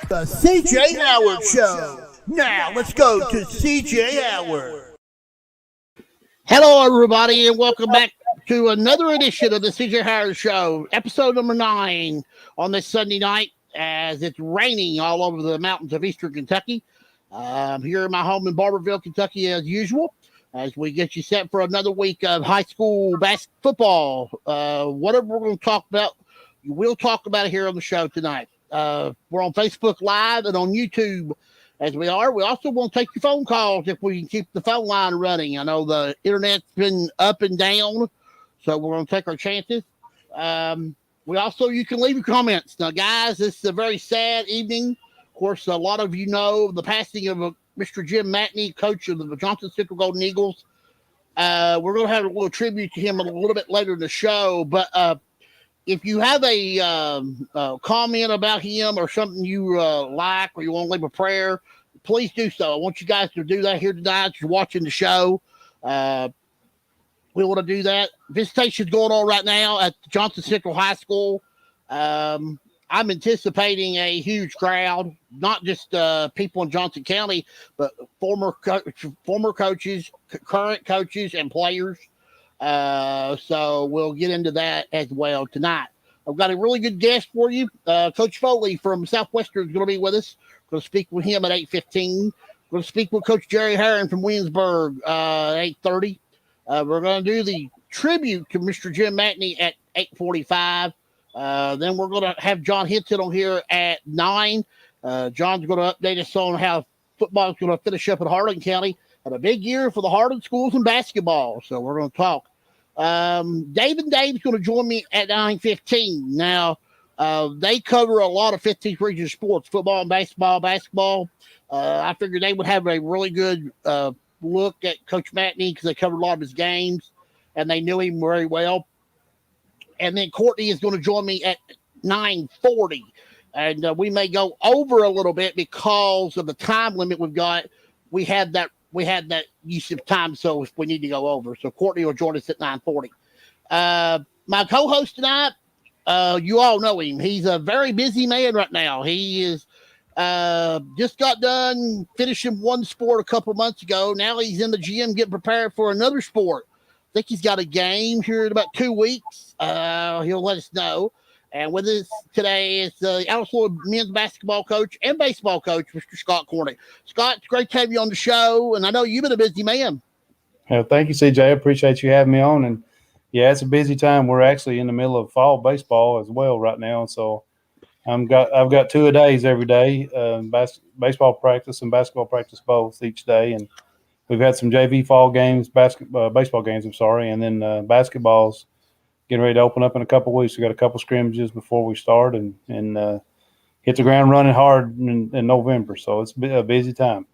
The C.J. Howard Show. Now, let's go to C.J. Howard. Hello, everybody, and welcome back to another edition of the C.J. Howard Show, episode number 9 on this Sunday night as it's raining all over the mountains of eastern Kentucky. I'm here in my home in Barberville, Kentucky, as usual, as we get you set for another week of high school football. Whatever we're going to talk about, we'll talk about it here on the show tonight. We're on Facebook Live and on YouTube as we are. We also want to take your phone calls if we can keep the phone line running. I know the internet's been up and down, so we're going to take our chances. You can leave your comments. Now, guys, this is a very sad evening. Of course, a lot of you know the passing of Mr. Jim Matney, coach of the Johnson Central Golden Eagles. We're going to have a little tribute to him a little bit later in the show, but if you have a comment about him or something you like or you want to leave a prayer, please do so. I want you guys to do that here tonight. You're watching the show. We want to do that. Visitation's going on right now at Johnson Central High School. I'm anticipating a huge crowd, not just people in Johnson County, but former coaches, current coaches, and players. So we'll get into that as well tonight. I've got a really good guest for you. Coach Foley from Southwestern is going to be with us. Going to speak with him at 8:15. Going to speak with Coach Heron from Williamsburg at 8:30. We're going to do the tribute to Mr. Jim Matney at 8:45. Then we're going to have John Henson on here at 9. John's going to update us on how football is going to finish up in Harlan County. And a big year for the Harlan schools in basketball. So we're going to talk. Dave's going to join me at 9:15. Now, they cover a lot of 15th region sports, football and basketball. I figured they would have a really good look at Coach Matney because they covered a lot of his games and they knew him very well. And then Courtney is going to join me at 9:40. And we may go over a little bit because of the time limit we've got. We had that use of time, so if we need to go over. So Courtney will join us at 9:40. My co-host tonight, you all know him. He's a very busy man right now. He is just got done finishing one sport a couple of months ago. Now he's in the gym getting prepared for another sport. I think he's got a game here in about 2 weeks. He'll let us know. And with us today is the Alice men's basketball coach and baseball coach, Mr. Scott Cornett. Scott, it's great to have you on the show, and I know you've been a busy man. Thank you, CJ. I appreciate you having me on. And, yeah, it's a busy time. We're actually in the middle of fall baseball as well right now. So I've got 2 a days every day, baseball practice and basketball practice both each day. And we've had some JV fall games, baseball games, and then basketball's getting ready to open up in a couple of weeks. We got a couple scrimmages before we start and hit the ground running hard in November. So it's a busy time.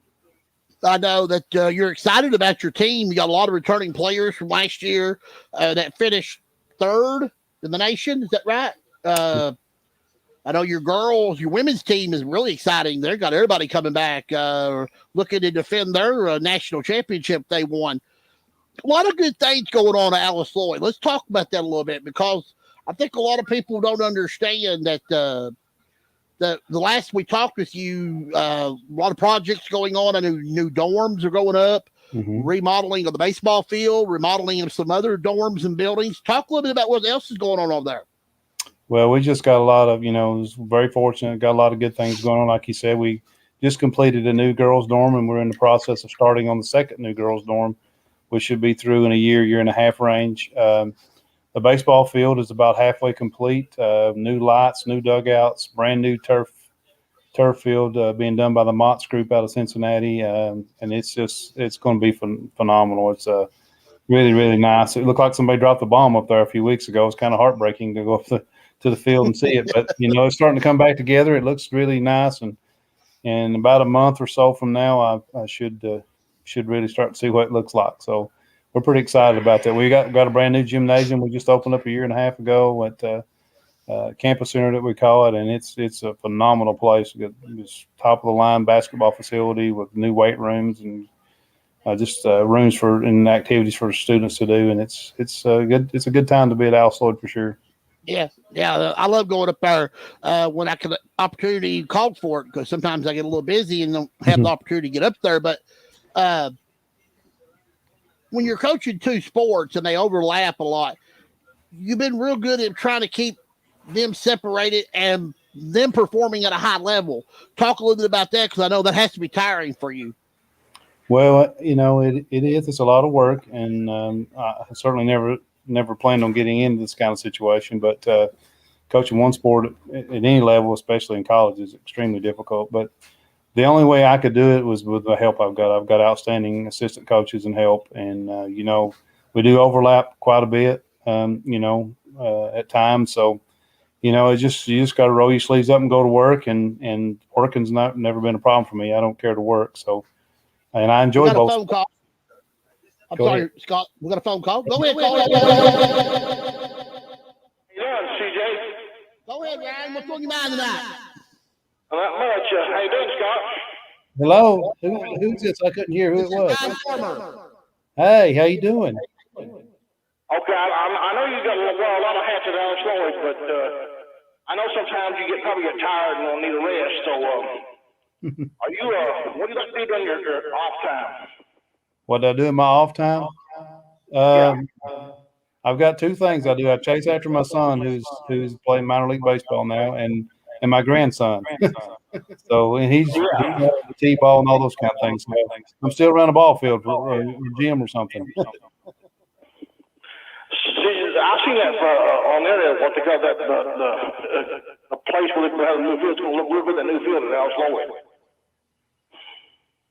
I know that you're excited about your team. You got a lot of returning players from last year that finished 3rd in the nation. Is that right? I know your women's team is really exciting. They've got everybody coming back looking to defend their national championship they won. A lot of good things going on at Alice Lloyd. Let's talk about that a little bit because I think a lot of people don't understand that the last we talked with you, a lot of projects going on. I know new dorms are going up, remodeling of the baseball field, remodeling of some other dorms and buildings. Talk a little bit about what else is going on over there. Well, we just got a lot of, was very fortunate, got a lot of good things going on. Like you said, we just completed a new girls' dorm, and we're in the process of starting on the second new girls' dorm. We should be through in a year and a half range. The baseball field is about halfway complete. New lights, new dugouts, brand new turf field being done by the Motts Group out of Cincinnati, and it's going to be phenomenal. It's really, really nice. It looked like somebody dropped the bomb up there a few weeks ago. It's kind of heartbreaking to go up to the field and see it, but it's starting to come back together. It looks really nice, and in about a month or so from now, I should really start to see what it looks like. So we're pretty excited about that. We got a brand new gymnasium we just opened up a year and a half ago at Campus Center that we call it, and it's a phenomenal place. It's top of the line basketball facility with new weight rooms and just rooms and activities for the students to do, and it's a good time to be at Alsloyd for sure. Yeah, I love going up there when I can opportunity called for it, because sometimes I get a little busy and don't have the opportunity to get up there. But when you're coaching two sports and they overlap a lot, you've been real good at trying to keep them separated and them performing at a high level. Talk a little bit about that, because I know that has to be tiring for you. Well, it is. It's a lot of work, and I certainly never planned on getting into this kind of situation. But coaching one sport at any level, especially in college, is extremely difficult. But the only way I could do it was with the help I've got. I've got outstanding assistant coaches and help, and we do overlap quite a bit, at times. So, you just got to roll your sleeves up and go to work, and working's never been a problem for me. I don't care to work, so. And I enjoy both. Phone call. I'm Go sorry, ahead. Scott. We got a phone call. Go ahead, call. How you doing, CJ? Go ahead, Ryan. What's on your mind tonight? Not much. How you doing, Scott? Hello. Who's this? I couldn't hear who it was. Hey, how you doing? Okay, I know you got a lot of hats at Alsloyd, but I know sometimes you probably get tired and will need a rest. So, what do you like to do during your off time? What do I do in my off time? I've got two things I do. I chase after my son, who's playing minor league baseball now, and my grandson. So, and he's the T-ball and all those kind of things. So I'm still around a ball field or a gym or something. I've seen that on there. What they call that the place where they have a new field. It's going to look a little bit the new field at Alsloyd.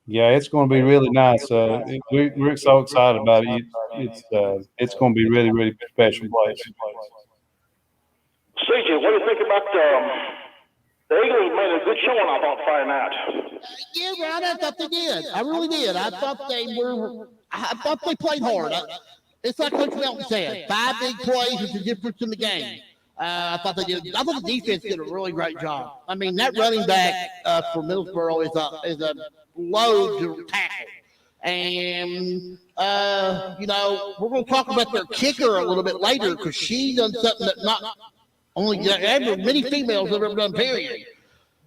Yeah, it's going to be really nice. We're so excited about it. It's going to be really, really special place. CJ, what do you think about the Eagles made a good showing on Friday night? Yeah, Ryan, I thought they did. I really did. I thought they played hard. It's like Coach Melton said, 5 big plays is the difference in the game. I thought they did. I thought the defense did a really great job. I mean, that running back for Middlesboro is a load to tackle. And, we're going to talk about their kicker a little bit later, because she done something that not only many females have ever done, period.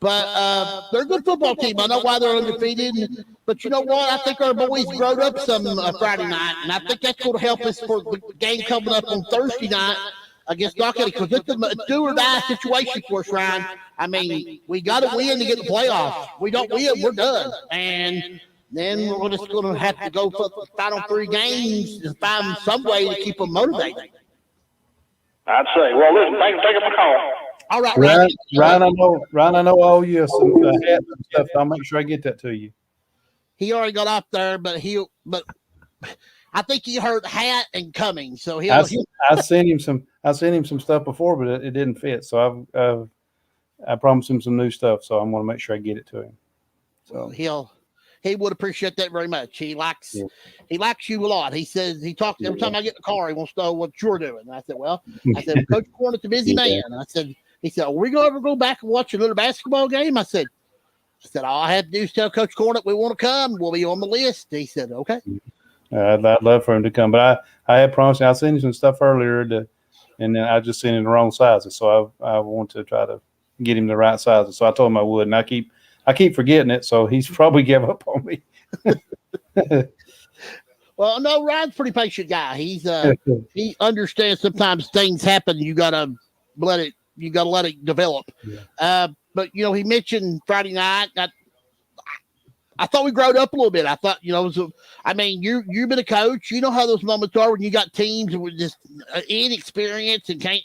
But they're a good football team. I know why they're undefeated. But you know what? I think our boys growed up some Friday night, and I think that's going to help us for the game coming up on Thursday night against Dockett, because it's a do-or-die situation for us, Ryan. I mean, we got to win to get the playoffs. We don't win, we're done. And then we're just going to have to go for the final 3 games to find some way to keep them motivated. I'd say. Well, listen, thank you for taking my call. All right, Ryan, I know I owe you some hats and stuff. I'll make sure I get that to you. He already got off there, but I think he heard hat and coming. So I sent him some stuff before, but it didn't fit. So I promised him some new stuff. So I'm going to make sure I get it to him. So he would appreciate that very much. He likes you a lot. He says every time I get in the car, he wants to know what you're doing. And I said, Coach Cornett's a busy man. And he said, are we going to ever go back and watch another basketball game? I said, all I have to do is tell Coach Cornett we want to come. We'll be on the list. He said, okay. I'd love for him to come, but I had promised him. I sent him some stuff earlier, and then I just sent him the wrong sizes. So I want to try to get him the right sizes. So I told him I would, and I keep forgetting it. So he's probably gave up on me. Well, no, Ryan's a pretty patient guy. He understands sometimes things happen. You gotta let it develop. Yeah. But he mentioned Friday night. I thought we growed up a little bit. I thought, you've been a coach. You know how those moments are when you got teams with just inexperienced and can't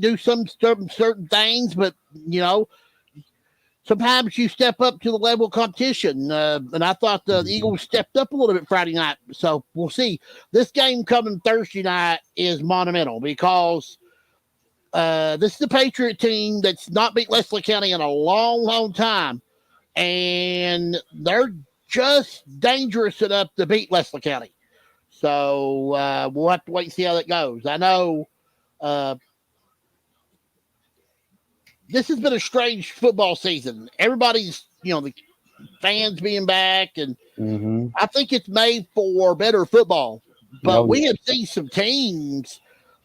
do some certain things. But sometimes you step up to the level of competition. And I thought the Eagles stepped up a little bit Friday night. So we'll see. This game coming Thursday night is monumental, because this is the Patriot team that's not beat Leslie County in a long, long time. and they're just dangerous enough to beat Leslie County. So we'll have to wait and see how that goes. I know this has been a strange football season. Everybody's, the fans being back, and I think it's made for better football. But we have seen some teams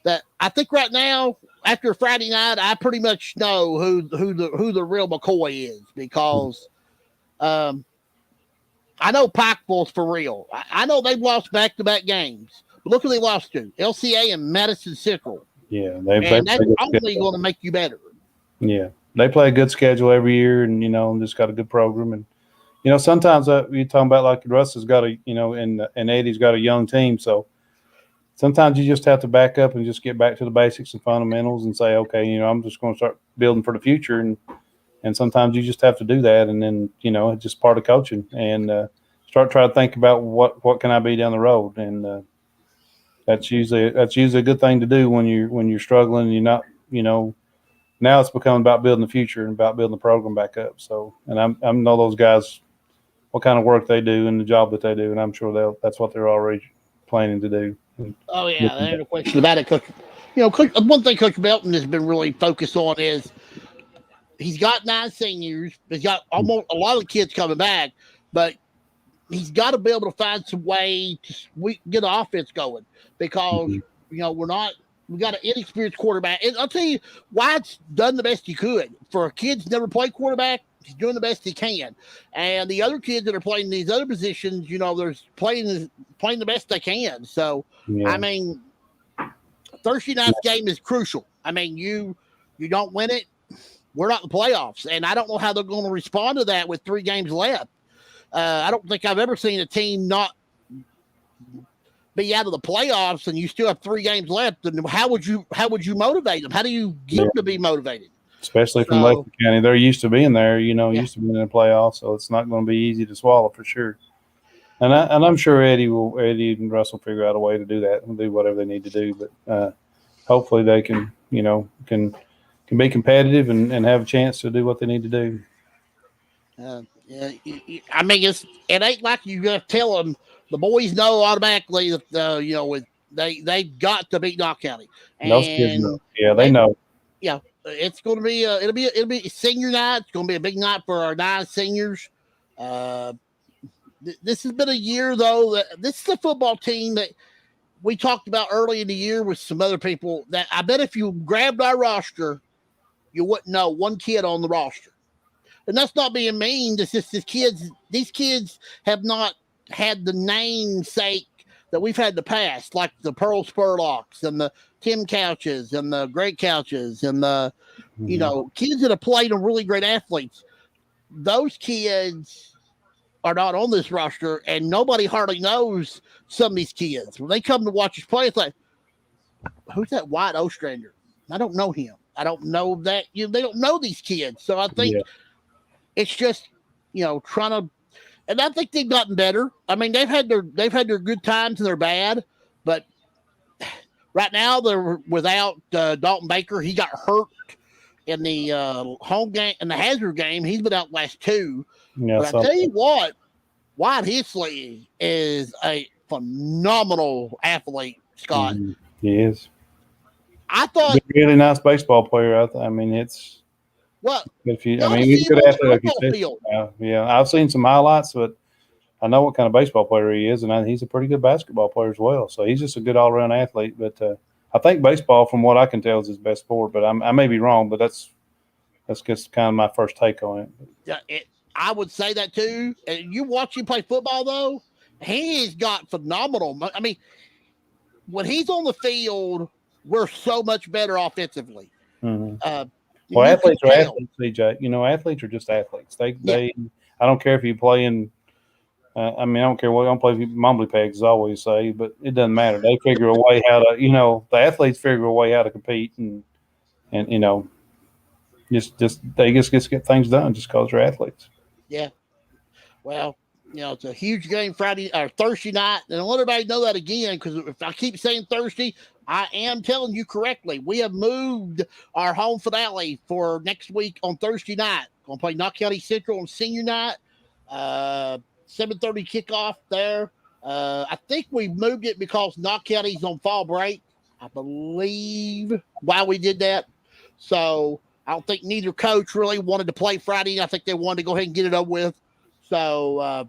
that I think right now, after Friday night, I pretty much know who the real McCoy is, because I know Pikeville's for real. I know they've lost back-to-back games, but look who they lost to: LCA and Madison Central. Yeah, and that's only going to make you better. Yeah, they play a good schedule every year, and just got a good program. And sometimes you're talking about, like, Russ has got and Eddie's got a young team, so sometimes you just have to back up and just get back to the basics and fundamentals and say, okay, I'm just going to start building for the future, and sometimes you just have to do that, and then it's just part of coaching, and start trying to think about what can I be down the road, and that's usually a good thing to do when you're struggling and you're not now it's becoming about building the future and about building the program back up. So, and I know those guys, what kind of work they do and the job that they do, and I'm sure that's what they're already planning to do. Oh yeah, there's no question about it. Coach, one thing Coach Belton has been really focused on is he's got 9 seniors. He's got almost a lot of the kids coming back, but he's got to be able to find some way to get the offense going, because we got an inexperienced quarterback. And I'll tell you, White's done the best he could. For a kid who's never played quarterback, he's doing the best he can. And the other kids that are playing these other positions, they're playing the best they can. So, I mean, Thursday night's game is crucial. I mean, you don't win it, we're not in the playoffs. And I don't know how they're going to respond to that with 3 games left. I don't think I've ever seen a team not be out of the playoffs and you still have 3 games left. And how would you motivate them? How do you get them to be motivated? Especially from Leslie County, they're used to being there. Used to being in the playoffs, so it's not going to be easy to swallow for sure. And I'm sure Eddie and Russ will figure out a way to do that and do whatever they need to do. But hopefully they can be competitive and have a chance to do what they need to do. I mean, it ain't like you got to tell them. The boys know automatically that they've got to beat Knox County. And those kids know. Yeah, they know. Yeah, it's going to be it'll be senior night. It's going to be a big night for our 9 seniors. This has been a year, though, that this is a football team that we talked about early in the year with some other people that I bet if you grabbed our roster, you wouldn't know one kid on the roster. And that's not being mean. It's just these kids have not had the namesake that we've had in the past, like the Pearl Spurlocks and the Tim Couches and the Great Couches and the, kids that have played and really great athletes. Those kids are not on this roster, and nobody hardly knows some of these kids. When they come to watch us play, it's like, who's that White Ostrander? I don't know him. I don't know that. They don't know these kids. So I think it's just, trying to. And I think they've gotten better. I mean, they've had their good times and their bad, but right now they're without Dalton Baker. He got hurt in the home game and the Hazard game. He's been out last 2. Yeah, but I tell you what, Wyatt Hisley is a phenomenal athlete, Scott. He is. I thought he's a really nice baseball player. I mean, it's. Well, he's a good athlete, like you said. Yeah, I've seen some highlights, but I know what kind of baseball player he is, and he's a pretty good basketball player as well. So he's just a good all-around athlete. But I think baseball, from what I can tell, is his best sport. But I may be wrong, but that's just kind of my first take on it. Yeah, I would say that too. And you watch him play football, though, he's got phenomenal. I mean, when he's on the field, we're so much better offensively. Mm-hmm. Well, athletes are athletes, CJ. Athletes are just athletes. They. I don't care if you play in. I don't care what. I don't play mumbly pegs, as I always say, but it doesn't matter. They figure a way how to. The athletes figure a way how to compete and they just get things done just because they're athletes. Yeah. Well, it's a huge game Thursday night, and I want everybody to know that again, because if I keep saying Thursday, I am telling you correctly. We have moved our home finale for next week on Thursday night. Going to play Knox County Central on senior night. 7:30 kickoff there. I think we moved it because Knox County's on fall break. I believe why we did that. So I don't think neither coach really wanted to play Friday. I think they wanted to go ahead and get it over with. So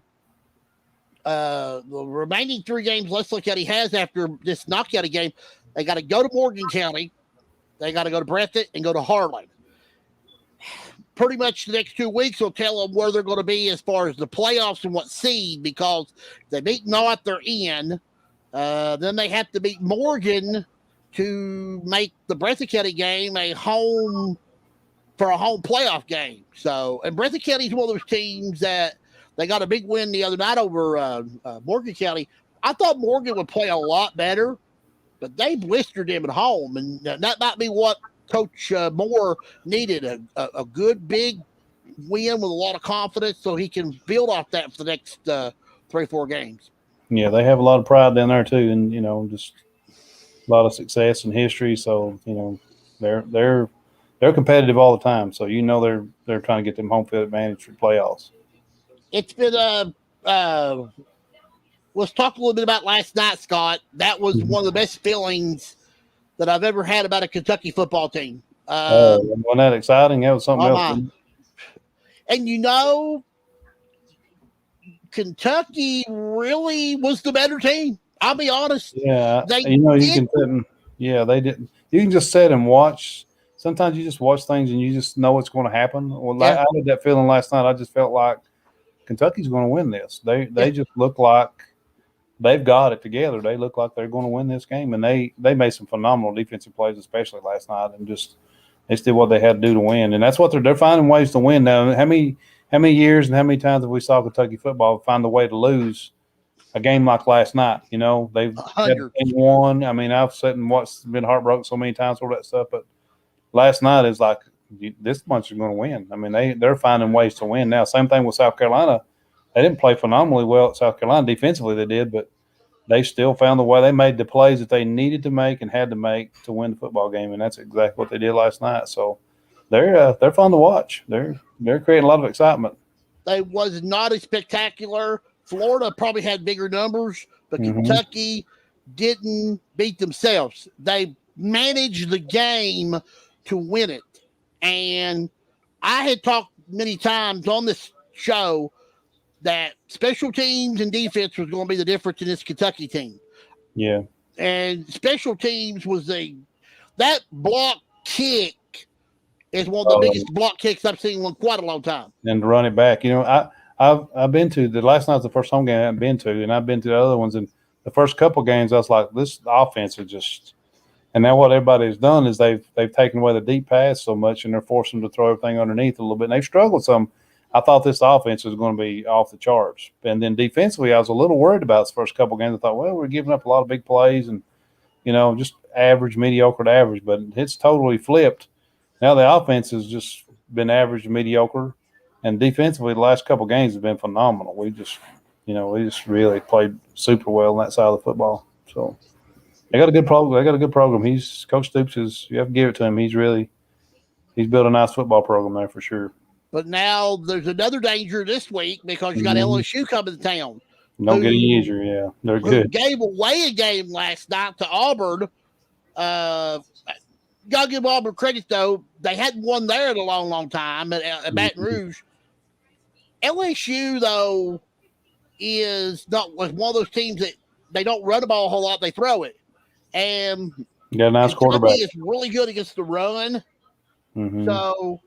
the remaining 3 games Leslie County has after this Knox County game, they got to go to Morgan County, they got to go to Breathitt, and go to Harlan. Pretty much the next 2 weeks will tell them where they're going to be as far as the playoffs and what seed, because they beat North, they're in. Then they have to beat Morgan to make the Breathitt County game a home playoff game. So, and Breathitt County is one of those teams that they got a big win the other night over Morgan County. I thought Morgan would play a lot better, but they blistered them at home, and that might be what Coach Moore needed, a good big win with a lot of confidence so he can build off that for the next 3 or 4 games. Yeah, they have a lot of pride down there too, and just a lot of success and history. So they're competitive all the time. So they're trying to get them home field advantage for playoffs. It's been let's talk a little bit about last night, Scott. That was one of the best feelings that I've ever had about a Kentucky football team. Wasn't that exciting? That was something else. And Kentucky really was the better team. I'll be honest. Yeah, they didn't. You can just sit and watch. Sometimes you just watch things and you just know what's going to happen. Well, I had that feeling last night. I just felt like Kentucky's going to win this. They just look like they've got it together. They look like they're going to win this game, and they made some phenomenal defensive plays, especially last night, and just they did what they had to do to win. And that's what they're finding ways to win now. How many years and how many times have we saw Kentucky football find a way to lose a game like last night? They've won. I mean, I've sat and watched, been heartbroken so many times over that stuff, but last night is like this bunch is going to win. I mean, they're finding ways to win now. Same thing with South Carolina. They didn't play phenomenally well at South Carolina. Defensively, they did, but they still found the way. They made the plays that they needed to make and had to make to win the football game, and that's exactly what they did last night. So they're fun to watch. They're creating a lot of excitement. They was not as spectacular. Florida probably had bigger numbers, but Kentucky didn't beat themselves. They managed the game to win it. And I had talked many times on this show that special teams and defense was going to be the difference in this Kentucky team. Yeah. And special teams was that block kick is one of the biggest block kicks I've seen in quite a long time. And to run it back. I've been to the last night's the first home game I haven't been to, and I've been to the other ones. And the first couple games, I was like, this offense is just. And now what everybody's done is they've taken away the deep pass so much, and they're forcing them to throw everything underneath a little bit. And they've struggled some. I thought this offense was going to be off the charts. And then defensively, I was a little worried about the first couple games. I thought, well, we're giving up a lot of big plays and, just average, mediocre to average. But it's totally flipped. Now the offense has just been average to mediocre. And defensively, the last couple games have been phenomenal. We just really played super well on that side of the football. So they got a good program. Coach Stoops you have to give it to him. He's built a nice football program there for sure. But now there's another danger this week because you got LSU coming to town. Don't get any easier, yeah. They're good. Gave away a game last night to Auburn. Got to give Auburn credit, though. They hadn't won there in a long, long time at Baton Rouge. LSU, though, is not one of those teams that they don't run the ball a whole lot. They throw it. And you got a nice quarterback. Is really good against the run. So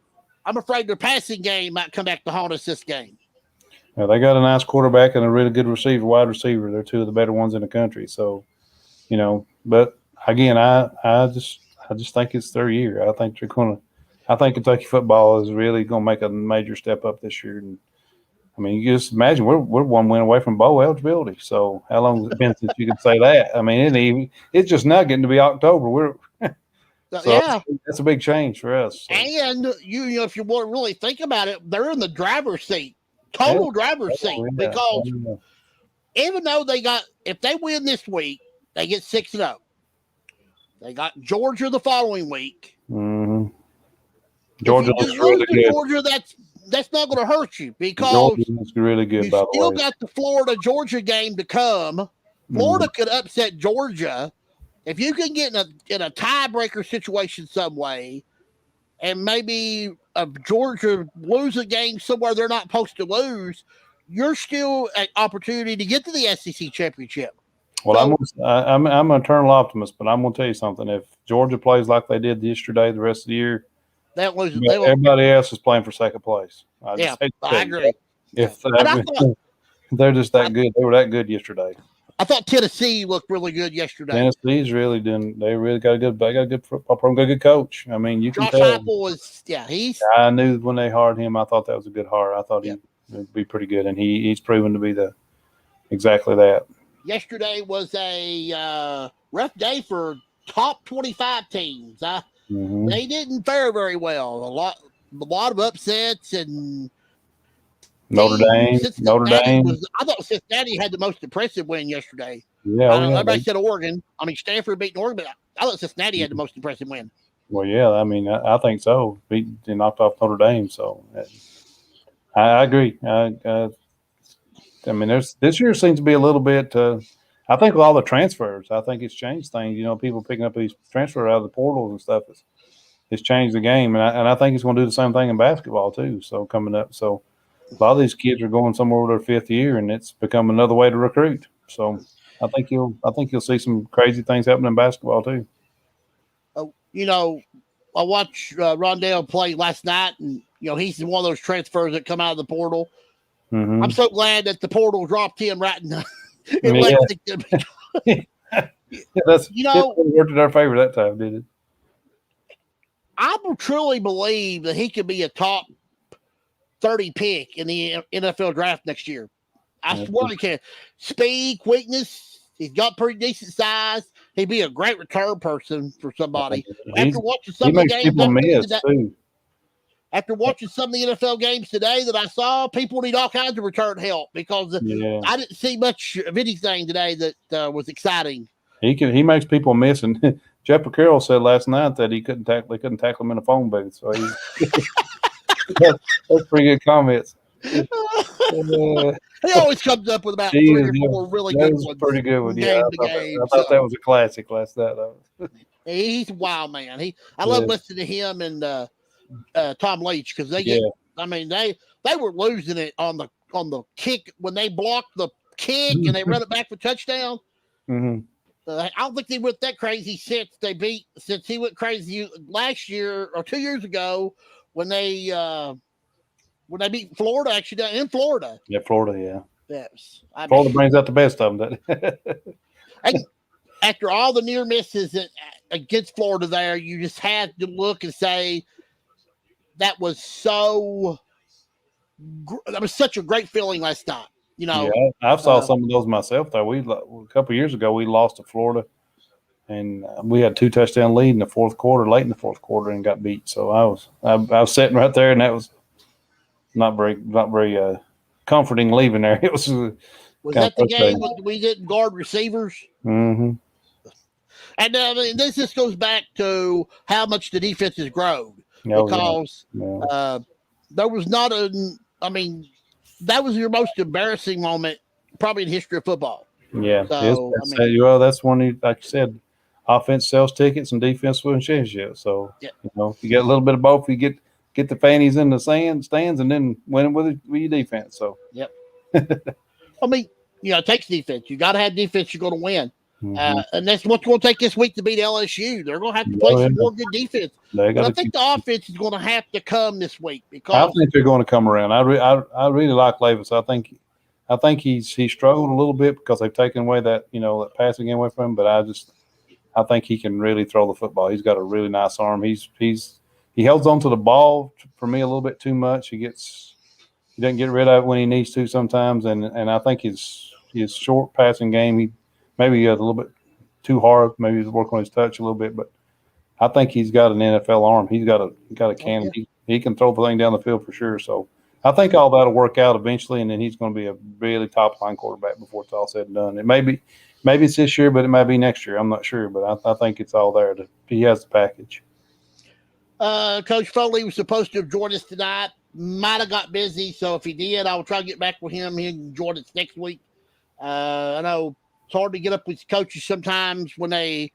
I'm afraid their passing game might come back to haunt us this game. Yeah, they got a nice quarterback and a really good wide receiver. They're two of the better ones in the country. So, but again, I just think it's their year. I think Kentucky football is really going to make a major step up this year. And I mean, you just imagine we're one win away from bowl eligibility. So how long has it been since you could say that? I mean, it's just now getting to be October. That's a big change for us. So. And if you want to really think about it, they're in the driver's seat, driver's seat, because even though if they win this week, they get 6-0. They got Georgia the following week. Georgia looks really good. Georgia, that's that's not going to hurt you because Georgia's really good. you By the still way, got the Florida Georgia game to come. Florida could upset Georgia if you can get in a tiebreaker situation some way, and maybe Georgia lose a game somewhere they're not supposed to lose. You're still an opportunity to get to the SEC championship. Well, I'm an eternal optimist, but I'm going to tell you something. If Georgia plays like they did yesterday, the rest of the year, everybody else is playing for second place. I agree. If they're just that good, they were that good yesterday. I thought Tennessee looked really good yesterday. Tennessee's really doing. They really got a good football program, got a good coach. I mean, you can tell. Josh Heupel was, I knew when they hired him, I thought that was a good hire. I thought he'd be pretty good, and he's proven to be exactly that. Yesterday was a rough day for top 25 teams. They didn't fare very well. A lot of upsets and Notre Dame. I thought Cincinnati had the most impressive win yesterday. Yeah, everybody said Oregon. I mean, Stanford beating Oregon, but I thought Cincinnati had the most impressive win. Well, yeah, I mean, I think so. They knocked off Notre Dame, so I agree. I mean, this year seems to be a little bit. I think with all the transfers, I think it's changed things. You know, people picking up these transfers out of the portals and stuff. It's changed the game, and I think it's going to do the same thing in basketball too. So coming up, so. A lot of these kids are going somewhere with their fifth year, and it's become another way to recruit. So I think you'll see some crazy things happening in basketball too. You know, I watched Rondale play last night, and he's one of those transfers that come out of the portal. Mm-hmm. I'm so glad that the portal dropped him right in Lexington. It worked in our favor that time, did it? I truly believe that he could be a top 30 pick in the NFL draft next year. I swear he can. Speed, quickness, he's got pretty decent size. He'd be a great return person for somebody. After watching some of the NFL games today that I saw, people need all kinds of return help because I didn't see much of anything today that was exciting. He makes people miss, and Jeff Carroll said last night that they couldn't tackle him in a phone booth. So that's pretty good comments. He always comes up with about 3 or 4 really good ones. Pretty good one. Yeah, I thought that was a classic last night. He's a wild man. I love listening to him and Tom Leach because they were losing it on the kick when they blocked the kick and they run it back for touchdown. Mm-hmm. I don't think they went that crazy since he went crazy last year or 2 years ago when they beat Florida, actually in Florida. Yeah, Florida, yeah. Yes. Florida brings out the best of them. After all the near misses against Florida there, you just had to look and say that was such a great feeling last night. Yeah, I saw some of those myself there. A couple of years ago, we lost to Florida, and we had 2 touchdown lead in the fourth quarter, late in the fourth quarter, and got beat. So I was sitting right there, and that was not very comforting leaving there. It was. Was that the game when we didn't guard receivers? Mm-hmm. And this just goes back to how much the defense has grown because there was not that was your most embarrassing moment probably in the history of football. Yeah. So, that's one, like you said, offense sells tickets and defense wins championships. So, you get a little bit of both. You get the fannies in the stands and then win with your defense. So, yep. It takes defense. You got to have defense. You're going to win. Mm-hmm. And that's what's going to take this week to beat LSU. They're going to have to play some more good defense. But I think the offense is going to have to come this week because I think they're going to come around. I really like Levis. I think he's struggled a little bit because they've taken away that that passing game away from him. But I think he can really throw the football. He's got a really nice arm. He holds on to the ball for me a little bit too much. He doesn't get rid of it when he needs to sometimes. And I think his short passing game, he maybe a little bit too hard. Maybe he's working on his touch a little bit, but I think he's got an NFL arm. He's got a cannon. He can throw the thing down the field for sure. So I think all that'll work out eventually, and then he's going to be a really top line quarterback before it's all said and done. It maybe it's this year, but it might be next year. I'm not sure, but I think it's all there. He has the package. Coach Foley was supposed to have joined us tonight, might have got busy. So if he did, I'll try to get back with him. He'll join us next week. I know it's hard to get up with coaches sometimes when they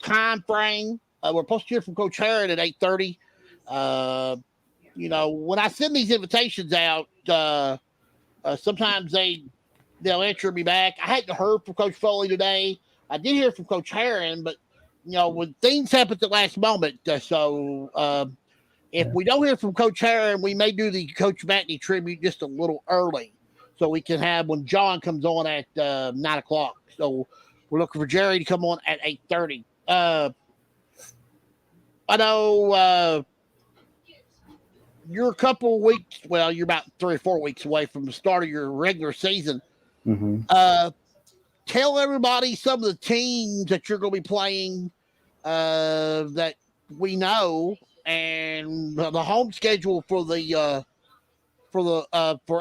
time frame. We're supposed to hear from Coach Heron at 8:30. When I send these invitations out, sometimes they'll answer me back. I hadn't heard from Coach Foley today. I did hear from Coach Heron, but when things happen at the last moment, if we don't hear from Coach Heron, we may do the Coach Matney tribute just a little early, so we can have when John comes on at 9:00. So we're looking for Jerry to come on at 8:30. I know you're a couple of weeks. Well, you're about 3 or 4 weeks away from the start of your regular season. Tell everybody some of the teams that you're going to be playing that we know, and the home schedule for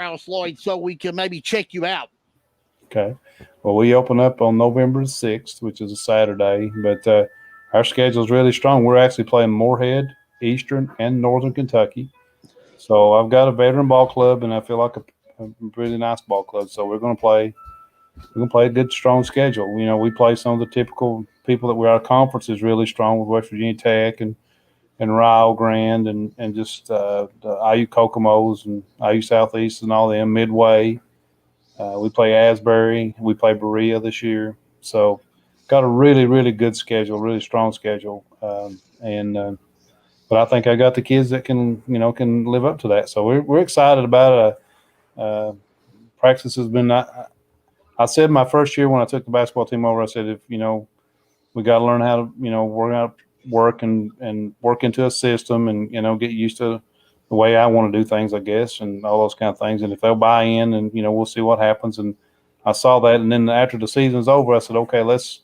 Alice Lloyd, so we can maybe check you out. Okay. Well, we open up on November 6th, which is a Saturday, but our schedule is really strong. We're actually playing Moorhead, Eastern, and Northern Kentucky. So I've got a veteran ball club, and I feel like a really nice ball club. So we're going to play a good, strong schedule. We play some of the typical people that our conference is really strong with West Virginia Tech and Rio Grande and just the IU Kokomos and IU Southeast and all them, Midway. We play Asbury. We play Berea this year. So got a really, really good schedule, really strong schedule. But I think I got the kids that can live up to that. So we're excited about it. Practice has been I said my first year when I took the basketball team over, I said, if we got to learn how to work and work into a system and get used to the way I want to do things, I guess, and all those kind of things. And if they'll buy in, and we'll see what happens. And I saw that, and then after the season's over, I said, okay, let's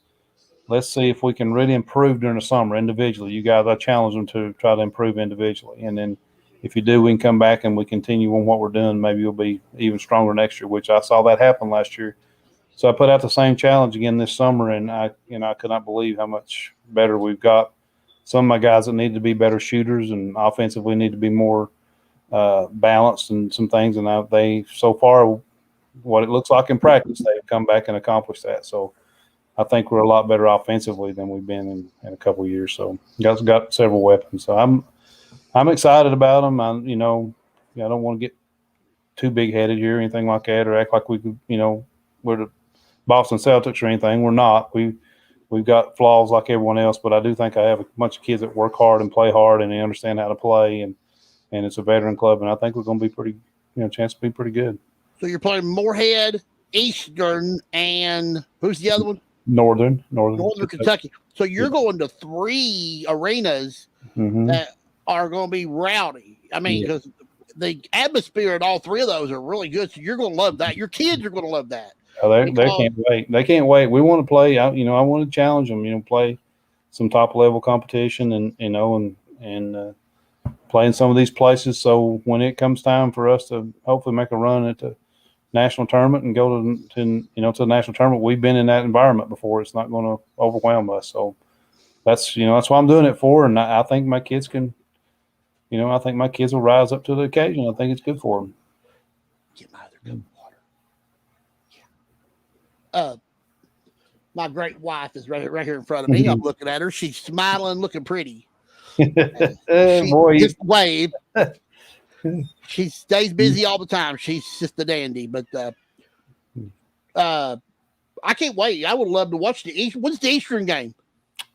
see if we can really improve during the summer individually. You guys, I challenge them to try to improve individually, and then if you do, we can come back and we continue on what we're doing. Maybe you'll be even stronger next year, which I saw that happen last year. So I put out the same challenge again this summer, and I could not believe how much better we've got. Some of my guys that need to be better shooters and offensively need to be more balanced and some things. And they, so far, what it looks like in practice, they've come back and accomplished that. So I think we're a lot better offensively than we've been in a couple of years. So guys got several weapons. So I'm excited about them. I don't want to get too big headed here or anything like that, or act like we could, we're the Boston Celtics or anything. We're not. We've got flaws like everyone else, but I do think I have a bunch of kids that work hard and play hard and they understand how to play, and it's a veteran club, and I think we're going to be pretty, chance to be pretty good. So you're playing Moorhead, Eastern, and who's the other one? Northern Kentucky. So you're going to 3 arenas that are going to be rowdy. I mean, because the atmosphere at all 3 of those are really good. So you're going to love that. Your kids are going to love that. Oh, they can't wait. They can't wait. We want to play. I want to challenge them. Play some top level competition, and play in some of these places. So when it comes time for us to hopefully make a run at the national tournament and go to the national tournament, we've been in that environment before. It's not going to overwhelm us. So that's what I'm doing it for, and I think my kids can. I think my kids will rise up to the occasion. I think it's good for them. Get my other cup of water. Yeah. My great wife is right here in front of me. I'm looking at her. She's smiling, looking pretty. Boy, just wave. She stays busy all the time. She's just a dandy. But I can't wait. I would love to watch the East. When's the Eastern game?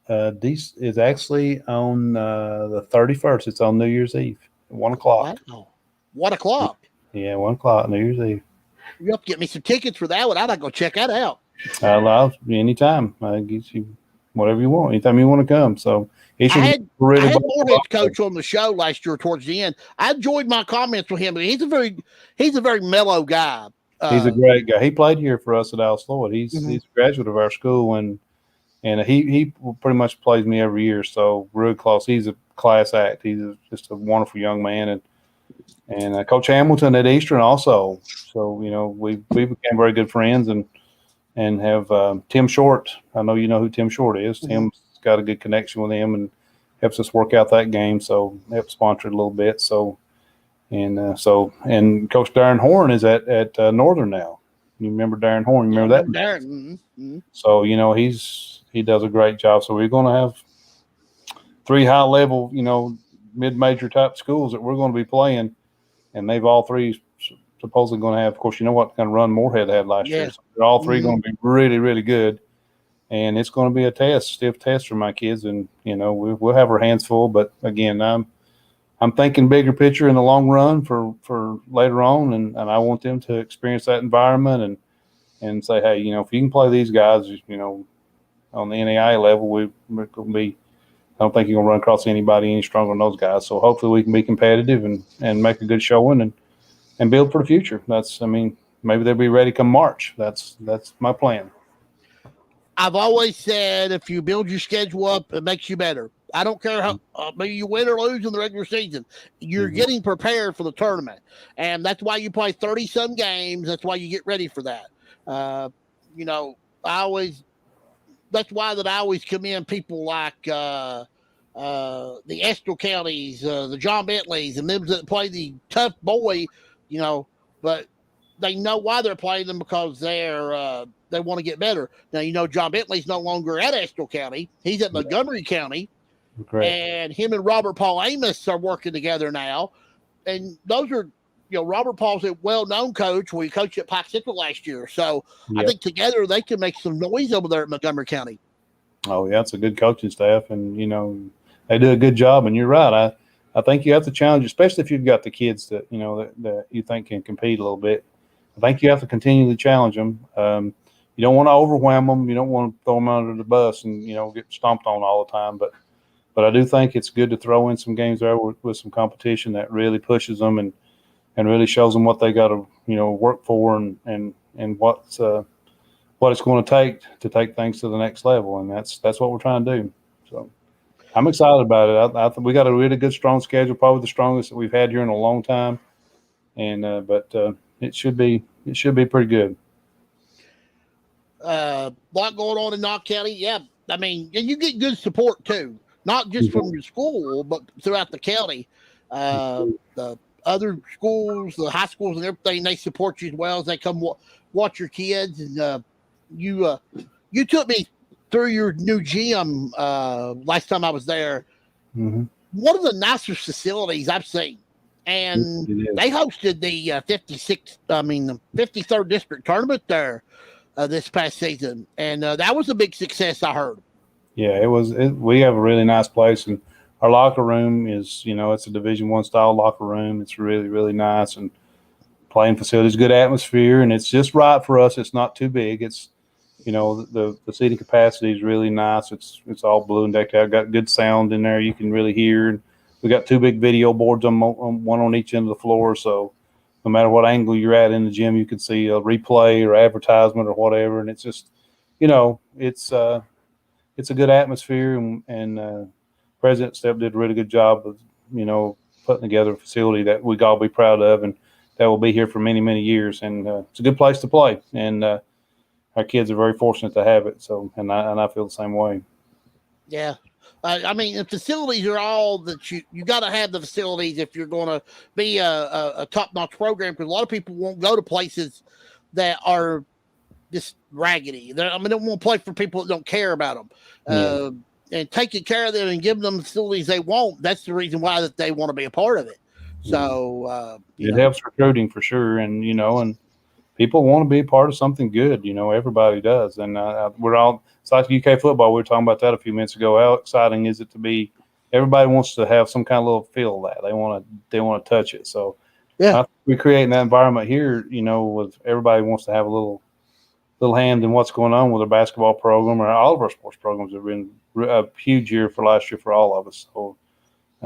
This is actually on the 31st. It's on New Year's Eve, 1 o'clock. Wow. 1 o'clock. Yeah, 1 o'clock, New Year's Eve. You have to get me some tickets for that one. I'd go check that out. Anytime. I get you whatever you want. Anytime you want to come. So I had Moorhead's coach on the show last year towards the end. I enjoyed my comments with him. He's a very mellow guy. He's a great guy. He played here for us at Alice Lloyd. He's a graduate of our school, and he pretty much plays me every year. So real close. He's a class act. He's just a wonderful young man, and Coach Hamilton at Eastern also. So we became very good friends, and have Tim Short. I know you know who Tim Short is. Tim's got a good connection with him and helps us work out that game. So help sponsor it a little bit. So And and Coach Darren Horn is at Northern now. You remember Darren Horn? You remember that? Darren. Mm-hmm. So he does a great job. So we're going to have 3 high level, mid-major type schools that we're going to be playing, and they've all 3 supposedly going to have. Of course, you know what kind of run Moorhead had last year. So they're all 3 going to be really, really good, and it's going to be a stiff test for my kids. And we'll have our hands full. But again, I'm thinking bigger picture in the long run for later on, and I want them to experience that environment and say, hey, if you can play these guys, on the NAIA level, we're going to be. I don't think you're going to run across anybody any stronger than those guys. So hopefully we can be competitive and make a good showing and build for the future. Maybe they'll be ready come March. That's my plan. I've always said if you build your schedule up, it makes you better. I don't care how maybe you win or lose in the regular season. You're getting prepared for the tournament, and that's why you play 30-some games. That's why you get ready for that. That's why I always commend people like the Estill counties, the John Bentleys, and them that play the tough boy, but they know why they're playing them because they want to get better. Now, John Bentley's no longer at Estill County. He's at Montgomery County. Great. And him and Robert Paul Amos are working together now. And those are, Robert Paul's a well-known coach. We coached at Pike Central last year. So I think together they can make some noise over there at Montgomery County. Oh, yeah, it's a good coaching staff. And, they do a good job. And you're right. I think you have to challenge, especially if you've got the kids that, that you think can compete a little bit. I think you have to continually challenge them. You don't want to overwhelm them. You don't want to throw them under the bus and, get stomped on all the time. But I do think it's good to throw in some games there with some competition that really pushes them and really shows them what they got to, work for and what it's going to take things to the next level. And that's what we're trying to do. So I'm excited about it. I think we got a really good, strong schedule, probably the strongest that we've had here in a long time. And but it should be pretty good. Lot going on in Knox County. Yeah. And you get good support too. Not just from your school, but throughout the county. The other schools, the high schools and everything, they support you as well as they come watch your kids. And you took me through your new gym last time I was there. Mm-hmm. One of the nicest facilities I've seen. And they hosted the 53rd district tournament there this past season. And that was a big success, I heard. Yeah, it was. We have a really nice place, and our locker room is, it's a Division I style locker room. It's really, really nice, and playing facilities, good atmosphere, and it's just right for us. It's not too big. It's, the seating capacity is really nice. It's all blue and decked out. Got good sound in there. You can really hear. And we got 2 big video boards on one on each end of the floor, so no matter what angle you're at in the gym, you can see a replay or advertisement or whatever, and it's just, it's a good atmosphere, and President Stepp did a really good job of, putting together a facility that we can all be proud of, and that will be here for many, many years. And it's a good place to play, and our kids are very fortunate to have it. So, and I feel the same way. Yeah. The facilities are all that you got to have the facilities if you're going to be a top-notch program, because a lot of people won't go to places that are just raggedy. They don't want to play for people that don't care about them. And taking care of them and giving them the facilities they want, that's the reason why that they want to be a part of it. So it helps recruiting for sure. And, and people want to be a part of something good. Everybody does. And we're all, it's like UK football. We were talking about that a few minutes ago. How exciting is it to be, everybody wants to have some kind of little feel of that. They want to touch it. So yeah, we're creating that environment here, with everybody wants to have a little hand in what's going on with our basketball program, or all of our sports programs have been a huge year for last year for all of us. So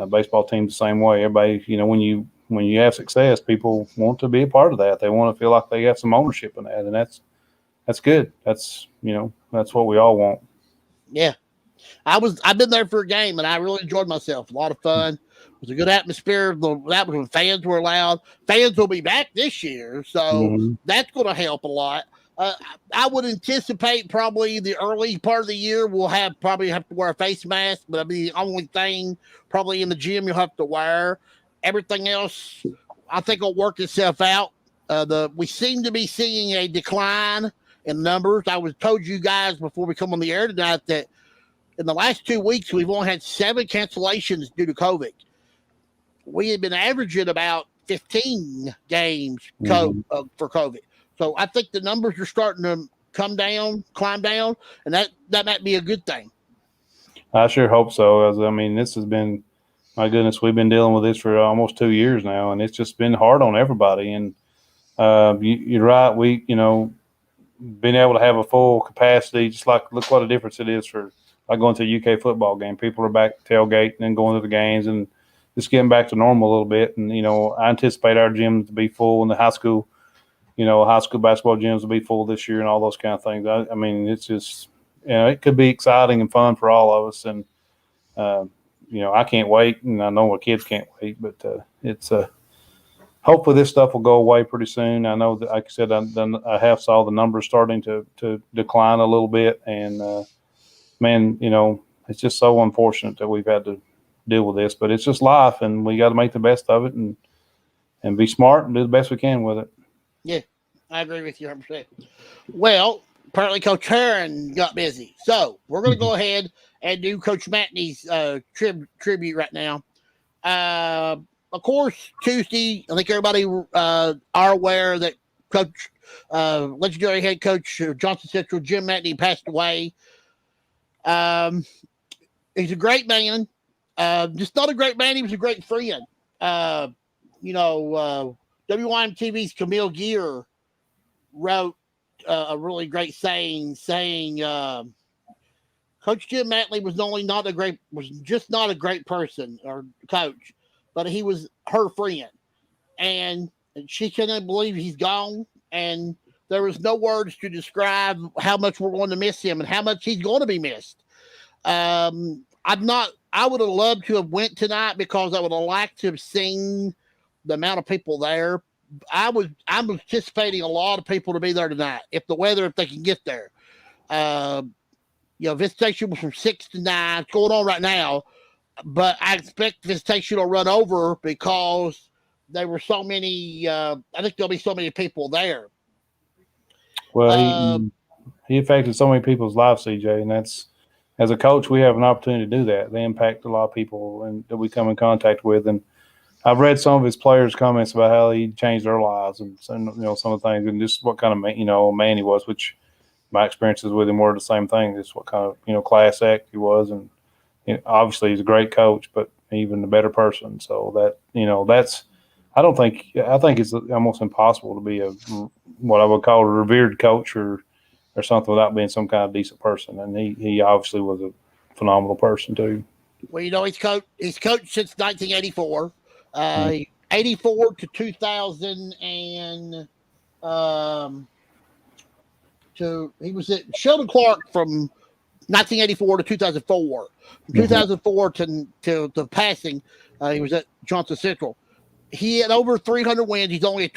baseball team's the same way. Everybody, when you have success, people want to be a part of that. They want to feel like they have some ownership in that, and that's good. That's that's what we all want. Yeah, I've been there for a game, and I really enjoyed myself. A lot of fun. It was a good atmosphere. That was when fans were allowed. Fans will be back this year, so that's going to help a lot. I would anticipate probably the early part of the year we'll probably have to wear a face mask, but that'll be the only thing probably in the gym you'll have to wear. Everything else, I think it'll work itself out. We seem to be seeing a decline in numbers. I was told you guys before we come on the air tonight that in the last 2 weeks we've only had 7 cancellations due to COVID. We had been averaging about 15 games for COVID. So I think the numbers are starting to climb down, and that might be a good thing. I sure hope so. I mean, this has been, my goodness, we've been dealing with this for almost 2 years now, and it's just been hard on everybody. And you're right. We, being able to have a full capacity, just like look what a difference it is for like going to a UK football game. People are back tailgating and going to the games and just getting back to normal a little bit. And, I anticipate our gyms to be full and the high school basketball gyms will be full this year and all those kind of things. I mean, it's just, it could be exciting and fun for all of us. And, I can't wait, and I know our kids can't wait, but it's hopefully this stuff will go away pretty soon. I know that, like I said, I have saw the numbers starting to decline a little bit, and man, it's just so unfortunate that we've had to deal with this, but it's just life, and we got to make the best of it and be smart and do the best we can with it. Yeah, I agree with you 100%. Well, apparently Coach Heron got busy, so we're going to go ahead and do Coach Matney's tribute right now. Of course, Tuesday, I think everybody are aware that legendary head coach Johnson Central, Jim Matney, passed away. He's a great man. Just not a great man, he was a great friend. WYMTV's Camille Gear wrote a really great saying, Coach Jim Matney was just not a great person or coach, but he was her friend. And she couldn't believe he's gone. And there was no words to describe how much we're going to miss him and how much he's going to be missed. I would have loved to have went tonight because I would have liked to have seen the amount of people there. I'm anticipating a lot of people to be there tonight if they can get there. Visitation was from 6 to 9. It's going on right now, but I expect visitation will run over because there were so many. I think there'll be so many people there. Well, he affected so many people's lives, CJ, and that's, as a coach, we have an opportunity to do that. They impact a lot of people and that we come in contact with. And I've read some of his players' comments about how he changed their lives and some of the things, and just what kind of man he was, which my experiences with him were the same thing. Just what kind of class act he was, and obviously he's a great coach, but even a better person. So that I think it's almost impossible to be what I would call a revered coach or something without being some kind of decent person. And he obviously was a phenomenal person too. Well, he's coached since 1984, 84 to 2000, and he was at Sheldon Clark from 1984 to 2004. From 2004 to the passing, he was at Johnson Central. He had over 300 wins. He's only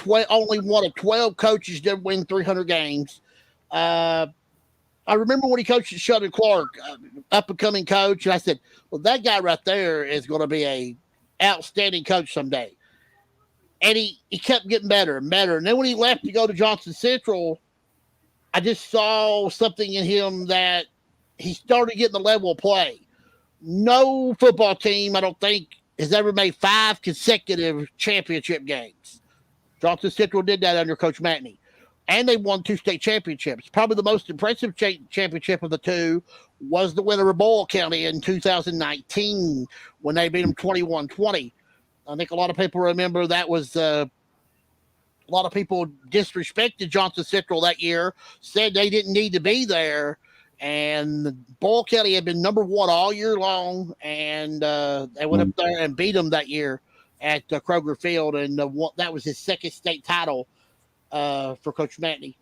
one of 12 coaches that win 300 games. I remember when he coached at Sheldon Clark, up-and-coming coach, and I said, well, that guy right there is going to be a outstanding coach someday. And he kept getting better and better. And then when he left to go to Johnson Central, I just saw something in him that he started getting the level of play. No football team, I don't think, has ever made 5 consecutive championship games. Johnson Central did that under Coach Matney. And they won 2 state championships. Probably the most impressive championship of the 2 was the winner of Boyle County in 2019 when they beat them 21-20. I think a lot of people remember that was a lot of people disrespected Johnson Central that year, said they didn't need to be there. And Boyle County had been number 1 all year long, and they went up there and beat them that year at Kroger Field, and that was his 2nd state title for Coach Matney.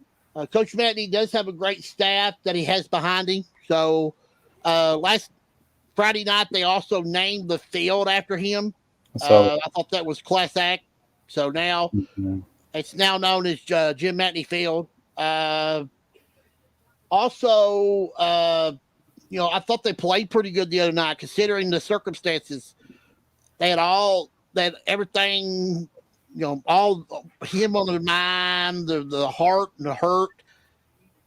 Coach Matney does have a great staff that he has behind him. So last Friday night, they also named the field after him. I thought that was class act. So now it's now known as Jim Matney Field. Also, I thought they played pretty good the other night, considering the circumstances. They had everything all him on the mind, the heart and the hurt.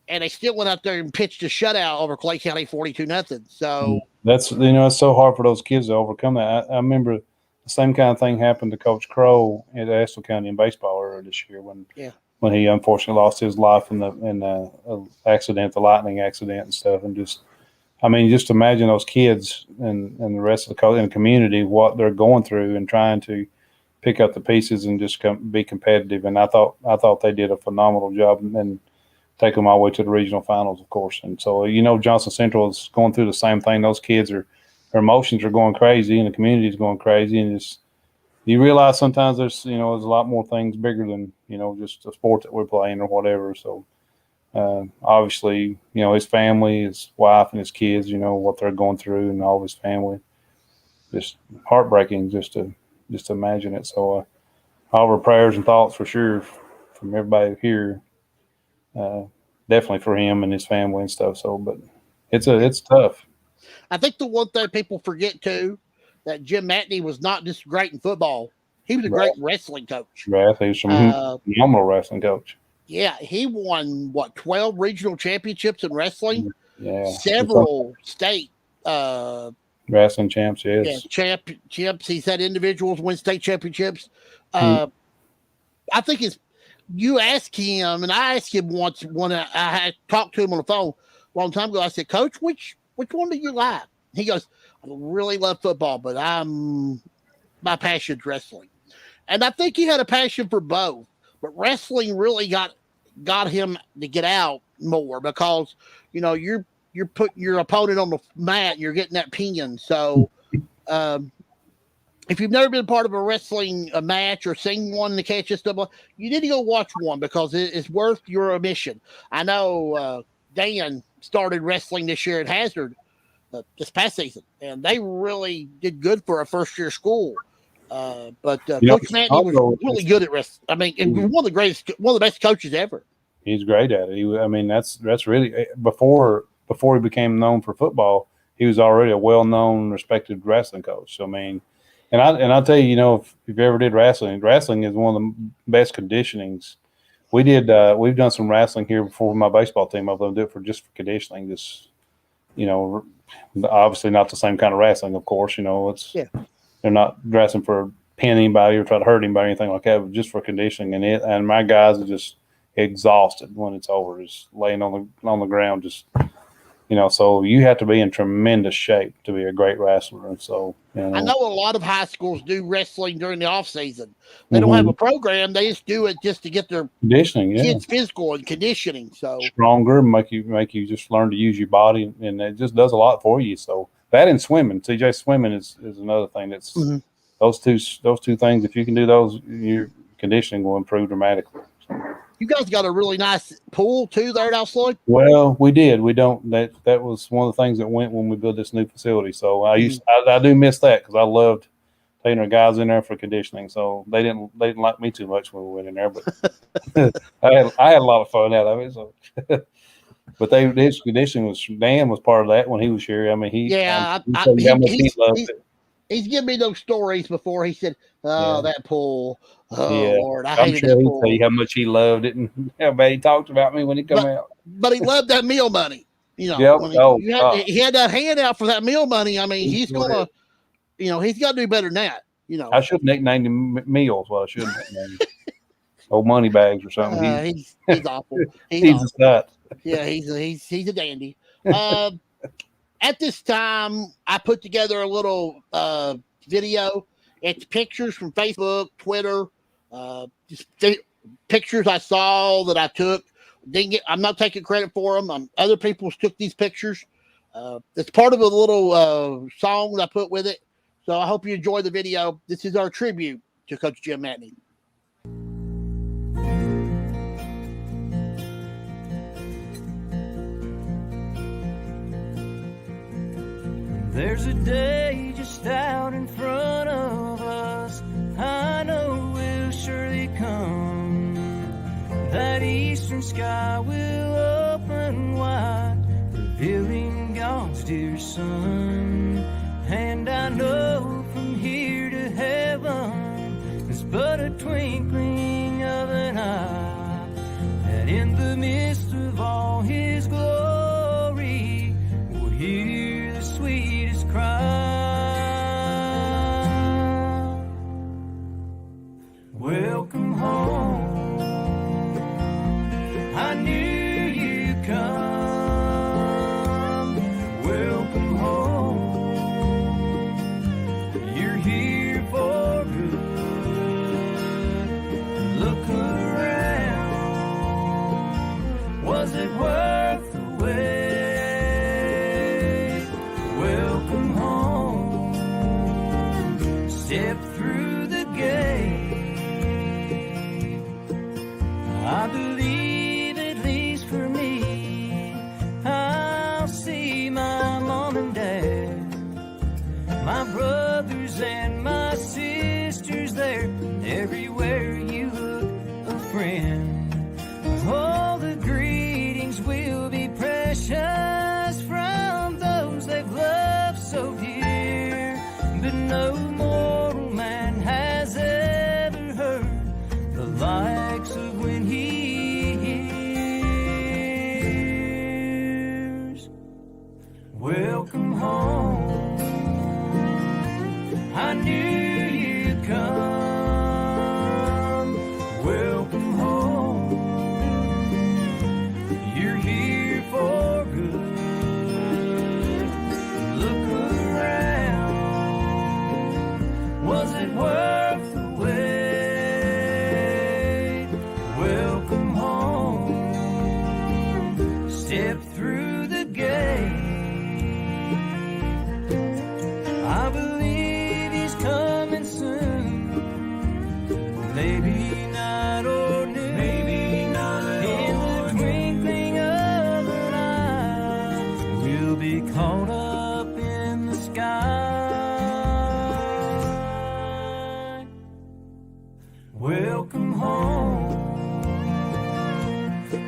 And they still went out there and pitched a shutout over Clay County 42-0. So that's, it's so hard for those kids to overcome that. I remember the same kind of thing happened to Coach Crow at Estill County in baseball earlier this year when he unfortunately lost his life in the accident, the lightning accident and stuff. And just imagine those kids and the rest of the community, what they're going through and trying to pick up the pieces and just be competitive. And I thought they did a phenomenal job and take them all the way to the regional finals, of course. And so, Johnson Central is going through the same thing. Those kids their emotions are going crazy and the community is going crazy. And you realize sometimes there's a lot more things bigger than, just a sport that we're playing or whatever. So, obviously, his family, his wife and his kids, what they're going through and all of his family, just heartbreaking just to imagine it. So, all of our prayers and thoughts for sure from everybody here. Definitely for him and his family and stuff. So, but it's tough. I think the one thing people forget too, that Jim Matney was not just great in football. He was a great wrestling coach. Right. He was a phenomenal wrestling coach. Yeah. He won 12 regional championships in wrestling. Yeah. Several state, wrestling champs. Yes. Yeah, champs. He's had individuals win state championships. I think you ask him, and I asked him once when I had talked to him on the phone a long time ago. I said, Coach, which one do you like? He goes, I really love football, but my passion's wrestling. And I think he had a passion for both, but wrestling really got him to get out more because, you're putting your opponent on the mat and you're getting that pin. So, if you've never been part of a match or seen one in the catch and stuff, you need to go watch one because it's worth your admission. I know Dan started wrestling this year at Hazard this past season, and they really did good for a first-year school. But Coach Matney was really good at wrestling. I mean, one of the best coaches ever. He's great at it. That's really before he became known for football, he was already a well-known, respected wrestling coach. So, And I'll tell you, if you ever did wrestling is one of the best conditionings. We've done some wrestling here before with my baseball team. I've done it for conditioning. Just, obviously not the same kind of wrestling, of course. They're not wrestling for pin anybody or try to hurt anybody or anything like that, but just for conditioning. And my guys are just exhausted when it's over, just laying on the ground, just. So you have to be in tremendous shape to be a great wrestler. And so, I know a lot of high schools do wrestling during the off season. They don't have a program; they just do it just to get their conditioning, kids physical and conditioning. So stronger, make you just learn to use your body, and it just does a lot for you. So that and swimming, TJ, swimming is another thing. That's those two things. If you can do those, your conditioning will improve dramatically. So. You guys got a really nice pool too there at House Lloyd? Well, we did. We don't. That was one of the things that went when we built this new facility. So I do miss that because I loved taking our guys in there for conditioning. So they didn't like me too much when we went in there, but I had a lot of fun out of it. So, but his conditioning Dan was part of that when he was here. I mean, he loved it. He's given me those stories before. He said, that pool. Oh, yeah. Lord, I I'm hated sure that he'd pool. tell you how much he loved it and how bad he talked about me when he come out. But he loved that meal money. He had that handout for that meal money. I mean, he's going to, he's got to do better than that. I should nickname him Meals. Well, I shouldn't nickname him. Old money bags or something. He's awful. He's a stud. Yeah, he's a dandy. At this time, I put together a little video. It's pictures from Facebook, Twitter, just pictures I saw that I took. I'm not taking credit for them. Other people took these pictures. It's part of a little song that I put with it. So I hope you enjoy the video. This is our tribute to Coach Jim Matney. There's a day just out in front of us, I know will surely come. That eastern sky will open wide, revealing God's dear Son. And I know from here to heaven is but a twinkle I believe, at least for me, I'll see my mom and dad, my brothers and my sisters there, and everywhere you look, a friend. All the greetings will be precious from those they've loved so dear, but no mortal man has ever heard the likes of when he hears, welcome home, I knew you'd come, welcome home, you're here for good, look around, was it worth the wait, welcome home, step through the gate, I believe he's coming soon, maybe night or noon, maybe night in the twinkling of an eye, we'll be caught up in the sky, welcome home,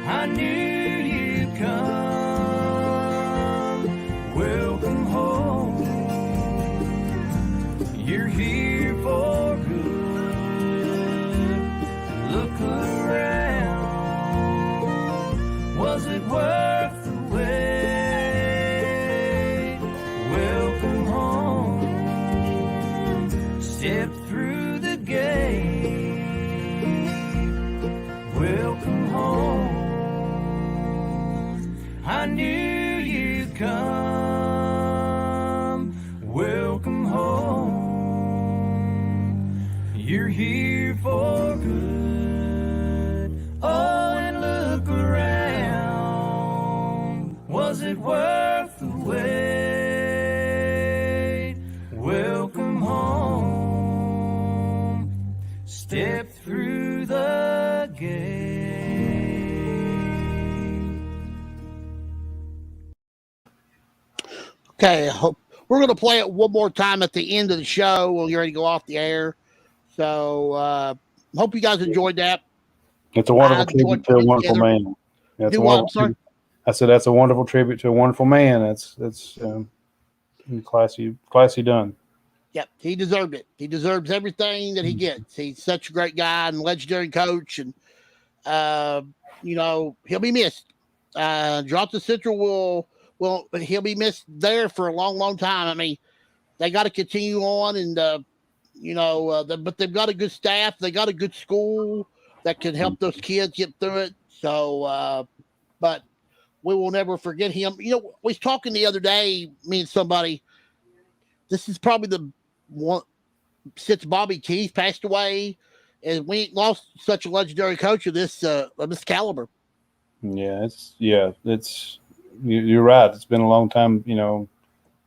I knew you'd come, welcome home, you're here for good, look around, was it worth the wait, welcome home, step through the gate, welcome home, I knew you'd come, welcome home, you're here for good, oh, and look around, was it worth the wait, welcome home, step through the gate. Okay, we're going to play it one more time at the end of the show. We'll get ready to go off the air. So, hope you guys enjoyed that. It's a wonderful I enjoyed tribute to a putting wonderful together- man. That's Do a what? I'm wonderful sorry? I said that's a wonderful tribute to a wonderful man. That's classy done. Yep, he deserved it. He deserves everything that he gets. He's such a great guy and legendary coach, and he'll be missed. Johnson Central he'll be missed there for a long, long time. I mean, they got to continue on, and but they've got a good staff. They got a good school that can help those kids get through it. So, but we will never forget him. We was talking the other day, me and somebody. This is probably the one since Bobby Keith passed away, and we ain't lost such a legendary coach of this caliber. Yeah, you're right. It's been a long time.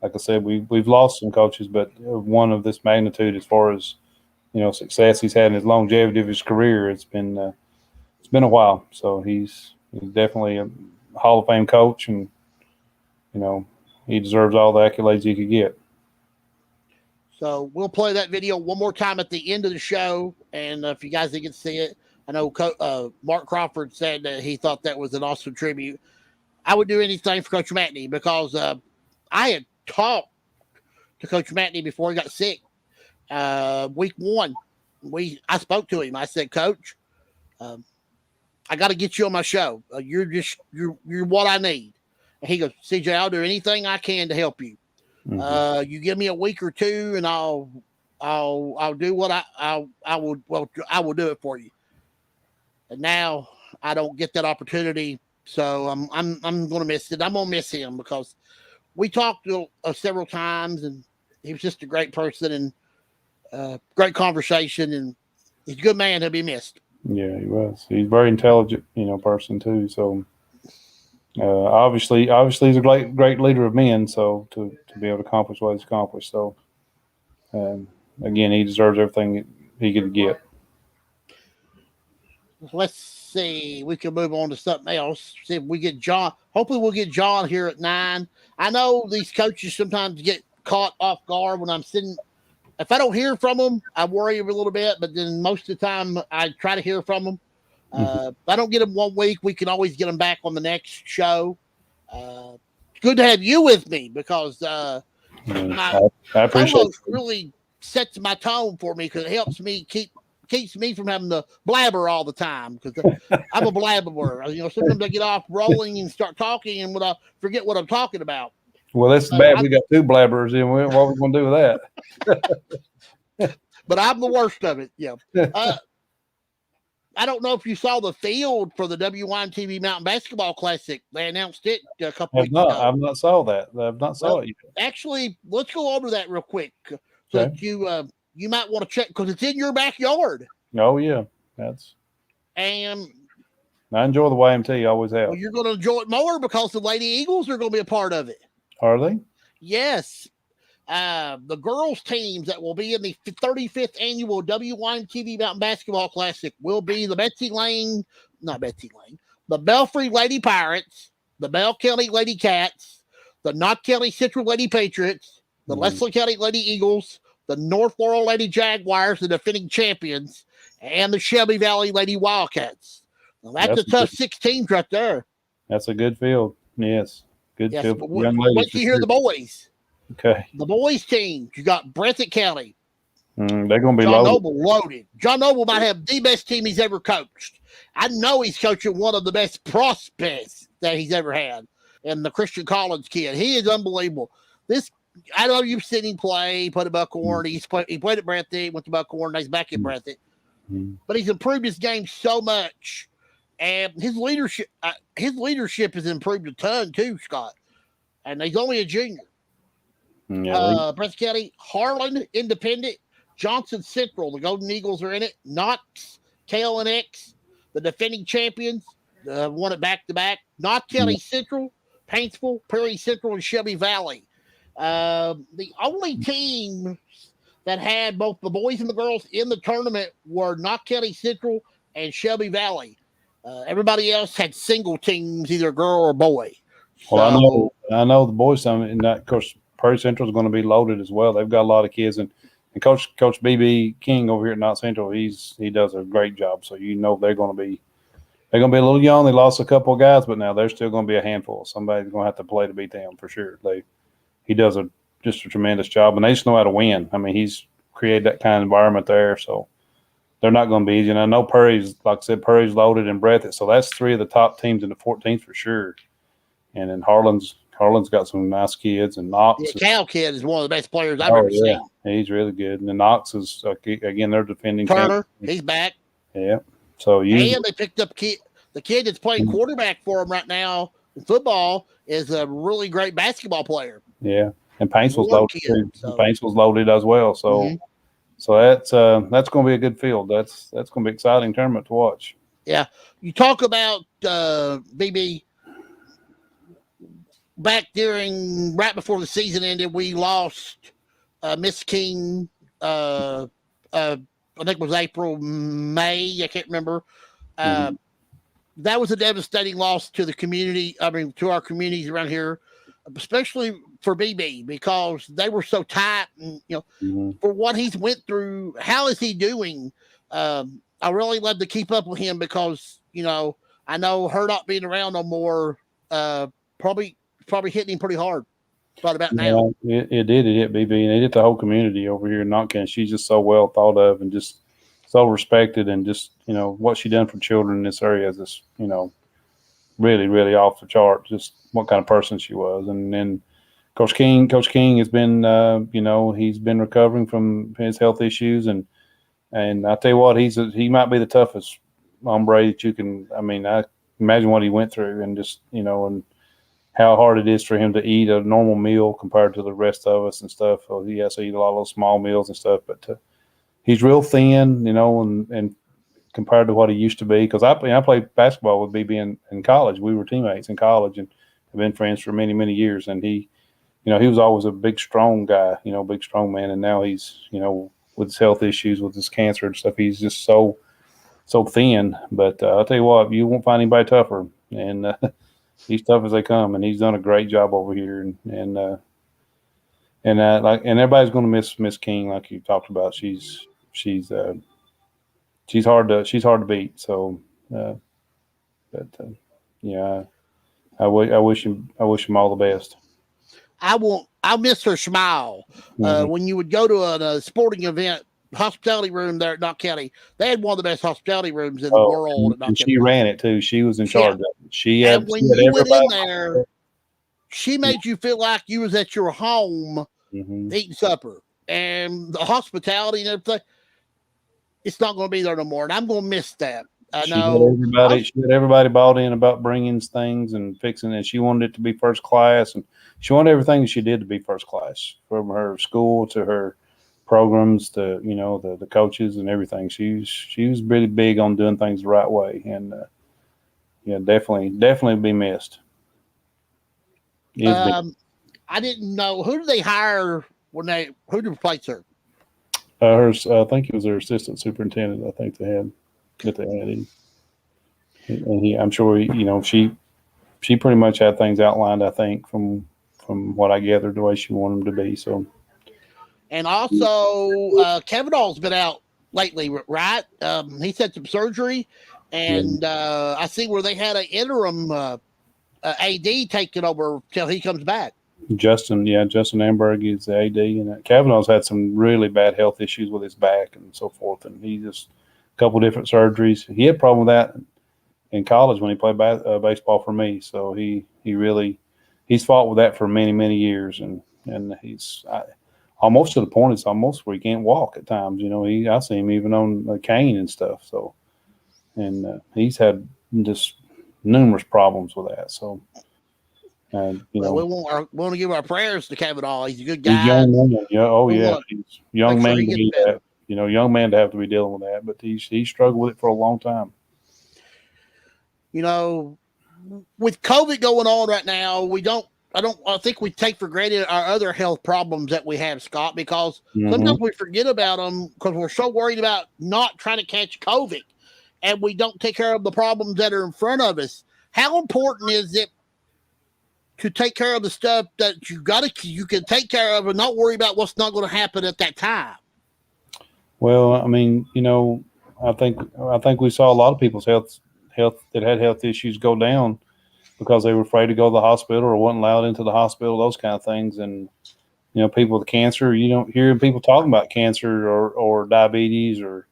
Like I said, we've lost some coaches, but one of this magnitude, as far as success he's had in his longevity of his career, it's been a while. So he's definitely a Hall of Fame coach, and he deserves all the accolades he could get. So we'll play that video one more time at the end of the show, and if you guys didn't see it, I know Mark Crawford said that he thought that was an awesome tribute. I would do anything for Coach Matney because I had talked to Coach Matney before he got sick. Week 1, I spoke to him. I said, Coach, I got to get you on my show. You're what I need. And he goes, CJ, I'll do anything I can to help you. Mm-hmm. You give me a week or two, and I'll do what I will do it for you. And now I don't get that opportunity, so I'm going to miss it. I'm going to miss him because we talked several times, and he was just a great person and great conversation, and he's a good man. He'll be missed. Yeah, he was. He's a very intelligent, person too. So obviously he's a great leader of men. So to be able to accomplish what he's accomplished. So again, he deserves everything he could get. Let's see. We can move on to something else. See if we get John. Hopefully, we'll get John here at 9. I know these coaches sometimes get caught off guard when I'm sitting. If I don't hear from them, I worry a little bit. But then most of the time, I try to hear from them. If I don't get them one week, we can always get them back on the next show. It's good to have you with me because I my appreciate co-host really sets my tone for me because it helps me keeps me from having to blabber all the time because I'm a blabberer. You know, sometimes I get off rolling and start talking and when I forget what I'm talking about. Well, that's bad. We got 2 blabberers in. What are we going to do with that? But I'm the worst of it. Yeah. I don't know if you saw the field for the WYMT Mountain Basketball Classic. They announced it a couple weeks ago. I've not saw that. I've not saw it yet. Actually, let's go over that real quick so that you might want to check because it's in your backyard. Oh yeah, and I enjoy the YMT. Always have. Well, you're going to enjoy it more because the Lady Eagles are going to be a part of it. Are they? Yes. The girls' teams that will be in the 35th annual WYMT Mountain Basketball Classic will be the the Belfry Lady Pirates, the Bell County Lady Cats, the Knott County Central Lady Patriots, the Leslie County Lady Eagles, the North Laurel Lady Jaguars, the defending champions, and the Shelby Valley Lady Wildcats. Now, that's a tough 6 teams right there. That's a good field. Yes. Good field. Wait till you hear the boys. Okay. The boys' team, you got Breathitt County. They're going to be John loaded. Noble loaded. John Noble might have the best team he's ever coached. I know he's coaching one of the best prospects that he's ever had. And the Christian Collins kid, he is unbelievable. I know you've seen him play. He played at Buckhorn. He played at Breathitt, went to Buckhorn. Now he's back at Breathitt. But he's improved his game so much. And his leadership has improved a ton too, Scott. And he's only a junior. Breathitt County, Harlan Independent, Johnson Central, the Golden Eagles are in it. Knox, KLNX, the defending champions, won it back-to-back. Knott County Central, Paintsville, Prairie Central, and Shelby Valley. The only team that had both the boys and the girls in the tournament were Knott County Central and Shelby Valley. Everybody else had single teams, either girl or boy. Well, I know the boys. And that, of course, Prairie Central is going to be loaded as well. They've got a lot of kids, and Coach BB King over here at Knott Central, he does a great job. So they're going to be a little young. They lost a couple of guys, but now they're still going to be a handful. Somebody's going to have to play to beat them for sure. He does just a tremendous job, and they just know how to win. I mean, he's created that kind of environment there, so they're not going to be easy. And I know Prairie's, like I said, Prairie's loaded and Breathitt, so that's 3 of the top teams in the 14th for sure. And then Harlan's got some nice kids, and Knox. The Cal kid is one of the best players I've ever seen. He's really good. And then Knox is, again, they're defending. Turner, he's back. Yeah. So and they picked up the kid that's playing quarterback for him right now in football is a really great basketball player. Yeah. And Paintsville's loaded too. Paintsville's loaded as well. So that's going to be a good field. That's going to be an exciting tournament to watch. Yeah. You talk about BB. Back right before the season ended, we lost Miss King. I think it was April, May. I can't remember. That was a devastating loss to the community. I mean, to our communities around here, especially for BB because they were so tight. And for what he's went through, how is he doing? I really love to keep up with him because I know her not being around no more. Probably hitting him pretty hard right about now. It did. It hit BB, and it hit the whole community over here in Knott County. She's just so well thought of and just so respected, and just what she done for children in this area is just really, really off the chart. Just what kind of person she was. And then Coach King has been he's been recovering from his health issues, and I tell you what, he might be the toughest hombre that you can. I mean, I imagine what he went through, and just and how hard it is for him to eat a normal meal compared to the rest of us and stuff. So he has to eat a lot of those small meals and stuff, but he's real thin, and compared to what he used to be. Because I played basketball with BB in college. We were teammates in college and have been friends for many, many years. And he was always a big, strong guy, big, strong man. And now he's, with his health issues, with his cancer and stuff, he's just so so thin. But I'll tell you what, you won't find anybody tougher, and he's tough as they come, and he's done a great job over here, and everybody's going to miss Miss King, like you talked about. She's hard to beat. So, yeah, I wish him all the best. I miss her smile. When you would go to a sporting event, hospitality room there at Knox County, they had one of the best hospitality rooms in the world. At Knox and County. she ran it too. She was in charge of it. And when you went in there, she made you feel like you was at your home eating supper. And the hospitality and everything, it's not going to be there no more. And I'm going to miss that. I know she had everybody bought in about bringing things and fixing it. She wanted it to be first class, and she wanted everything that she did to be first class, from her school to her programs to the coaches and everything. She was really big on doing things the right way, and definitely be missed. I didn't know, who did they hire who to replace her? I think it was their assistant superintendent. I think they had. And I'm sure she pretty much had things outlined, I think, from what I gathered, the way she wanted them to be. So, and also Kavanaugh's been out lately, right? He's had some surgery, and I see where they had an interim AD taking over till he comes back. Justin Amberg is the AD, and Kavanaugh's had some really bad health issues with his back and so forth, and he just couple different surgeries. He had a problem with that in college when he played baseball for me. So he's fought with that for many, many years, and he's almost to the point it's almost where he can't walk at times. I see him even on a cane and stuff. So, and he's had just numerous problems with that. So, we want to give our prayers to Kavanaugh. He's a good guy. He's young man. Yeah. He's young man to be that. Young man to have to be dealing with that, but he struggled with it for a long time. With COVID going on right now, I think we take for granted our other health problems that we have, Scott, because sometimes we forget about them because we're so worried about not trying to catch COVID, and we don't take care of the problems that are in front of us. How important is it to take care of the stuff that you can take care of and not worry about what's not going to happen at that time? Well, I mean, I think we saw a lot of people's health that had health issues go down because they were afraid to go to the hospital or wasn't allowed into the hospital, those kind of things. And, people with cancer, you don't hear people talking about cancer or diabetes or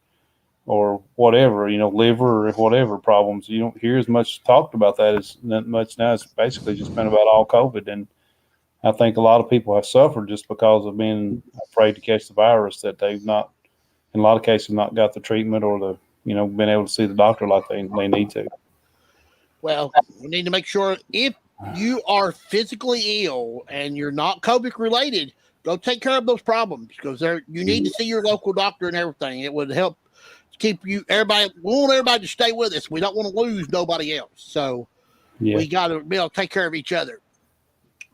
whatever, liver or whatever problems. You don't hear as much talked about that as much now. It's basically just been about all COVID. And I think a lot of people have suffered just because of being afraid to catch the virus, that they've not, in a lot of cases, not got the treatment or been able to see the doctor like they need to. Well, we need to make sure if you are physically ill and you're not COVID related, go take care of those problems because you need to see your local doctor and everything. It would help keep everybody. We want everybody to stay with us. We don't want to lose nobody else. So we got to be able to take care of each other.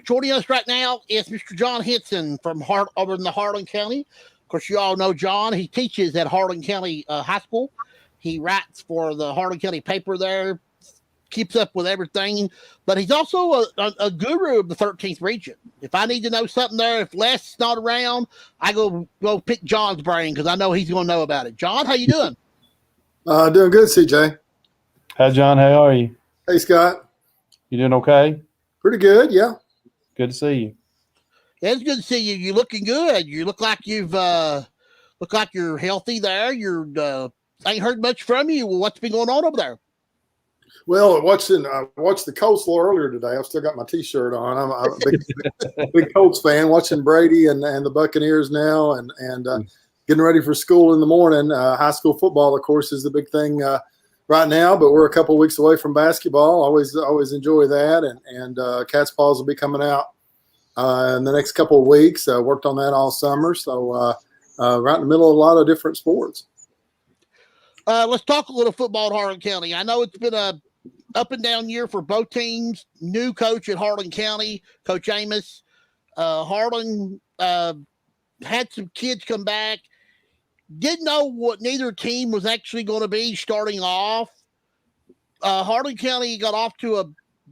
Joining us right now is Mr. John Henson from over in the Harlan County. Of course, you all know John. He teaches at Harlan County High School. He writes for the Harlan County paper there, keeps up with everything. But he's also a guru of the 13th region. If I need to know something there, if Les is not around, I go pick John's brain because I know he's going to know about it. John, how you doing? Doing good, CJ. Hi, John. How are you? Hey, Scott. You doing okay? Pretty good, yeah. Good to see you. Yeah, it's good to see you. You're looking good. You look like you're healthy there. I ain't heard much from you. What's been going on over there? Well, I watched the Colts earlier today. I've still got my T-shirt on. I'm a big Colts fan. Watching Brady and the Buccaneers now, and getting ready for school in the morning. High school football, of course, is the big thing right now. But we're a couple of weeks away from basketball. Always enjoy that, and Cat's Paws will be coming out in the next couple of weeks. Worked on that all summer, so right in the middle of a lot of different sports. Let's talk a little football at Harlan County. I know it's been a up and down year for both teams. New coach at Harlan County, Coach Amos. Harlan had some kids come back. didn't know what neither team was actually going to be starting off. Harlan County got off to a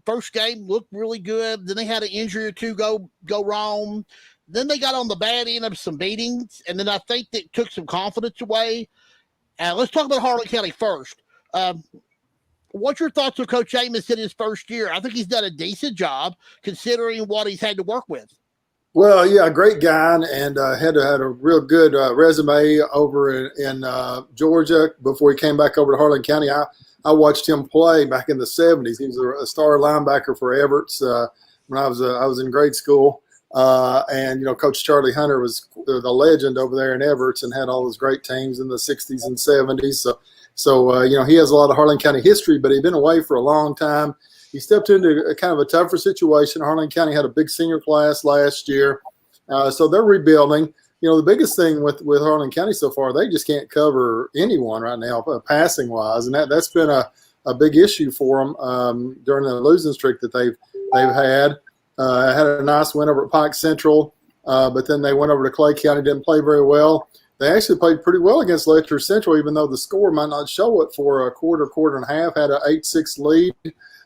first game, looked really good. Then they had an injury or two go wrong. Then they got on the bad end of some beatings, and then I think that took some confidence away. Let's talk about Harlan County first. What's your thoughts on Coach Amos in his first year? I think he's done a decent job considering what he's had to work with. Well, yeah, great guy, and had a real good resume over in Georgia before he came back over to Harlan County. I watched him play back in the 70s. He was a star linebacker for Everett's when I was in grade school. And, Coach Charlie Hunter was the legend over there in Everett's and had all those great teams in the 60s and 70s. So he has a lot of Harlan County history, but he'd been away for a long time. He stepped into a kind of a tougher situation. Harlan County had a big senior class last year. So they're rebuilding. The biggest thing with Harlan County so far, they just can't cover anyone right now, passing wise, and that's been a big issue for them during the losing streak that they've had. Had a nice win over at Pike Central, but then they went over to Clay County, didn't play very well. They actually played pretty well against Letcher Central, even though the score might not show it for a quarter and a half. Had an 8-6 lead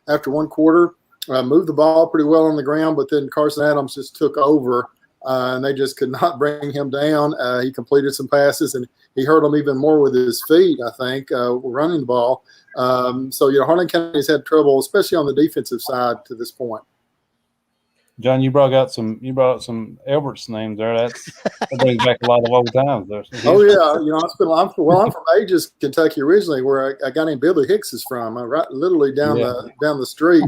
after one quarter, moved the ball pretty well on the ground, but then Carson Adams just took over. And they just could not bring him down. He completed some passes, and he hurt them even more with his feet, I think, running the ball. Harlan County's had trouble, especially on the defensive side to this point. John, you brought up some Everett's names there. That brings back a lot of old times there. Oh yeah, I'm from Aegis, Kentucky originally, where a guy named Billy Hicks is from. Right, literally down the street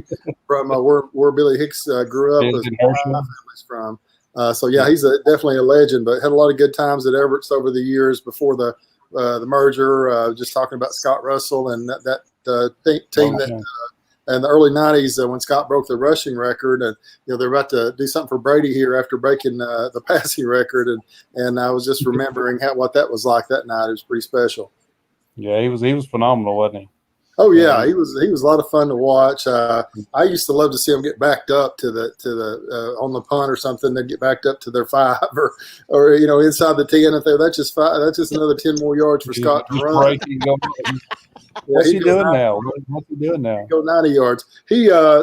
from where Billy Hicks grew up. His family's from. He's definitely a legend, but had a lot of good times at Everett's over the years before the merger. Just talking about Scott Russell and that team that in the early 90s when Scott broke the rushing record, and they're about to do something for Brady here after breaking the passing record, and I was just remembering what that was like that night. It was pretty special. Yeah, he was phenomenal, wasn't he? Oh yeah, he was a lot of fun to watch. I used to love to see him get backed up to the on the punt or something. They'd get backed up to their 5 or inside the 10. If that's just another 10 more yards for Scott to run. What's he doing now? What's he doing now? Go 90 yards.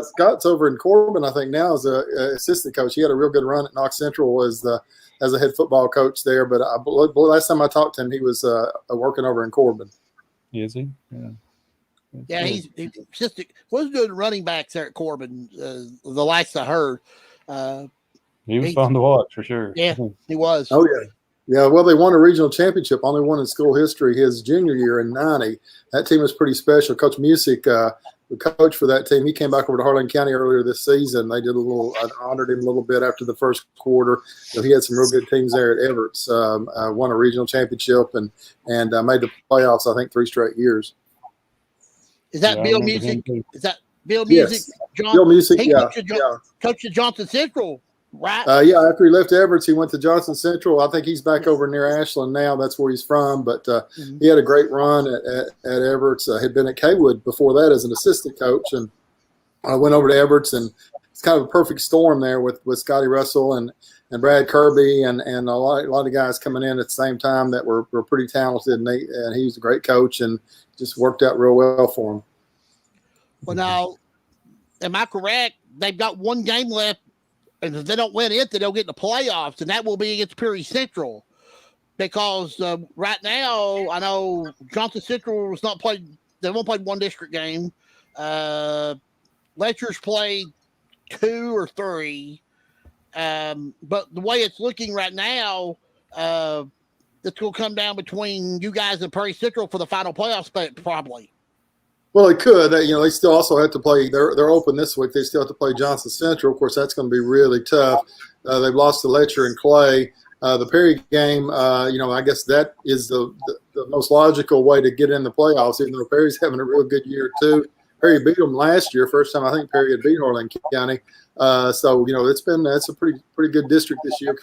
Scott's over in Corbin, I think now as a assistant coach. He had a real good run at Knox Central as a head football coach there. But last time I talked to him, he was working over in Corbin. Is he? Yeah. Yeah, he's just wasn't doing running backs there at Corbin. The last I heard, he was fun to watch for sure. Yeah, he was. Oh yeah. Well, they won a regional championship, only one in school history. His junior year in '90, that team was pretty special. Coach Music, the coach for that team, he came back over to Harlan County earlier this season. They did honored him a little bit after the first quarter. He had some real good teams there at Everett's. Won a regional championship and made the playoffs, I think, 3 straight years. Is that Bill Music? Is that Bill Music? Yes. John? Bill Music, Coach of Johnson Central, right? After he left Everett's, he went to Johnson Central. I think he's back over near Ashland now. That's where he's from. But he had a great run at Everett's. Had been at Kaywood before that as an assistant coach, and went over to Everett's, and it's kind of a perfect storm there with Scotty Russell and Brad Kirby and a lot of guys coming in at the same time that were pretty talented, and he was a great coach and just worked out real well for him. Well, now, am I correct? They've got one game left, and if they don't win it, then they'll get in the playoffs, and that will be against Perry Central. Because right now, I know Johnson Central was not played. They've only played one district game. Letcher's played 2 or 3. But the way it's looking right now, it's going to come down between you guys and Perry Central for the final playoff spot, probably. Well, it could. They still also have to play. They're open this week. They still have to play Johnson Central. Of course, that's going to be really tough. They've lost to Letcher and Clay. The Perry game, I guess that is the most logical way to get in the playoffs, even though Perry's having a real good year too. Perry beat them last year. First time I think Perry had beat Harlan County. It's a pretty good district this year.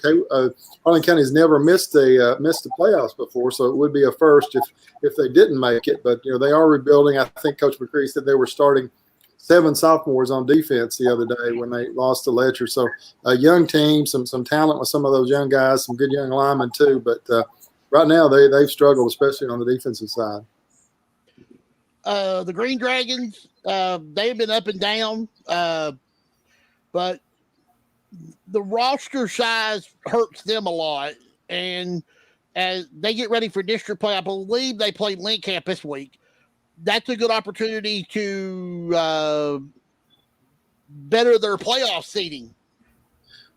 Harlan County's never missed the playoffs before, so it would be a first if they didn't make it. But they are rebuilding. I think Coach McCree said they were starting 7 sophomores on defense the other day when they lost to Letcher. So a young team, some talent with some of those young guys, some good young linemen too. But right now they've struggled, especially on the defensive side. The Green Dragons, they've been up and down, but the roster size hurts them a lot. And as they get ready for district play, I believe they play Link Camp this week. That's a good opportunity to better their playoff seeding.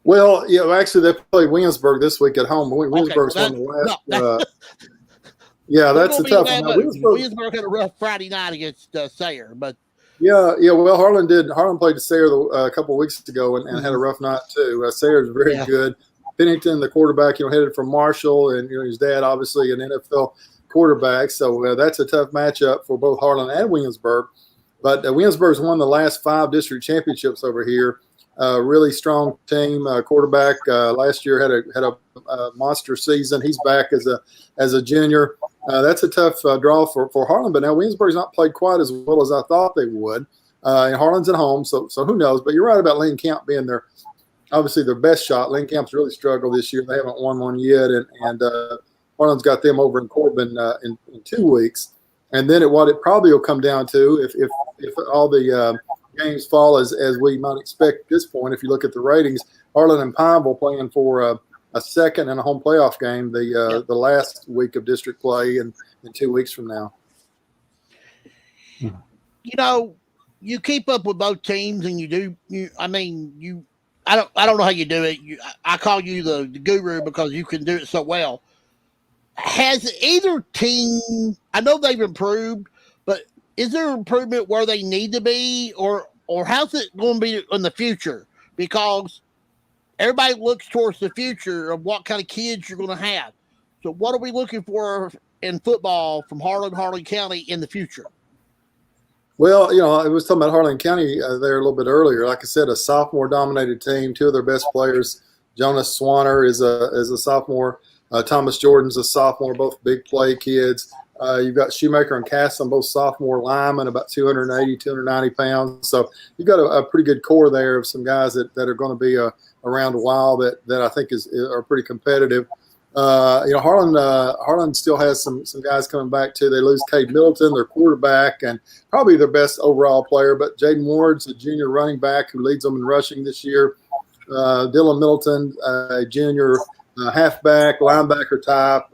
Well, actually, they play Williamsburg this week at home. Williamsburg's won the last. That's a tough one. Williamsburg had a rough Friday night against Sayre, but well, Harlan did. Harlan played Sayre a couple of weeks ago and had a rough night too. Sayre is very good. Pennington, the quarterback, headed from Marshall, and his dad, obviously an NFL quarterback. So that's a tough matchup for both Harlan and Williamsburg. But Williamsburg's won the last 5 district championships over here. Really strong team. Quarterback last year had a monster season. He's back as a junior. That's a tough draw for Harlan. But now Williamsburg's not played quite as well as I thought they would. And Harlan's at home, so who knows? But you're right about Lincoln Camp being obviously their best shot. Lincoln Camp's really struggled this year. They haven't won one yet, and Harlan's got them over in Corbin in 2 weeks. And then what it probably will come down to, if all the games fall as we might expect at this point, if you look at the ratings, Harlan and Pineville playing for a second and a home playoff game the last week of district play in 2 weeks from now. You keep up with both teams, and I don't know how you do it. I call you the guru because you can do it so well. Has either team, I know they've improved, but is there improvement where they need to be, or how's it going to be in the future? Because everybody looks towards the future of what kind of kids you're going to have. So what are we looking for in football from Harlan County in the future? Well, I was talking about Harlan County there a little bit earlier. Like I said, a sophomore-dominated team. 2 of their best players, Jonas Swanner is a sophomore. Thomas Jordan's a sophomore, both big play kids. You've got Shoemaker and Casson, both sophomore linemen, about 280, 290 pounds. So you've got a pretty good core there of some guys that are going to be around a while that I think are pretty competitive. Harlan still has some guys coming back too. They lose Cade Middleton, their quarterback, and probably their best overall player. But Jaden Ward's a junior running back who leads them in rushing this year. Dylan Middleton, a junior halfback, linebacker type.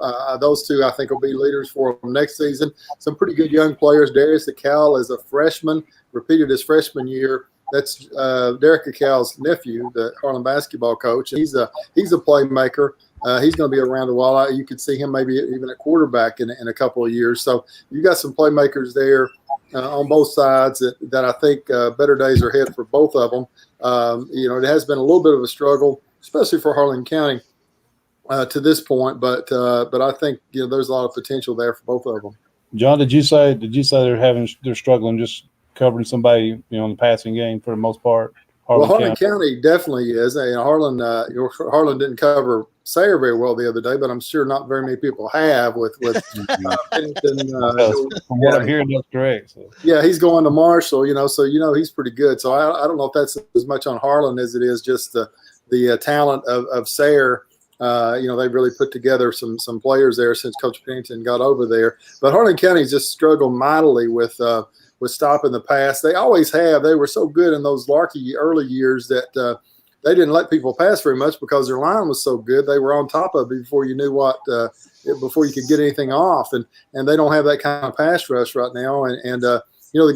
Those 2, I think, will be leaders for them next season. Some pretty good young players. Darius Acal is a freshman, repeated his freshman year. That's Derek Acal's nephew, the Harlan basketball coach. He's a playmaker. He's going to be around a while. You could see him maybe even at quarterback in a couple of years. So you got some playmakers there on both sides that I think better days are ahead for both of them. It has been a little bit of a struggle, especially for Harlan County to this point, but I think there's a lot of potential there for both of them. John, did you say they're struggling just covering somebody in the passing game for the most part? Harlan County definitely is. Harlan didn't cover Sayre very well the other day, but I'm sure not very many people have with Pennington. From what I'm hearing, that's correct. So. Yeah, he's going to Marshall, so he's pretty good. So I don't know if that's as much on Harlan as it is just the talent of Sayre. They've really put together some players there since Coach Pennington got over there. But Harlan County's just struggled mightily with stopping the pass. They always have. They were so good in those Larky early years that they didn't let people pass very much because their line was so good. They were on top of it before you knew before you could get anything off. And they don't have that kind of pass rush right now. And the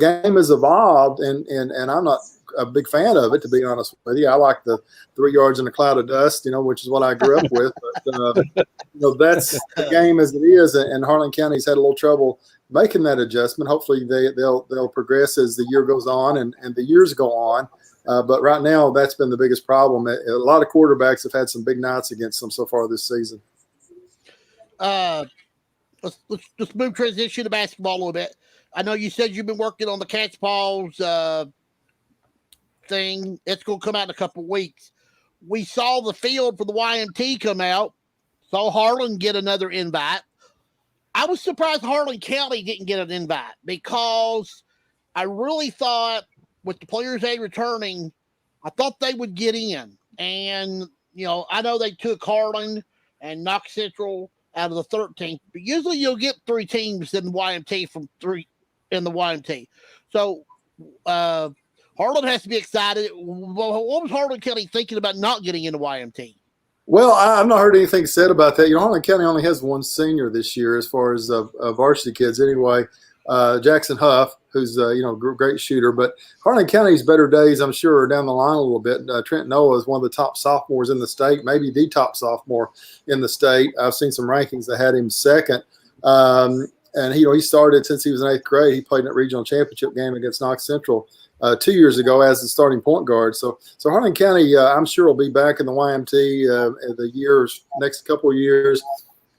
game has evolved, and I'm not a big fan of it, to be honest with you. I like the 3 yards in a cloud of dust, which is what I grew up with. But that's the game as it is, and Harlan County's had a little trouble making that adjustment. Hopefully they'll progress as the year goes on and the years go on. But right now, that's been the biggest problem. A lot of quarterbacks have had some big nights against them so far this season. Let's just transition to basketball a little bit. I know you said you've been working on the Cat's Paws thing. It's going to come out in a couple of weeks. We saw the field for the YMT come out. Saw Harlan get another invite. I was surprised Harlan County didn't get an invite because I really thought with the Players Aid returning, I thought they would get in. And, I know they took Harlan and Knox Central out of the 13th. But usually you'll get 3 teams in the YMT from 3 in the YMT. So Harlan has to be excited. What was Harlan County thinking about not getting into YMT? Well, I've not heard anything said about that. Harlan County only has one senior this year as far as varsity kids anyway. Jackson Huff, who's great shooter, but Harlan County's better days, I'm sure, are down the line a little bit. Trent Noah is one of the top sophomores in the state, maybe the top sophomore in the state. I've seen some rankings that had him second, and he started since he was in 8th grade. He played in a regional championship game against Knox Central 2 years ago as the starting point guard. So Harlan County, I'm sure, will be back in the YMT next couple of years.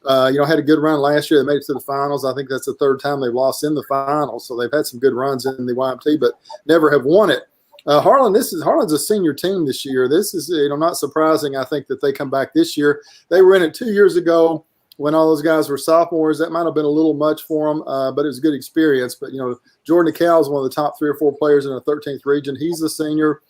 Had a good run last year. They made it to the finals. I think that's the 3rd time they've lost in the finals. So they've had some good runs in the YMT, but never have won it. Harlan's a senior team this year. This is not surprising. I think that they come back this year. They were in it 2 years ago when all those guys were sophomores. That might have been a little much for them, but it was a good experience. But Jordan DeCal is one of the top 3 or 4 players in the 13th region. He's a senior.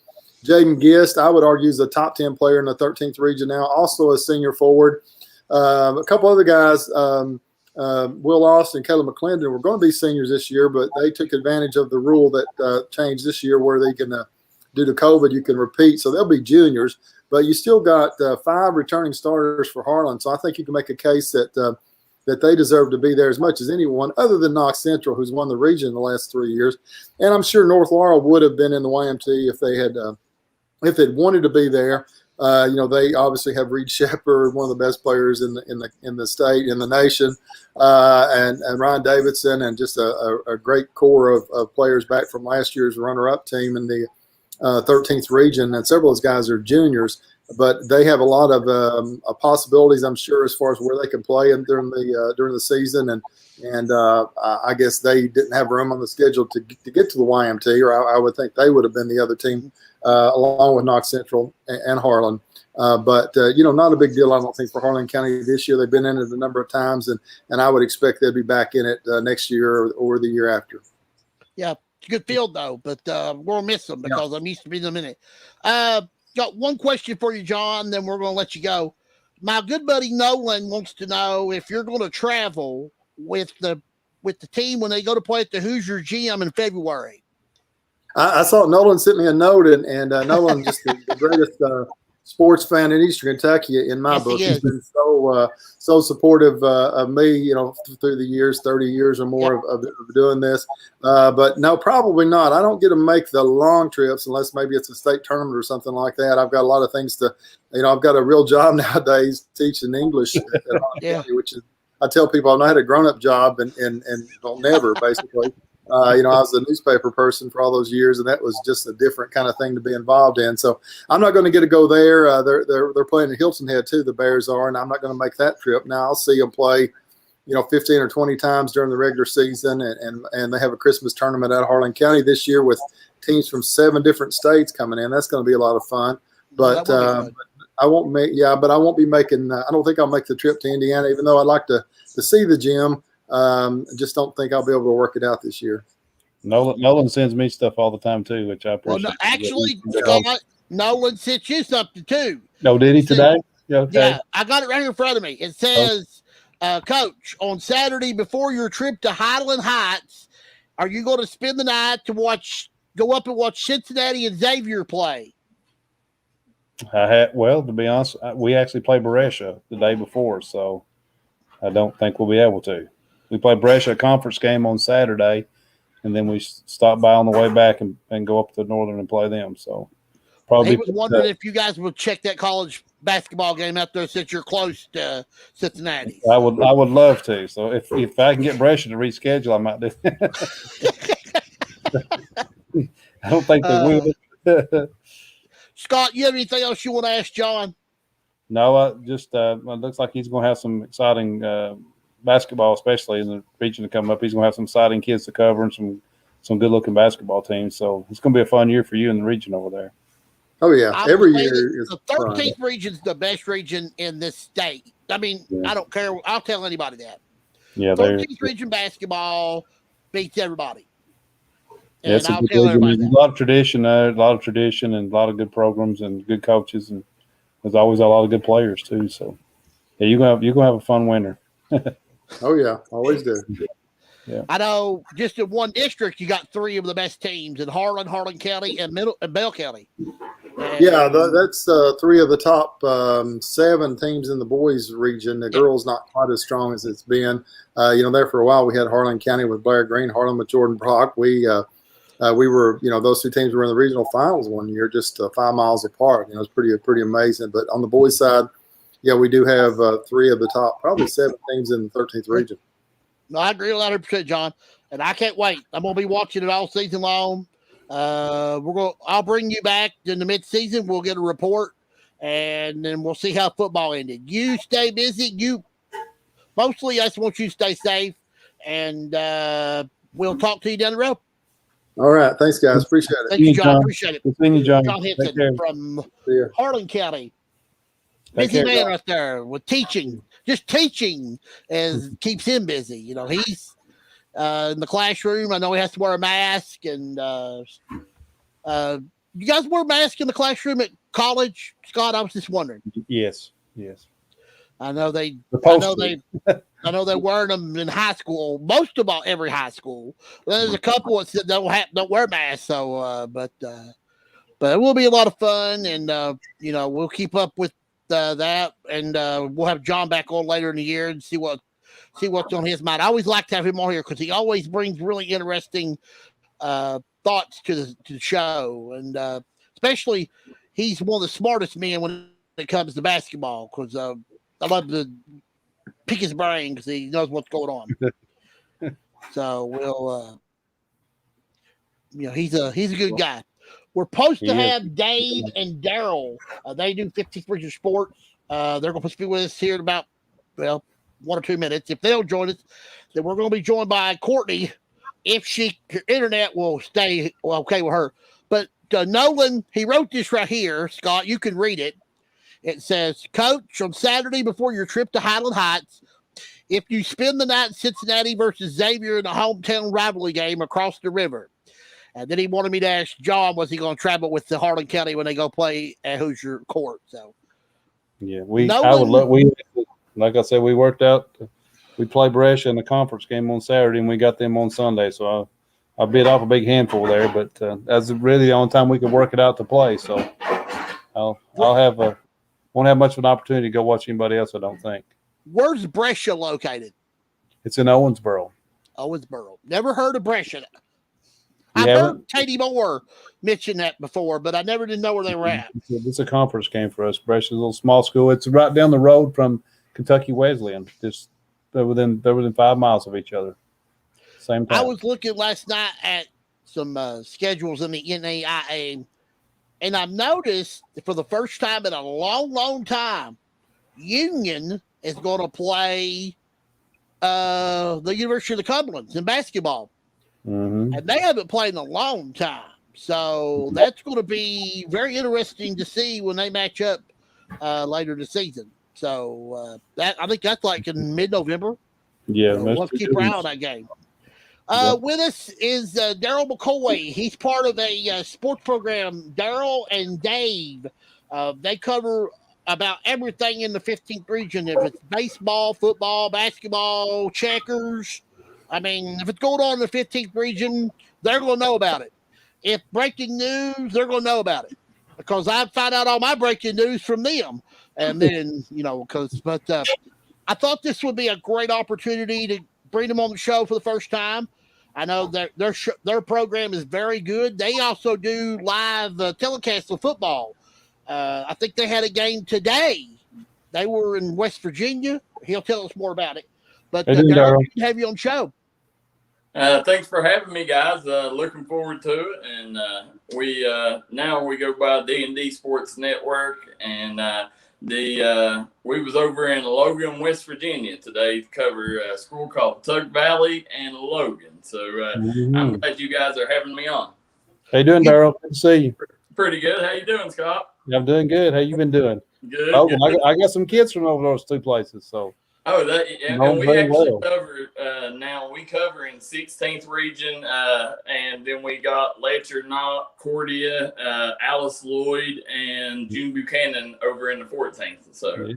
Jaden Gist, I would argue, is a top 10 player in the 13th region now, also a senior forward. A couple other guys, Will Austin and Caleb McClendon, were going to be seniors this year, but they took advantage of the rule that changed this year where they can, due to COVID, you can repeat. So they'll be juniors, but you still got 5 returning starters for Harlan. So I think you can make a case that they deserve to be there as much as anyone other than Knox Central, who's won the region in the last 3 years. And I'm sure North Laurel would have been in the YMT if they'd wanted to be there. They obviously have Reed Shepard, one of the best players in the state, in the nation, and Ryan Davidson, and just a great core of players back from last year's runner-up team in the 13th region. And several of those guys are juniors, but they have a lot of possibilities, I'm sure, as far as where they can play during the season. And I guess they didn't have room on the schedule to get to the YMT, or I would think they would have been the other team. Along with Knox Central and Harlan. But not a big deal, I don't think, for Harlan County this year. They've been in it a number of times, and I would expect they'll be back in it next year or the year after. Yeah, it's a good field, though, but we'll miss them because I'm used to being them in it. Got one question for you, John, then we're going to let you go. My good buddy Nolan wants to know if you're going to travel with the team when they go to play at the Hoosier Gym in February. I saw Nolan sent me a note, and Nolan just the greatest sports fan in Eastern Kentucky in my book. He's been so supportive of me, through the years, 30 years or more of doing this. But no, probably not. I don't get to make the long trips unless maybe it's a state tournament or something like that. I've got a lot of things to, I've got a real job nowadays teaching English at County, which is, I tell people I've not had a grown-up job and don't never basically. I was a newspaper person for all those years, and that was just a different kind of thing to be involved in. So I'm not going to get to go there. They're playing at Hilton Head too. The Bears are, and I'm not going to make that trip. Now I'll see them play, 15 or 20 times during the regular season, and they have a Christmas tournament at Harlan County this year with teams from 7 different states coming in. That's going to be a lot of fun. But I won't be making. I don't think I'll make the trip to Indiana, even though I'd like to see the gym. Just don't think I'll be able to work it out this year. Nolan sends me stuff all the time too, which I appreciate. Well, actually, Scott, Nolan sent you something too. No, did he today? Okay. Yeah, I got it right here in front of me. It says, Coach, on Saturday before your trip to Highland Heights, are you going to spend the night to go up and watch Cincinnati and Xavier play? To be honest, we actually played Brescia the day before, so I don't think we'll be able to. We play Brescia conference game on Saturday, and then we stop by on the way back and go up to Northern and play them. So probably. He was wondering if you guys would check that college basketball game out there since you're close to Cincinnati. I would love to. So if I can get Brescia to reschedule, I might do that. I don't think they will. Scott, you have anything else you want to ask John? No, it looks like he's going to have some exciting basketball, especially in the region to come up. He's going to have some exciting kids to cover and some good-looking basketball teams. So it's going to be a fun year for you in the region over there. Oh, yeah. Every year is the 13th region is the best region in this state. I mean, I don't care. I'll tell anybody that. Yeah, 13th region basketball beats everybody. And it's I'll tell everybody that. A lot of tradition there, a lot of tradition, and a lot of good programs and good coaches, and there's always a lot of good players too. So, yeah, you're gonna have a fun winter. Oh yeah, always do. Yeah. I know just in one district, you got three of the best teams in Harlan, Harlan County, and Bell County. And, Yeah, that's three of the top 7 teams in the boys region. The girls not quite as strong as it's been. There for a while we had Harlan County with Blair Green, Harlan with Jordan Brock. We were, those 2 teams were in the regional finals one year, just 5 miles apart. It's pretty amazing. But on the boys side, yeah, we do have 3 of the top, probably 7 teams in the 13th region. No, I agree 100%, John, and I can't wait. I'm gonna be watching it all season long. I'll bring you back in the mid-season. We'll get a report, and then we'll see how football ended. You stay busy. Mostly, I just want you to stay safe, and we'll talk to you down the road. All right, thanks, guys. Appreciate it. Thank you, John. Appreciate it. Thank you, John. John Henson from Harlan County. Busy man right there with teaching. Just teaching keeps him busy. He's in the classroom. I know he has to wear a mask. And you guys wear masks in the classroom at college, Scott? I was just wondering. Yes. I know they wear them in high school. Most of every high school. There's a couple that don't wear masks. So, but it will be a lot of fun, and we'll keep up with that, and we'll have John back on later in the year and see what's on his mind. I always like to have him on here because he always brings really interesting thoughts to the show, and especially he's one of the smartest men when it comes to basketball, because I love to pick his brain because he knows what's going on. So we'll he's a good guy. We're supposed to have Dave and Darryl. They do 50th Region Sports. They're going to be with us here in about, 1 or 2 minutes. If they'll join us, then we're going to be joined by Courtney, if her internet will stay okay with her. But Nolan, he wrote this right here. Scott, you can read it. It says, Coach, on Saturday before your trip to Highland Heights, if you spend the night in Cincinnati versus Xavier in the hometown rivalry game across the river. And then he wanted me to ask John, was he going to travel with the Harlan County when they go play at Hoosier Court? So, yeah, like I said, we worked out. We played Brescia in the conference game on Saturday, and we got them on Sunday. So I bit off a big handful there, but that's really the only time we could work it out to play. So won't have much of an opportunity to go watch anybody else, I don't think. Where's Brescia located? It's in Owensboro. Never heard of Brescia. I've heard Katie Moore mention that before, but I never did know where they were at. It's a conference game for us. Brescia's a little small school. It's right down the road from Kentucky Wesleyan. They're within 5 miles of each other. Same time. I was looking last night at some schedules in the NAIA, and I've noticed for the first time in a long, long time, Union is going to play the University of the Cumberlands in basketball. Mm-hmm. And they haven't played in a long time. So that's going to be very interesting to see when they match up later this season. So I think that's like in mid-November. Yeah. So we'll keep an eye on that game. With us is Darryl McCoy. He's part of a sports program. Darryl and Dave, they cover about everything in the 15th region. If it's baseball, football, basketball, checkers. I mean, if it's going on in the 15th region, they're going to know about it. If breaking news, they're going to know about it because I find out all my breaking news from them. And then, I thought this would be a great opportunity to bring them on the show for the first time. I know their program is very good. They also do live telecasts of football. I think they had a game today. They were in West Virginia. He'll tell us more about it. But Darryl, good to have you on the show. Thanks for having me, guys. Looking forward to it. And we go by D&D Sports Network, and we was over in Logan, West Virginia today to cover a school called Tug Valley and Logan. So I'm glad you guys are having me on. How you doing, Darryl? Good to see you. Pretty good. How you doing, Scott? I'm doing good. How you been doing? Good. Oh, good. I got some kids from over those 2 places, so. Oh, and we actually cover now. We cover in 16th region, and then we got Letcher, Knott, Cordia, Alice Lloyd, and June Buchanan over in the 14th. So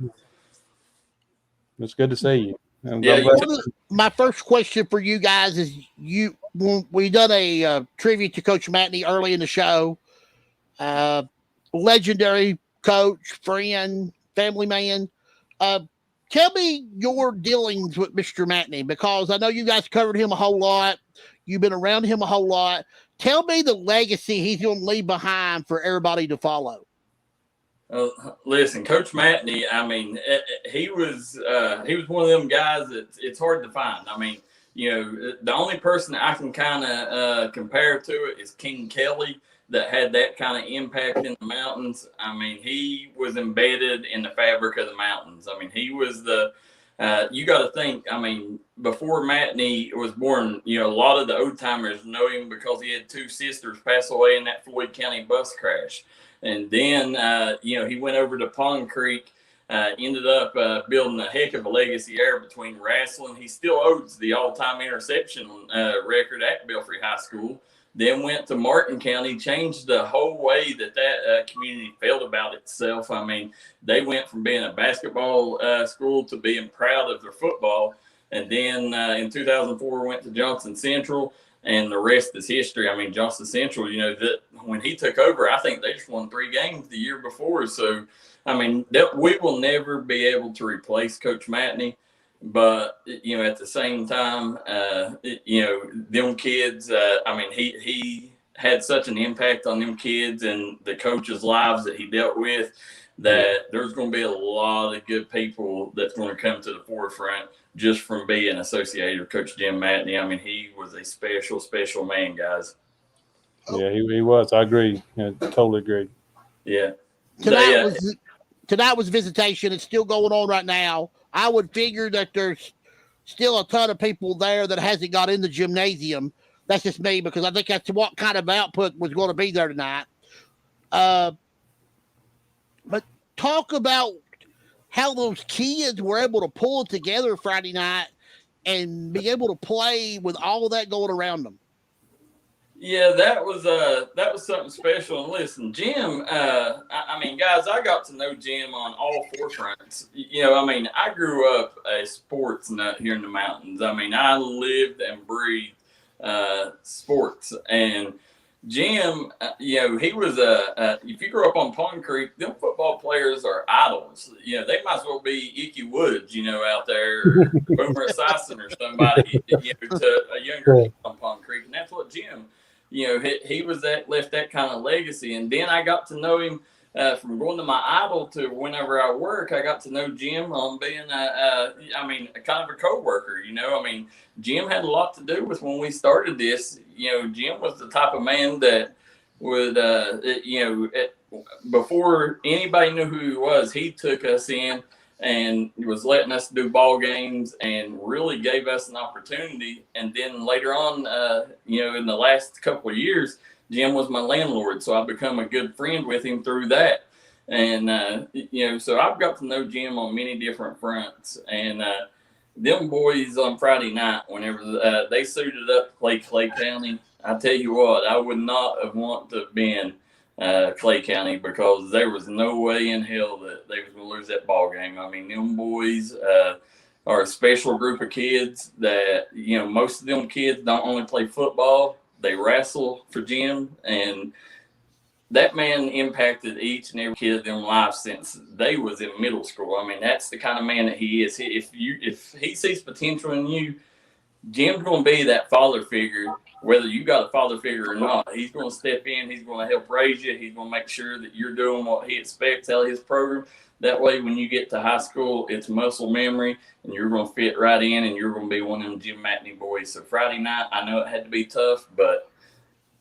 it's good to see you. My first question for you guys is we done a tribute to Coach Matney early in the show. Legendary coach, friend, family man. Tell me your dealings with Mr. Matney, because I know you guys covered him a whole lot. You've been around him a whole lot. Tell me the legacy he's going to leave behind for everybody to follow. Listen, Coach Matney, I mean, he was one of them guys that it's hard to find. I mean, the only person that I can kind of compare to it is King Kelly, that had that kind of impact in the mountains. I mean, he was embedded in the fabric of the mountains. I mean, he was you got to think, I mean, before Matney was born, a lot of the old timers know him because he had two sisters pass away in that Floyd County bus crash. And then, he went over to Pond Creek, ended up building a heck of a legacy there between wrestling. He still owns the all-time interception record at Belfry High School. Then went to Martin County, changed the whole way that community felt about itself. I mean, they went from being a basketball school to being proud of their football. And then in 2004, went to Johnson Central, and the rest is history. I mean, Johnson Central, that when he took over, I think they just won 3 games the year before. So, I mean, that we will never be able to replace Coach Matney. But, at the same time, them kids, I mean, he had such an impact on them kids and the coaches' lives that he dealt with that there's going to be a lot of good people that's going to come to the forefront just from being associated with Coach Jim Matney. I mean, he was a special, special man, guys. Yeah, he was. I agree. I totally agree. Yeah. Tonight was visitation. It's still going on right now. I would figure that there's still a ton of people there that hasn't got in the gymnasium. That's just me, because I think that's what kind of output was going to be there tonight. But talk about how those kids were able to pull it together Friday night and be able to play with all of that going around them. Yeah, that was something special. And listen, Jim, I mean, guys, I got to know Jim on all 4 fronts. I mean, I grew up a sports nut here in the mountains. I mean, I lived and breathed sports. And Jim, he was if you grew up on Pond Creek, them football players are idols. They might as well be Icky Woods, out there, or Boomer Sison or somebody, to a younger kid on Pond Creek. And that's what Jim, he was left that kind of legacy. And then I got to know him from going to my idol to whenever I work. I got to know Jim on being kind of a co-worker. I mean, Jim had a lot to do with when we started this. Jim was the type of man that would, before anybody knew who he was, he took us in and was letting us do ball games and really gave us an opportunity. And then later on, in the last couple of years, Jim was my landlord. So I've become a good friend with him through that. And, so I've got to know Jim on many different fronts. And them boys on Friday night, whenever they suited up to play Clay County, I tell you what, I would not have wanted to have been Clay County, because there was no way in hell that they was going to lose that ball game. I mean, them boys are a special group of kids that, most of them kids don't only play football, they wrestle for Jim. And that man impacted each and every kid of their life since they was in middle school. I mean, that's the kind of man that he is. If he sees potential in you, Jim's going to be that father figure, whether you got a father figure or not. He's going to step in. He's going to help raise you. He's going to make sure that you're doing what he expects out of his program. That way, when you get to high school, it's muscle memory, and you're going to fit right in, and you're going to be one of them Jim Matney boys. So Friday night, I know it had to be tough, but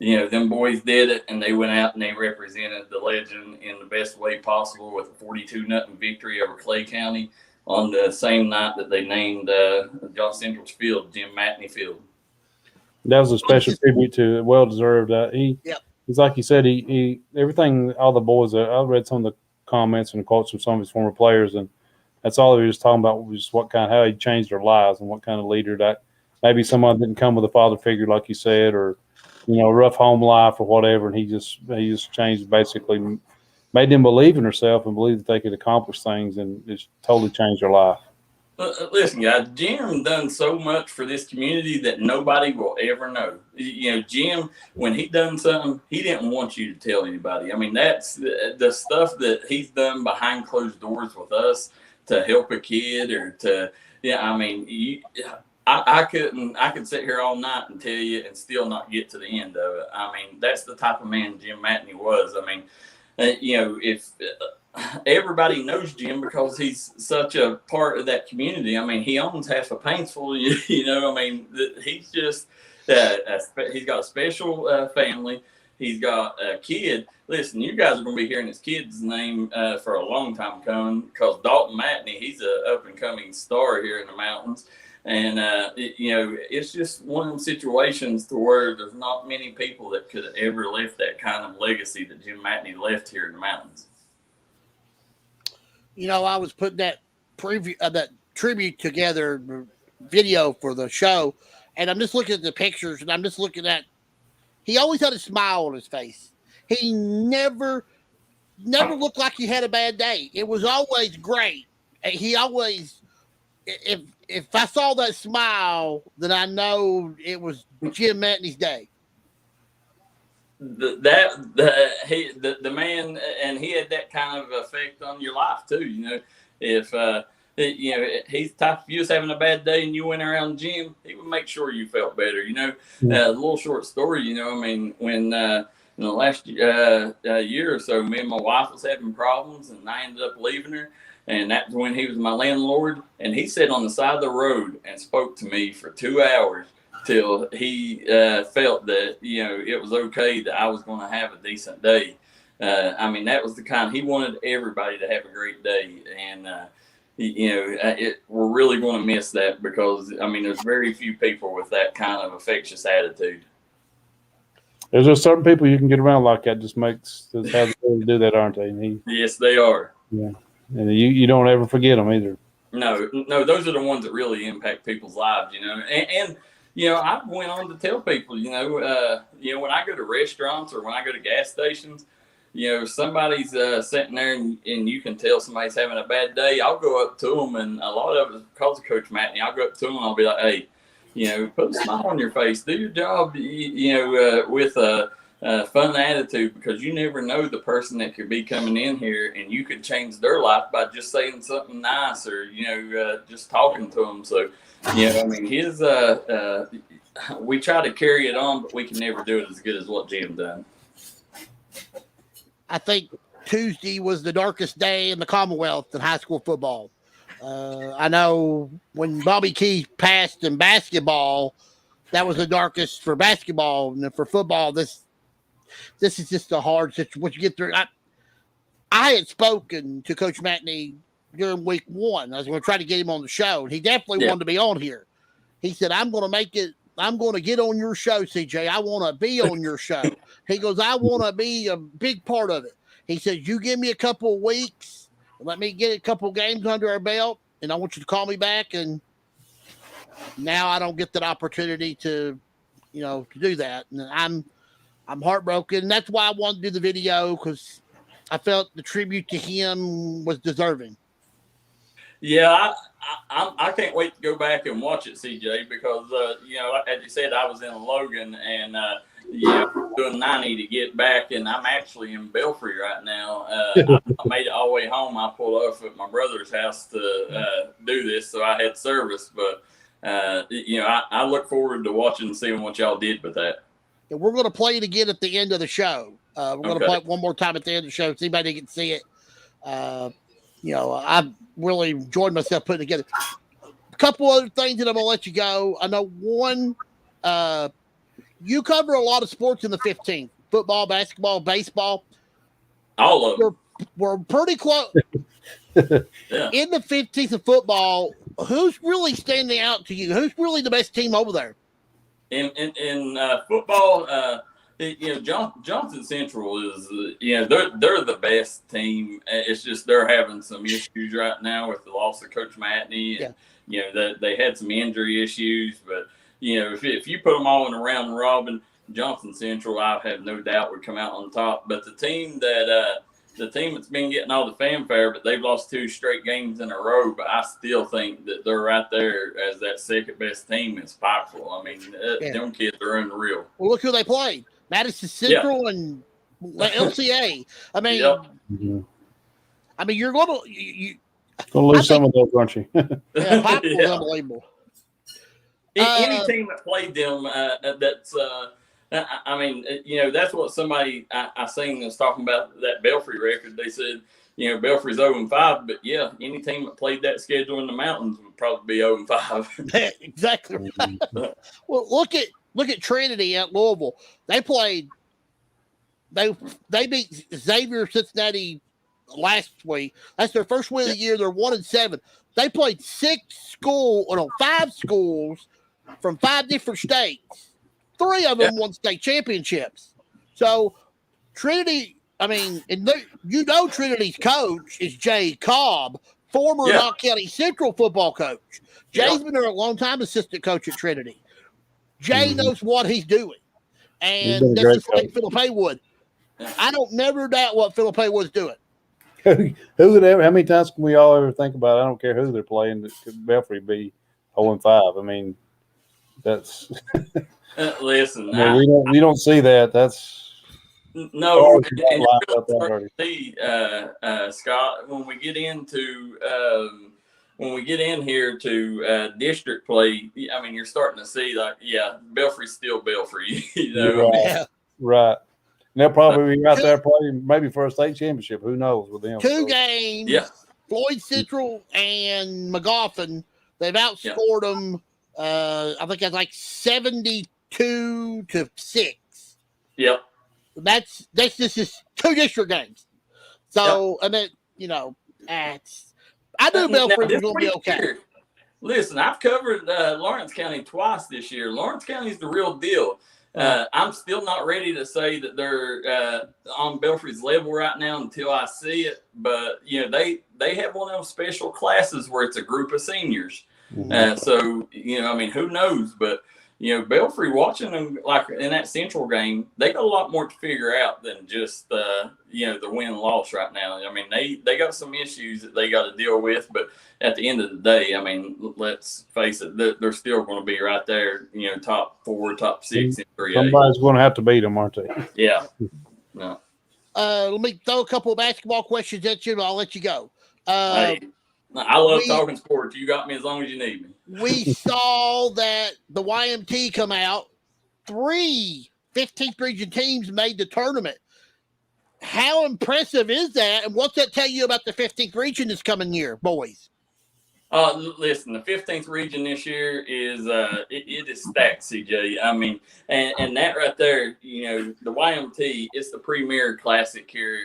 them boys did it, and they went out and they represented the legend in the best way possible with a 42-0 victory over Clay County on the same night that they named Johnson Central's field Jim Matney Field. That was a special tribute to well-deserved. He's like you said, he everything, all the boys, I read some of the comments and quotes from some of his former players, and that's all he was talking about was how he changed their lives and what kind of leader that maybe someone didn't come with a father figure, like you said, or, a rough home life or whatever. And he just changed, basically made them believe in themselves and believe that they could accomplish things, and just totally changed their life. Listen, guys, Jim done so much for this community that nobody will ever know. Jim, when he done something, he didn't want you to tell anybody. I mean, that's the stuff that he's done behind closed doors with us to help a kid or to, I mean, I could sit here all night and tell you and still not get to the end of it. I mean, that's the type of man Jim Matney was. I mean, if everybody knows Jim because he's such a part of that community. I mean, he owns half of Paintsville. I mean, he's just he's got a special family. He's got a kid. Listen, you guys are going to be hearing his kid's name for a long time coming because Dalton Matney, he's an up and coming star here in the mountains. And, it's just one of them situations to where there's not many people that could have ever left that kind of legacy that Jim Matney left here in the mountains. I was putting that that tribute together video for the show, and I'm just looking at the pictures, and I'm just looking at. He always had a smile on his face. He never looked like he had a bad day. It was always great. He always, if I saw that smile, then I know it was Jim Matney's day. The man, and he had that kind of effect on your life too. If he's the type, if you was having a bad day and you went around Jim, he would make sure you felt better. A little short story. I mean, when in the last year or so, me and my wife was having problems, and I ended up leaving her. And that's when he was my landlord, and he sat on the side of the road and spoke to me for 2 hours. Till he felt that, it was okay that I was going to have a decent day. I mean, that was the kind, he wanted everybody to have a great day. And, we're really going to miss that because, I mean, there's very few people with that kind of infectious attitude. There's just certain people you can get around like that just makes have the ability to do that, aren't they? Yes, they are. Yeah. And you don't ever forget them either. No, those are the ones that really impact people's lives, and I went on to tell people, when I go to restaurants or when I go to gas stations, somebody's sitting there and you can tell somebody's having a bad day. I'll go up to them, and a lot of it is because of Coach Matney. I'll go up to them and I'll be like, hey, put a smile on your face, do your job, with a fun attitude, because you never know the person that could be coming in here and you could change their life by just saying something nice or, just talking to them. So, I mean, we try to carry it on, but we can never do it as good as what Jim done. I think Tuesday was the darkest day in the Commonwealth in high school football. I know when Bobby Key passed in basketball, that was the darkest for basketball, and then for football, this is just a hard situation. What you get through. I had spoken to Coach Matney during week 1. I was going to try to get him on the show, and he definitely wanted to be on here. He said, I'm going to make it. I'm going to get on your show, CJ. I want to be on your show. He goes, I want to be a big part of it. He says, you give me a couple of weeks, let me get a couple of games under our belt, and I want you to call me back. And now I don't get that opportunity to do that. And I'm heartbroken. And that's why I wanted to do the video, because I felt the tribute to him was deserving. Yeah, I can't wait to go back and watch it, CJ, because, as you said, I was in Logan and, doing 90 to get back, and I'm actually in Belfry right now. I made it all the way home. I pulled off at my brother's house to do this, so I had service. But, I look forward to watching and seeing what y'all did with that. And we're going to play it again at the end of the show. We're going to play it one more time at the end of the show, so anybody can see it. I've really enjoyed myself putting together. A couple other things that I'm going to let you go. I know one, you cover a lot of sports in the 15th. Football, basketball, baseball. All of them. We're pretty close. Yeah. In the 15th of football, who's really standing out to you? Who's really the best team over there? In football, Johnson Central is, they're the best team. It's just they're having some issues right now with the loss of Coach Matney. And, they had some injury issues. But, if you put them all in a round robin, Johnson Central, I have no doubt, would come out on top. But the team that the team that's been getting all the fanfare, but they've lost 2 straight games in a row. But I still think that they're right there as that second best team is Pikeville. I mean, them kids are unreal. Well, look who they played: Madison Central and LCA. I mean, you're going to lose some of those, aren't you? Pikeville's unbelievable. Any team that played them, that's. I mean, that's what somebody I seen was talking about that Belfry record. They said, Belfry's 0-5, but any team that played that schedule in the mountains would probably be 0-5. Exactly. Well, look at Trinity at Louisville. They played. They beat Xavier Cincinnati last week. That's their first win of the year. They're 1-7. They played 5 schools from 5 different states. 3 of them won state championships. So Trinity, I mean, Trinity's coach is Jay Cobb, former Knott County Central football coach. Jay's been there a long time, assistant coach at Trinity. Jay knows what he's doing. And that's just like Philip Haywood. I don't never doubt what Philip Haywood's doing. Who would ever? How many times can we all ever think about? I don't care who they're playing. That could Belfry be 0-5? I mean, that's. Listen, we don't see that. That's no. See, Scott, when we get in here to district play, I mean, you're starting to see Belfry's still Belfry. Right. And they'll probably be right there playing maybe for a state championship. Who knows with them? 2 games. Yeah. Floyd Central and McGoffin. They've outscored them. I think that's like 72-6. Yep. That's just 2 district games. So I mean, I knew Belfry was going to be okay. Weird. Listen, I've covered Lawrence County twice this year. Lawrence County's the real deal. I'm still not ready to say that they're on Belfry's level right now until I see it. But they have one of those special classes where it's a group of seniors. So I mean, who knows? But Belfry, watching them like in that Central game, they got a lot more to figure out than just the win and loss right now. I mean, they got some issues that they got to deal with, but at the end of the day, I mean, let's face it, they're still going to be right there, top 4, top 6 in 3A. Somebody's going to have to beat them, aren't they? Yeah. No. Let me throw a couple of basketball questions at you, and I'll let you go. Hey, I love talking sports. You got me as long as you need me. We saw that the YMT come out. 3 15th region teams made the tournament. How impressive is that? And what's that tell you about the 15th region this coming year, boys? Listen, the 15th region this year is it is stacked, CJ. I mean, and that right there, the YMT, it's the premier classic here.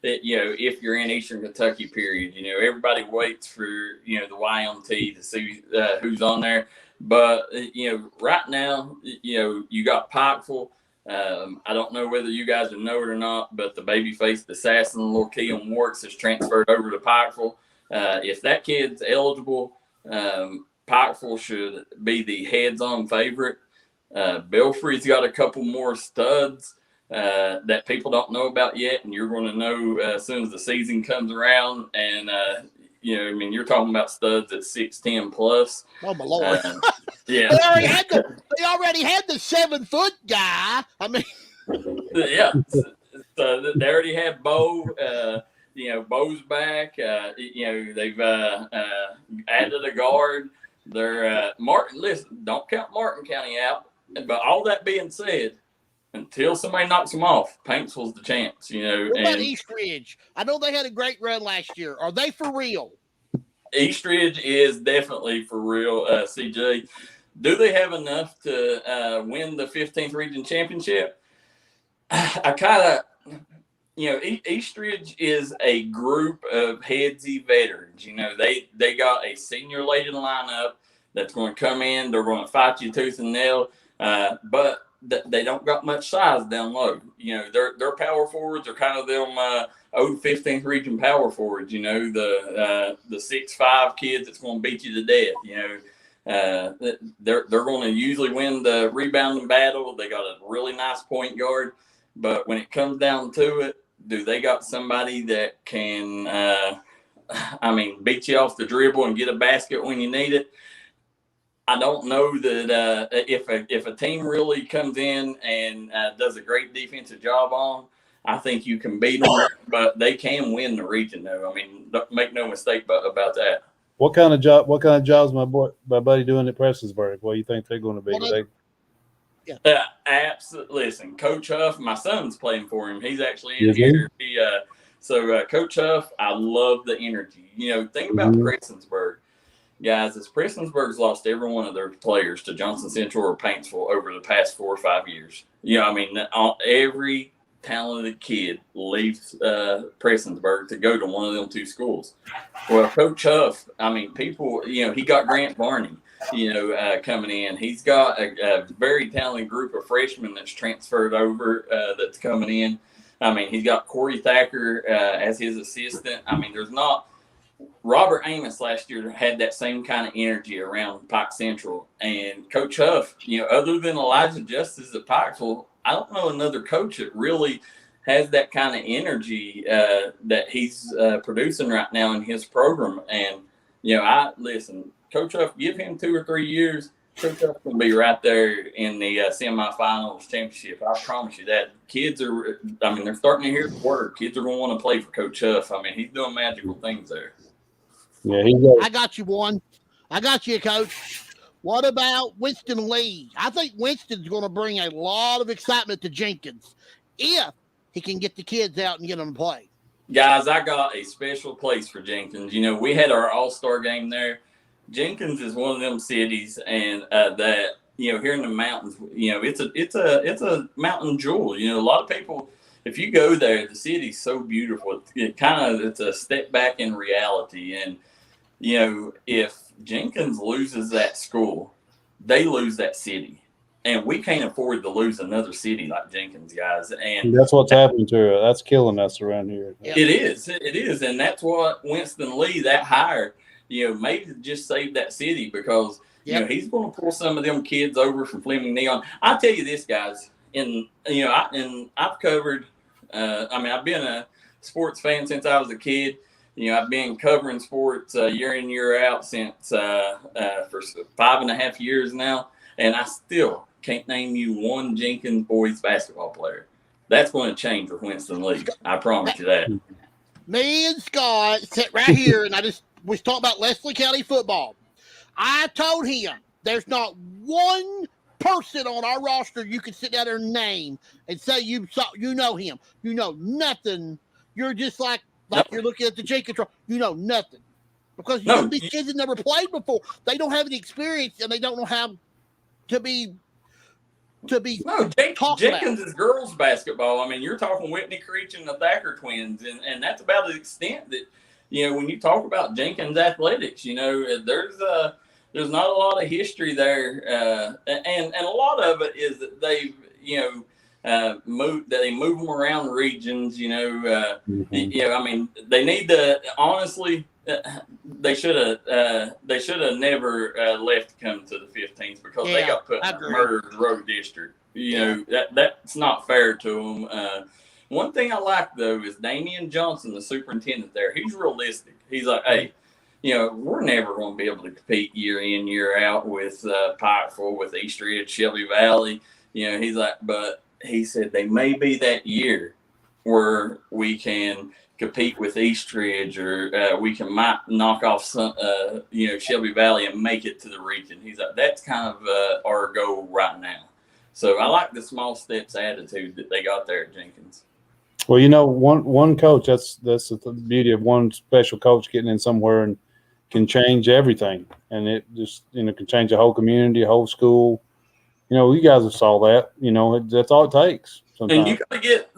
That if you're in Eastern Kentucky, period, everybody waits for the YMT to see who's on there. But right now, you got Pikeville. I don't know whether you guys will know it or not, but the baby-faced assassin, little Keon Warks, has transferred over to Pikeville. If that kid's eligible, Pikeville should be the heads-on favorite. Belfry's got a couple more studs that people don't know about yet, and you're going to know as soon as the season comes around. And you're talking about studs at 6'10" plus. Oh my Lord! Yeah, they already had the 7-foot guy. I mean, yeah. So they already had Bo. Bo's back. They've added a guard. They're Martin. Listen, don't count Martin County out. But all that being said, until somebody knocks them off, Paintsville's the chance. What about East Ridge? I know they had a great run last year. Are they for real? East Ridge is definitely for real. CJ, do they have enough to win the 15th region championship? I kind of. East Ridge is a group of headsy veterans. They got a senior-laden lineup that's going to come in. They're going to fight you tooth and nail, but they don't got much size down low. Their power forwards are kind of them old 15th region power forwards. The 6'5" kids that's going to beat you to death. They're going to usually win the rebounding battle. They got a really nice point guard, but when it comes down to it, do they got somebody that can, beat you off the dribble and get a basket when you need it? I don't know that if a team really comes in and does a great defensive job on, I think you can beat them, but they can win the region, though. I mean, don't make no mistake about that. What kind of jobs my buddy doing at Prestonsburg? What do you think they're going to be? Absolutely. Listen, Coach Huff, my son's playing for him. He's actually in here. Coach Huff, I love the energy. Think about Prestonsburg. Guys, as Prestonsburg's lost every one of their players to Johnson Central or Paintsville over the past 4 or 5 years. Every talented kid leaves Prestonsburg to go to one of them 2 schools. Well, Coach Huff, people, he got Grant Barney, coming in. He's got a very talented group of freshmen that's transferred over that's coming in. He's got Corey Thacker as his assistant. There's not. Robert Amos last year had that same kind of energy around Pike Central. And Coach Huff, other than Elijah Justice at Pikeville, I don't know another coach that really has that kind of energy that he's producing right now in his program. And, listen, Coach Huff, give him 2 or 3 years, Coach Huff will be right there in the semifinals championship. I promise you that. Kids are, they're starting to hear the word. Kids are going to want to play for Coach Huff. He's doing magical things there. Yeah, I got you one. I got you, Coach. What about Winston Lee? I think Winston's going to bring a lot of excitement to Jenkins if he can get the kids out and get them to play. Guys, I got a special place for Jenkins. We had our all-star game there. Jenkins is one of them cities, and that here in the mountains, it's a mountain jewel. A lot of people, if you go there, the city's so beautiful. It's a step back in reality, and if Jenkins loses that school, they lose that city. And we can't afford to lose another city like Jenkins, guys. And that's what's happening to her. That's killing us around here. It is. And that's what Winston Lee, that hire, maybe just saved that city because, he's going to pull some of them kids over from Fleming Neon. I'll tell you this, guys. I've covered, I've been a sports fan since I was a kid. I've been covering sports year in, year out since for 5.5 years now, and I still can't name you one Jenkins boys basketball player. That's going to change with Winston Lee. I promise you that. Me and Scott sit right here, and we talking about Leslie County football. I told him there's not one person on our roster you can sit down there and name and say you know him. You know nothing. You're just like you're looking at the Jenkins. You know nothing because these kids have never played before. They don't have any experience, and they don't know how to be. Jenkins is girls basketball. You're talking Whitney Creech and the Thacker twins, and that's about the extent that when you talk about Jenkins athletics, there's not a lot of history there, and a lot of it is that they've they move them around regions. They need to honestly. They should have never left to come to the 15th because they got put in a murdered road district. That's not fair to them. One thing I like though is Damian Johnson, the superintendent there. He's realistic. He's like, hey, we're never going to be able to compete year in, year out with Pikeville, with East Ridge, Shelby Valley. He's like, but he said they may be that year where we can compete with East Ridge or we might knock off some, Shelby Valley and make it to the region. He's like, that's kind of our goal right now. So I like the small steps attitude that they got there at Jenkins. Well, one coach, that's the beauty of one special coach getting in somewhere and can change everything. And it just, can change the whole community, a whole school. You guys have saw that, that's all it takes. Sometimes. And you got to get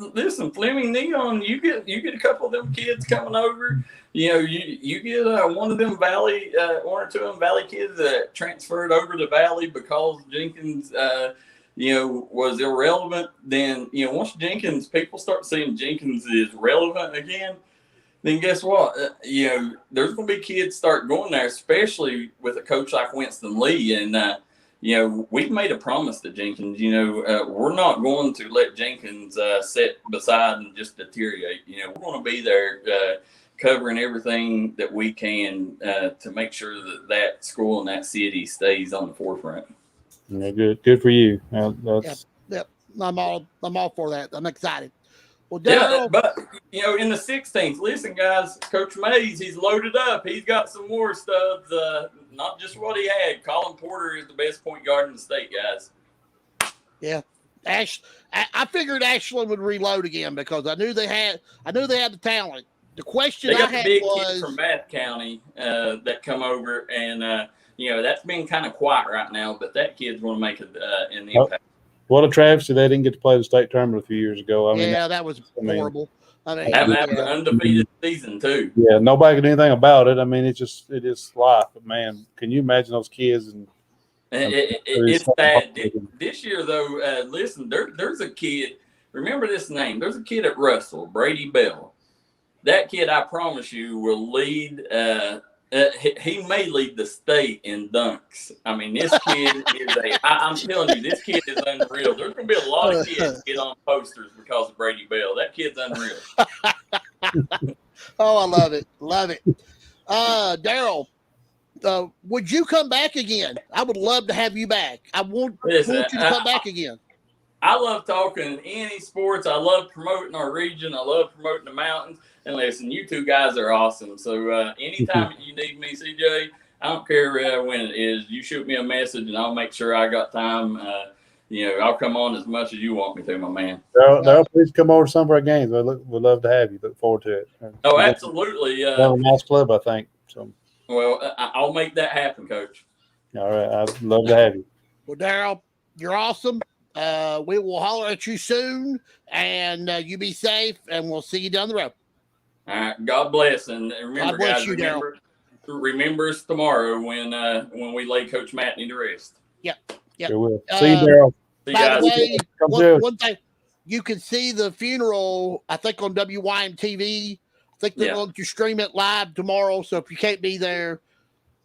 Fleming Neon. You get a couple of them kids coming over. You get one of them Valley, one or two of them Valley kids that transferred over to Valley because Jenkins, was irrelevant. Then once Jenkins, people start seeing Jenkins is relevant again. Then guess what? There's going to be kids start going there, especially with a coach like Winston Lee. And we've made a promise to Jenkins. We're not going to let Jenkins sit beside and just deteriorate. We're going to be there covering everything that we can to make sure that school and that city stays on the forefront. Yeah, good for you. Yep. I'm all for that. I'm excited. Well, Yeah, Darryl, but in the 16th, listen, guys, Coach Mays, he's loaded up. He's got some more stuff. Not just what he had. Colin Porter is the best point guard in the state, guys. yeah, I figured Ashland would reload again because I knew they had the talent. The question They got I the had big was kid from Bath County that come over, and that's been kind of quiet right now. But that kid's going to make an impact. What a travesty they didn't get to play the state tournament a few years ago. That was horrible. That an undefeated season too. Yeah, nobody can do anything about it. I mean, it is life. But man, can you imagine those kids? It's sad. This year, though, listen, there's a kid. Remember this name. There's a kid at Russell, Brady Bell. That kid, I promise you, will lead. He may lead the state in dunks. I mean, this kid is I'm telling you, this kid is unreal. There's going to be a lot of kids get on posters because of Brady Bell. That kid's unreal. Oh, I love it. Love it. Darryl, would you come back again? I would love to have you back. I want you to come back again. I love talking any sports. I love promoting our region. I love promoting the mountains. And listen, you two guys are awesome. So anytime you need me, CJ, I don't care when it is. You shoot me a message, and I'll make sure I got time. I'll come on as much as you want me to, my man. Darryl, please come over to some of our games. We'd love to have you. Look forward to it. Oh, absolutely. Have a nice club, I think. So. Well, I'll make that happen, Coach. All right. I'd love to have you. Well, Darryl, you're awesome. We will holler at you soon, and you be safe, and we'll see you down the road. All right. God bless. And remember, God bless guys, you, remember us tomorrow when we lay Coach Matney to rest. Yep. Sure will. See you, Darryl. See you By guys. the way, one thing, you can see the funeral, I think, on WYMT. I think they're going to stream it live tomorrow. So if you can't be there,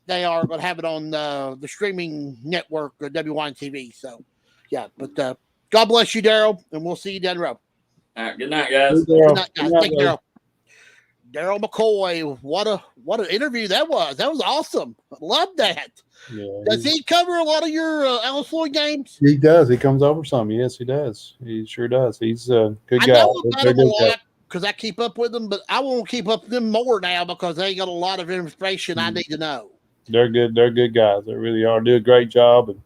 they are going to have it on the streaming network, WYMT. So, yeah. But God bless you, Darryl, and we'll see you down the road. All right. Good night, guys. Good night, guys. Thank you, Darryl. Darryl McCoy, what an interview that was. That was awesome. Love that. Yeah, does he cover a lot of your Alice Floyd games? He does. He comes over some. Yes, he does. He sure does. He's a good guy. I know about him a lot because I keep up with them, but I won't keep up with them more now because they got a lot of information I need to know. They're good. They're good guys. They really are. Do a great job, and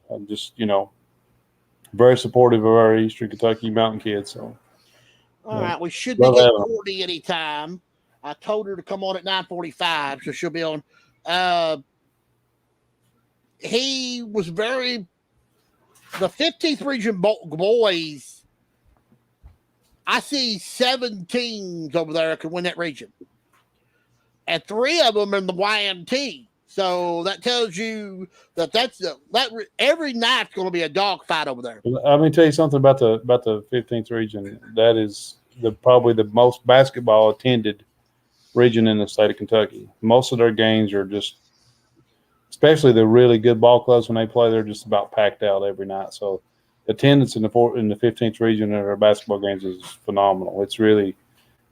I'm just very supportive of our Eastern Kentucky Mountain kids. So. All right, we should be getting Courtney anytime. I told her to come on at 9:45, so she'll be on. He was the 15th region boys. I see 7 teams over there that can win that region, and 3 of them are in the YMT. So that tells you that every night's going to be a dogfight over there. Let me tell you something about the 15th region. That is probably the most basketball attended region in the state of Kentucky. Most of their games are just, especially the really good ball clubs when they play, they're just about packed out every night. So attendance in the 15th region of our basketball games is phenomenal. It's really,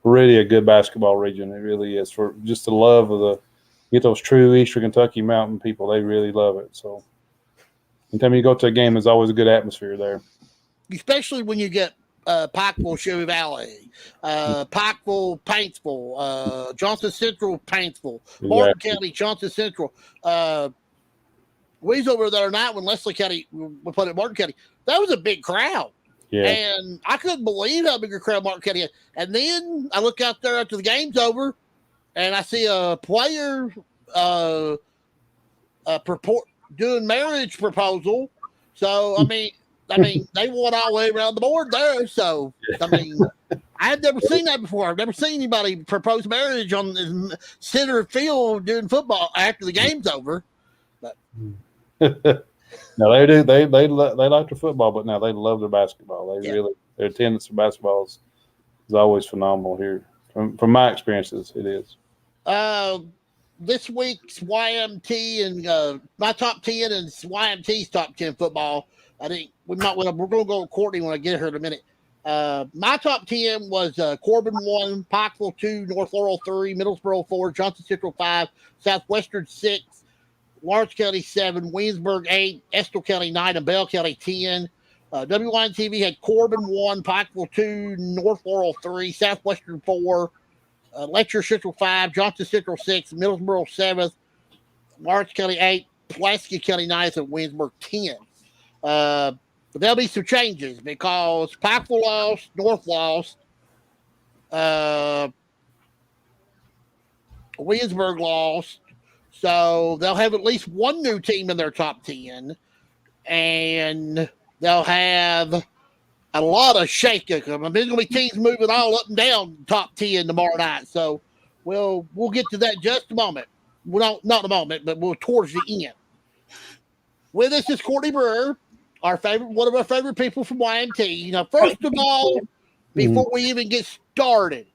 really a good basketball region. It really is, for just the love of get those true Eastern Kentucky Mountain people. They really love it. So anytime you go to a game, there's always a good atmosphere there. Especially when you get Pikeville, Shelby Valley, Pikeville, Paintsville, Johnson Central, Paintsville, Martin County, Johnson Central. We was over there tonight when Leslie County we played at Martin County. That was a big crowd. Yeah. And I couldn't believe how big a crowd Martin County had. And then I look out there after the game's over, and I see a player doing marriage proposal. So, I mean, they went all the way around the board there. So, I mean, I had never seen that before. I've never seen anybody propose marriage on the center field during football after the game's over. But no, they do. They like their football, but now they love their basketball. Their attendance for basketball is always phenomenal here. From my experiences, it is. this week's YMT and my top 10 and YMT's top 10 football. I think we're going to go with Courtney when I get her in a minute. My top 10 was Corbin 1, Pikeville 2, North Laurel 3, Middlesboro 4, Johnson Central 5, Southwestern 6, Lawrence County 7, Williamsburg 8, Estill County 9, and Bell County 10. WYMT had Corbin 1, Pikeville 2, North Laurel 3, Southwestern 4, Letcher Central 5, Johnson Central 6, Middlesboro 7th, Lawrence County 8, Pulaski County 9th, and Williamsburg 10. But there'll be some changes because Pikeville lost, North lost, Williamsburg lost, so they'll have at least one new team in their top 10, and they'll have a lot of shaking. I mean, there's going to be teams moving all up and down top 10 tomorrow night, so we'll get to that in just a moment. Well, not a moment, but we're towards the end. With us is Courtney Brewer, one of our favorite people from YMT. Now, first of all, before we even get started,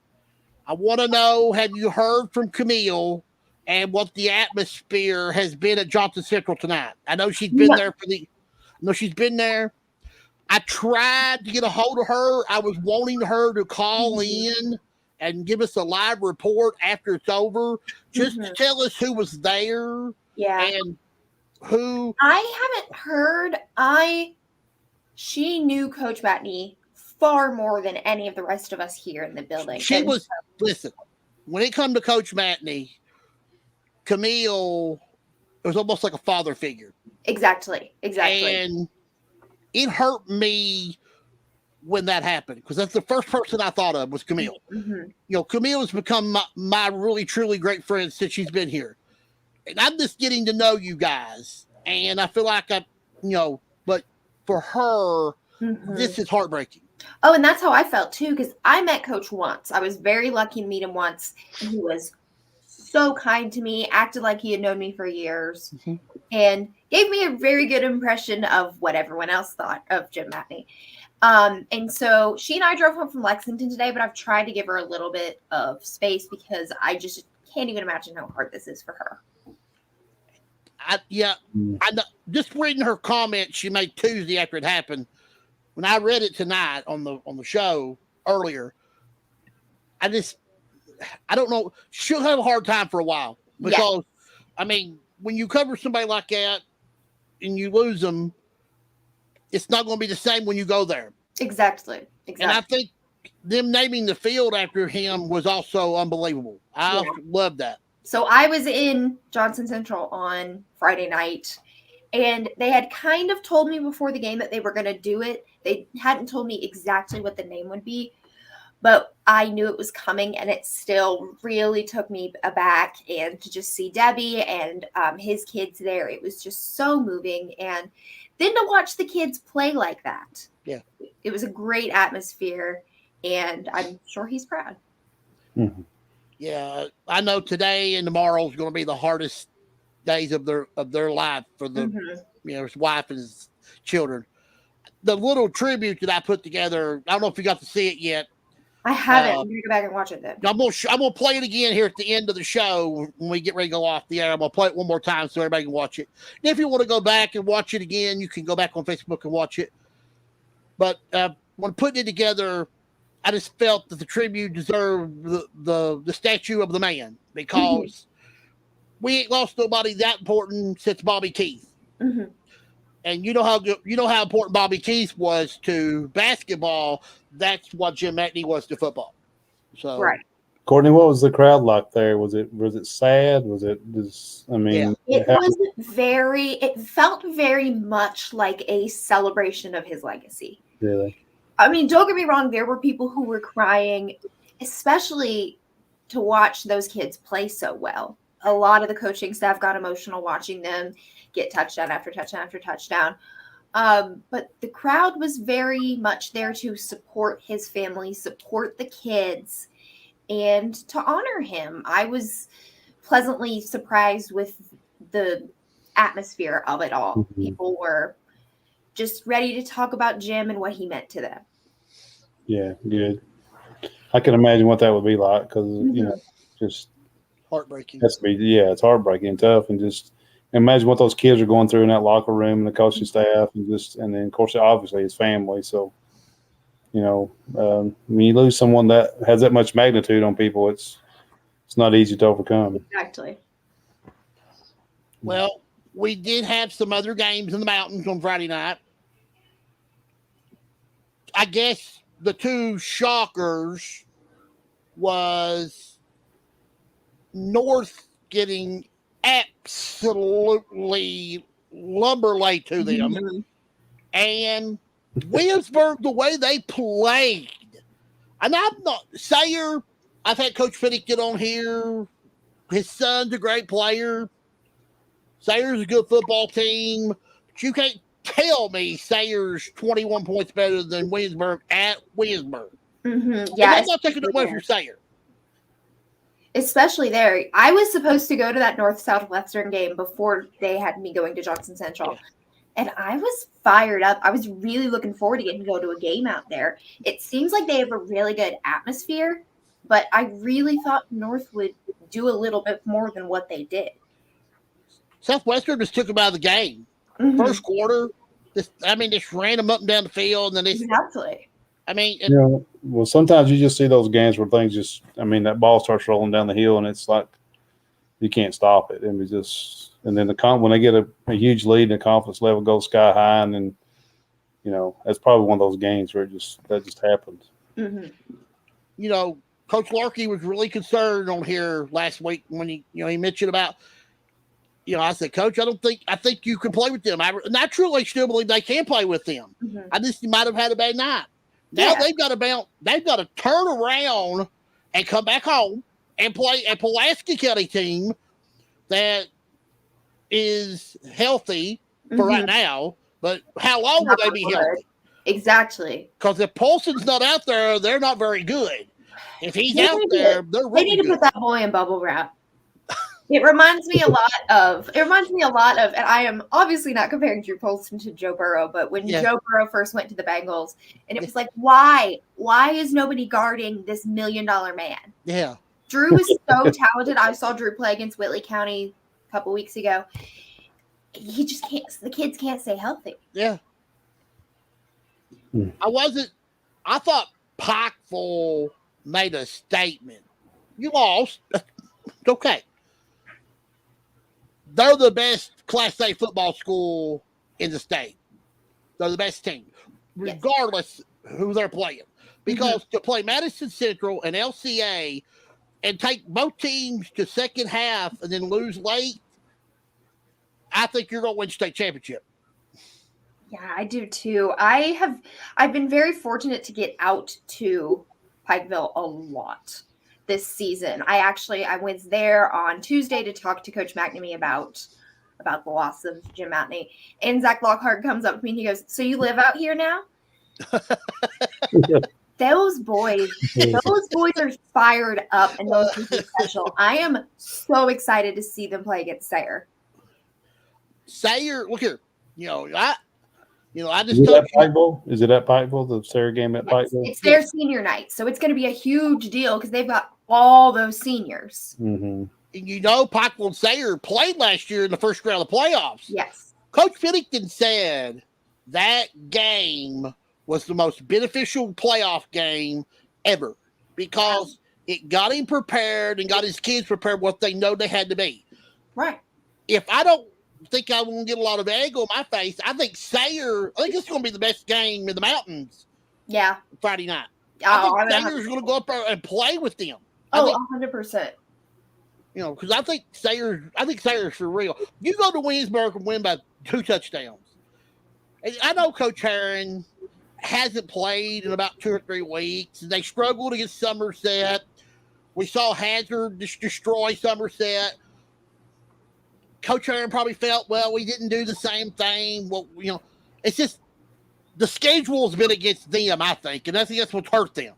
I want to know, have you heard from Camille and what the atmosphere has been at Johnson Central tonight? I know she's been there she's been there. I tried to get a hold of her. I was wanting her to call in and give us a live report after it's over, just to tell us who was there. Yeah. And who. I haven't heard. She knew Coach Matney far more than any of the rest of us here in the building. Listen, when it comes to Coach Matney, Camille was almost like a father figure. Exactly. And it hurt me when that happened because that's the first person I thought of was Camille. You know, Camille has become my really, truly great friend since she's been here. And I'm just getting to know you guys. And I feel like but for her, this is heartbreaking. Oh, and that's how I felt too, because I met Coach once. I was very lucky to meet him once. And he was so kind to me, acted like he had known me for years, and gave me a very good impression of what everyone else thought of Jim Matney. And so she and I drove home from Lexington today, but I've tried to give her a little bit of space because I just can't even imagine how hard this is for her. I know, just reading her comment she made Tuesday after it happened. When I read it tonight on the show earlier, I don't know. She'll have a hard time for a while because, I mean, when you cover somebody like that and you lose them, it's not going to be the same when you go there. Exactly. And I think them naming the field after him was also unbelievable. I love that. So I was in Johnson Central on Friday night, and they had kind of told me before the game that they were going to do it. They hadn't told me exactly what the name would be, but I knew it was coming, and it still really took me aback. And to just see Debbie and his kids there, it was just so moving. And then to watch the kids play like that. Yeah. It was a great atmosphere, and I'm sure he's proud. Yeah, I know today and tomorrow is going to be the hardest days of their life for his wife and his children. The little tribute that I put together, I don't know if you got to see it yet. I haven't. I'm going to go back and watch it then. I'm gonna play it again here at the end of the show when we get ready to go off the air. I'm gonna play it one more time so everybody can watch it. And if you want to go back and watch it again, you can go back on Facebook and watch it. But when putting it together, I just felt that the tribute deserved the statue of the man because we ain't lost nobody that important since Bobby Keith. And you know how important Bobby Keith was to basketball. That's what Jim Matney was to football. So, right. Courtney, what was the crowd like there? Was it sad? Was it just? I mean, it felt very much like a celebration of his legacy. Really. I mean, don't get me wrong. There were people who were crying, especially to watch those kids play so well. A lot of the coaching staff got emotional watching them get touchdown after touchdown after touchdown. But the crowd was very much there to support his family, support the kids, and to honor him. I was pleasantly surprised with the atmosphere of it all. People were just ready to talk about Jim and what he meant to them. Yeah, good. I can imagine what that would be like because, just heartbreaking. It's heartbreaking and tough, and just imagine what those kids are going through in that locker room and the coaching staff, and then of course obviously his family. So, when you lose someone that has that much magnitude on people, it's not easy to overcome. Exactly. Well, we did have some other games in the mountains on Friday night. I guess the two shockers was North getting absolutely lumber laid to them, and Williamsburg, the way they played. And I'm not Sayer. I've had Coach Fiddick get on here. His son's a great player. Sayer's a good football team, but you can't tell me Sayer's 21 points better than Williamsburg at Williamsburg. Yeah, I'm not taking away from Sayer. Especially there. I was supposed to go to that North Southwestern game before they had me going to Johnson Central. And I was fired up. I was really looking forward to getting to go to a game out there. It seems like they have a really good atmosphere, but I really thought North would do a little bit more than what they did. Southwestern just took them out of the game. First quarter, just ran them up and down the field. And then exactly. Well, sometimes you just see those games where things that ball starts rolling down the hill, and it's like you can't stop it. And then when they get a huge lead and the confidence level goes sky high, and then that's probably one of those games where that just happens. Coach Larkey was really concerned on here last week when he mentioned about. I said, Coach, I think you can play with them. I truly still believe they can play with them. I just might have had a bad night. Now they've got to turn around and come back home and play a Pulaski County team that is healthy for right now. But how long will they be healthy? Exactly. Because if Paulson's not out there, they're not very good. If he's out there, they're really good. They need to put that boy in bubble wrap. It reminds me a lot of, and I am obviously not comparing Drew Polston to Joe Burrow, but when Joe Burrow first went to the Bengals, and it was like, why is nobody guarding this $1 million man? Yeah. Drew is so talented. I saw Drew play against Whitley County a couple weeks ago. He just can't, the kids can't stay healthy. Yeah. I thought Pikeville made a statement. You lost. Okay. They're the best Class A football school in the state. They're the best team, regardless who they're playing. Because to play Madison Central and LCA and take both teams to second half and then lose late, I think you're going to win state championship. Yeah, I do too. I've been very fortunate to get out to Pikeville a lot this season. I was there on Tuesday to talk to Coach McNamee about the loss of Jim Matney. And Zach Lockhart comes up to me and he goes, "So you live out here now?" Those boys are fired up and those are special. I am so excited to see them play against Sayer. Sayer, look here. I just Is it at Pikeville? Is it at Pikeville? The Sayer game at Pikeville? It's their senior night, so it's going to be a huge deal because they've got all those seniors. And Pikeville and Sayer played last year in the first round of the playoffs. Yes. Coach Finnington said that game was the most beneficial playoff game ever because it got him prepared and got his kids prepared what they know they had to be. Right. If I don't think I won't get a lot of egg on my face, I think it's going to be the best game in the mountains. Yeah. Friday night. I think Sayer's going to go up there and play with them. 100%. Because I think Sayer's for real. You go to Williamsburg and win by 2 touchdowns. And I know Coach Heron hasn't played in about 2 or 3 weeks. They struggled against Somerset. We saw Hazard destroy Somerset. Coach Heron probably felt, well, we didn't do the same thing. Well, it's just the schedule's been against them, I think, and I think that's what's hurt them.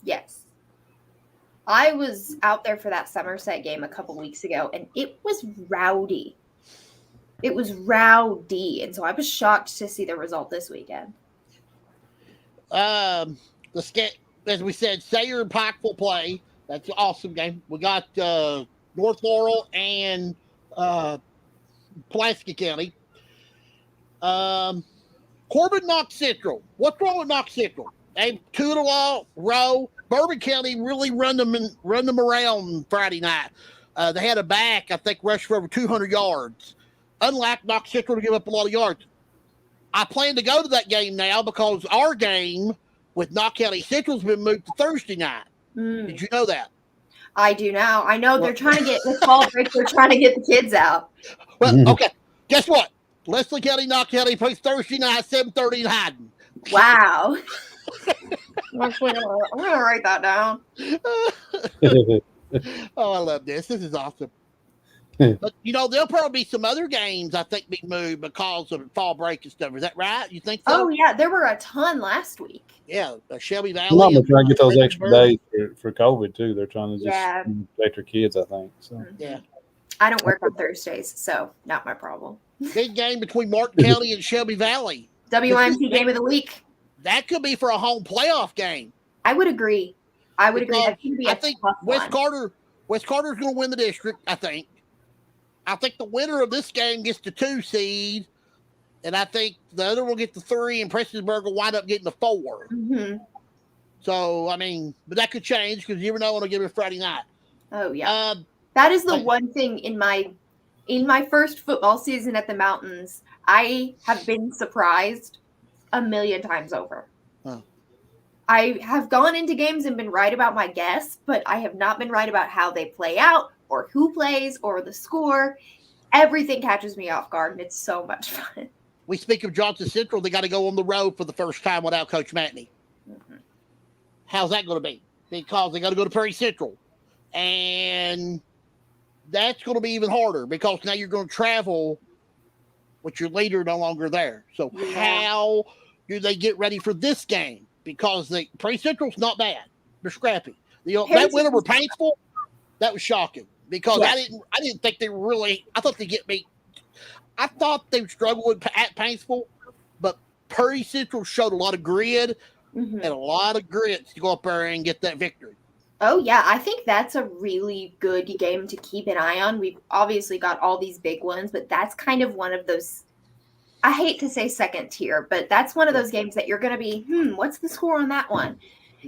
Yes. I was out there for that Somerset game a couple weeks ago, and it was rowdy. It was rowdy, and so I was shocked to see the result this weekend. As we said, Sayer and Pikeville play. That's an awesome game. We got North Laurel and Pulaski County. Corbin Knox Central. What's wrong with Knox Central? They 2 in a row. Bourbon County really run them around Friday night. They had a back, I think, rush for over 200 yards. Unlike Knox Central to give up a lot of yards. I plan to go to that game now because our game with Knox County Central has been moved to Thursday night. Did you know that? I do now. I know they're trying to get the fall break. They're trying to get the kids out. Well, okay. Guess what? Leslie County, Knox County plays Thursday night, 7:30 in Hyden. Wow. I'm going to write that down. Oh, I love this. This is awesome. But, there'll probably be some other games, I think, be moved because of fall break and stuff. Is that right? You think so? Oh, yeah. There were a ton last week. Yeah. Shelby Valley. Well, they're trying to get those extra days for COVID, too. They're trying to just protect their kids, I think. So. Yeah. I don't work on Thursdays, so not my problem. Big game between Martin County and Shelby Valley. WYMT game of the week. That could be for a home playoff game. I would agree. I think West Carter's going to win the district, I think. I think the winner of this game gets the 2 seed, and I think the other will get the 3, and Prestonsburg will wind up getting the 4. Mm-hmm. So, but that could change because you never know when it'll give it a Friday night. Oh, yeah. That is the one thing in my first football season at the Mountains, I have been surprised a million times over. Huh. I have gone into games and been right about my guess, but I have not been right about how they play out or who plays or the score. Everything catches me off guard, and it's so much fun. We speak of Johnson Central. They got to go on the road for the first time without Coach Matney. Mm-hmm. How's that going to be? Because they got to go to Perry Central. And that's going to be even harder because now you're going to travel with your leader no longer there. So how do they get ready for this game? Because Perry Central's not bad. They're scrappy. That win over Paintsville, that was shocking because I didn't think they were really. I thought they get beat. I thought they would struggle at Paintsville, but Perry Central showed a lot of grit and a lot of grit to go up there and get that victory. Oh, yeah. I think that's a really good game to keep an eye on. We've obviously got all these big ones, but that's kind of one of those, I hate to say second tier, but that's one of those games that you're going to be, what's the score on that one?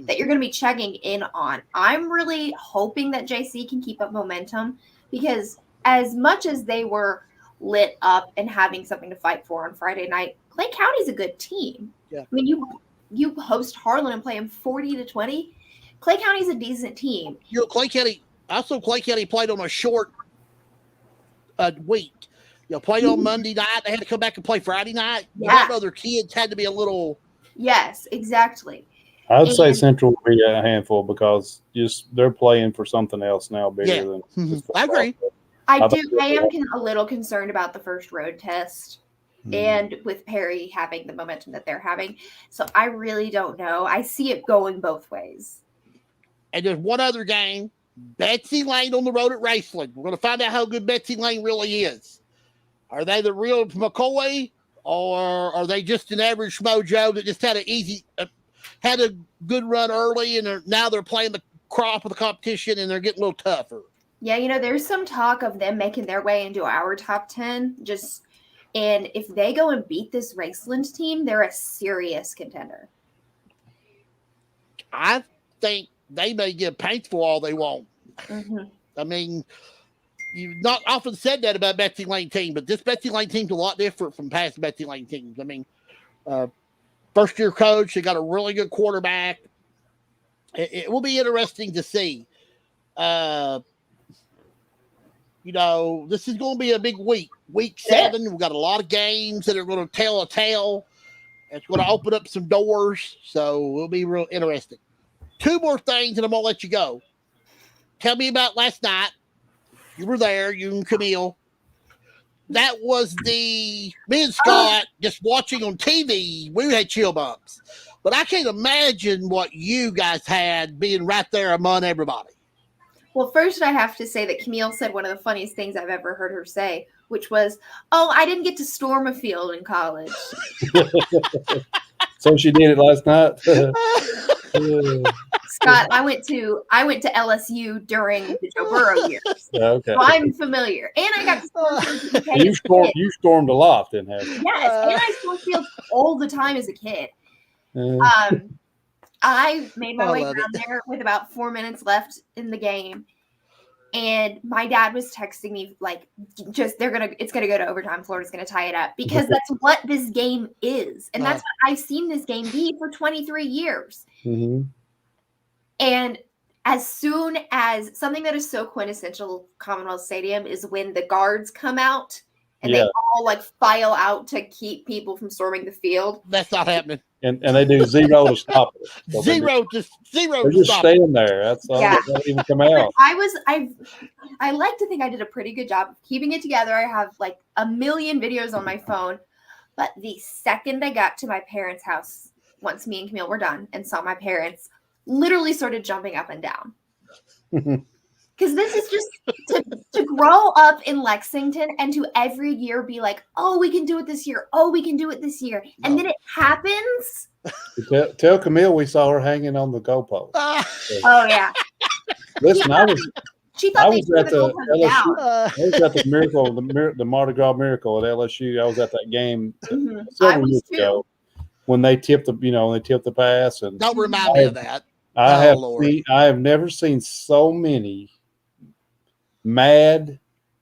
That you're going to be checking in on. I'm really hoping that JC can keep up momentum because as much as they were lit up and having something to fight for on Friday night, Clay County's a good team. Yeah. I mean, you host Harlan and play them 40-20. Clay County's a decent team. Clay County played on a short week. Played on Monday night. They had to come back and play Friday night. Yeah. Other kids had to be a little. Yes, exactly. I'd say Central will be a handful because they're playing for something else now bigger than. I agree. I am a little concerned about the first road test. And with Perry having the momentum that they're having. So I really don't know. I see it going both ways. And there's one other game, Betsy Lane on the road at Raceland. We're going to find out how good Betsy Lane really is. Are they the real McCoy, or are they just an average mojo that just had a good run early, and now they're playing the crop of the competition, and they're getting a little tougher? Yeah, there's some talk of them making their way into our top 10. And if they go and beat this Raceland team, they're a serious contender. I think they may give Paintsville all they want. Mm-hmm. I mean, you've not often said that about Betsy Lane team, but this Betsy Lane team's a lot different from past Betsy Lane teams. I mean, first-year coach, they got a really good quarterback. It will be interesting to see. This is going to be a big week. Week 7, we've got a lot of games that are going to tell a tale. It's going to open up some doors, so it'll be real interesting. 2 more things, and I'm going to let you go. Tell me about last night. You were there, you and Camille. That was me and Scott just watching on TV. We had chill bumps. But I can't imagine what you guys had being right there among everybody. Well, first I have to say that Camille said one of the funniest things I've ever heard her say, which was, I didn't get to storm a field in college. So she did it last night? Scott, I went to LSU during the Joe Burrow years, Okay. so I'm familiar. And I got to storm field You stormed a lot, didn't have you? Yes, and I stormed field all the time as a kid. I made my way down there with about 4 minutes left in the game. And my dad was texting me like, it's gonna go to overtime. Florida's gonna tie it up because that's what this game is, and that's what I've seen this game be for 23 years. Mm-hmm. And as soon as something that is so quintessential Commonwealth Stadium is when the guards come out and they all like file out to keep people from storming the field. That's not happening. And they do zero to stop it. So zero. They're just staying there. That's all. They don't even come out. I like to think I did a pretty good job of keeping it together. I have like a million videos on my phone, but the second I got to my parents' house, once me and Camille were done and saw my parents, literally started jumping up and down. Because this is just to grow up in Lexington and to every year be like, oh, we can do it this year. Oh, we can do it this year. And then it happens. Tell Camille we saw her hanging on the goalpost. Oh, yeah. Listen, I was at the LSU. I was at the miracle, the Mardi Gras miracle at LSU. I was at that game several years ago when they tipped the pass. And don't remind me of that. I have never seen so many mad,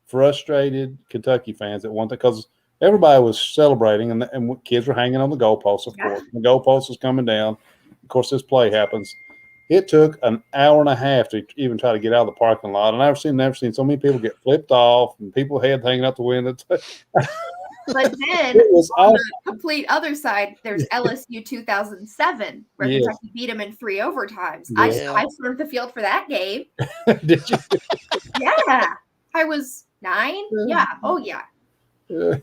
frustrated Kentucky fans at one thing because everybody was celebrating and kids were hanging on the goalposts, of course. The goalpost was coming down. Of course, this play happens. It took an hour and a half to even try to get out of the parking lot. And I've never seen so many people get flipped off and people head hanging out the window. But then on the complete other side, there's LSU 2007, where Kentucky beat them in 3 overtimes. Yeah. I stormed the field for that game. Did you? Yeah. I was 9. Yeah. Oh, yeah.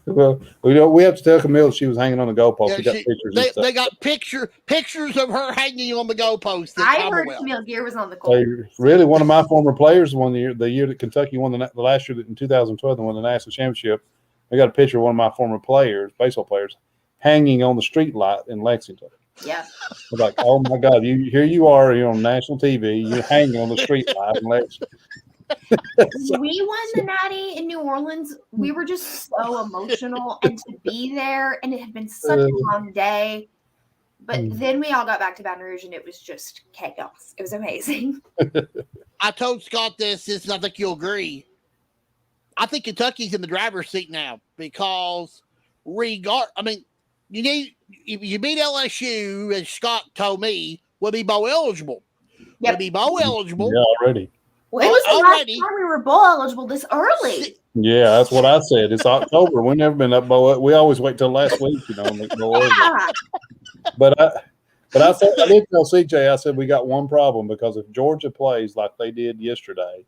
Well, we have to tell Camille she was hanging on the goalpost. We got pictures. They got pictures of her hanging on the goalpost. I heard Camille Gear was on the goalpost. Really, one of my former players won the year that Kentucky won the last year in 2012 they won the national championship. I got a picture of one of my former players, baseball players, hanging on the street light in Lexington. Yeah. I was like, oh my God, here you are, you're on national TV, you're hanging on the street light in Lexington. We won the Natty in New Orleans. We were just so emotional and to be there, and it had been such a long day. But then we all got back to Baton Rouge, and it was just chaos. It was amazing. I told Scott this, and I think you'll agree. I think Kentucky's in the driver's seat now because if you beat LSU, as Scott told me, we'll be bowl eligible. Yep. We'll be bowl eligible. Yeah, already. Well, it was the last time we were bowl eligible this early. Yeah, that's what I said. It's October. We've never been up bowl. We always wait till last week, But I did tell CJ, I said we got one problem because if Georgia plays like they did yesterday,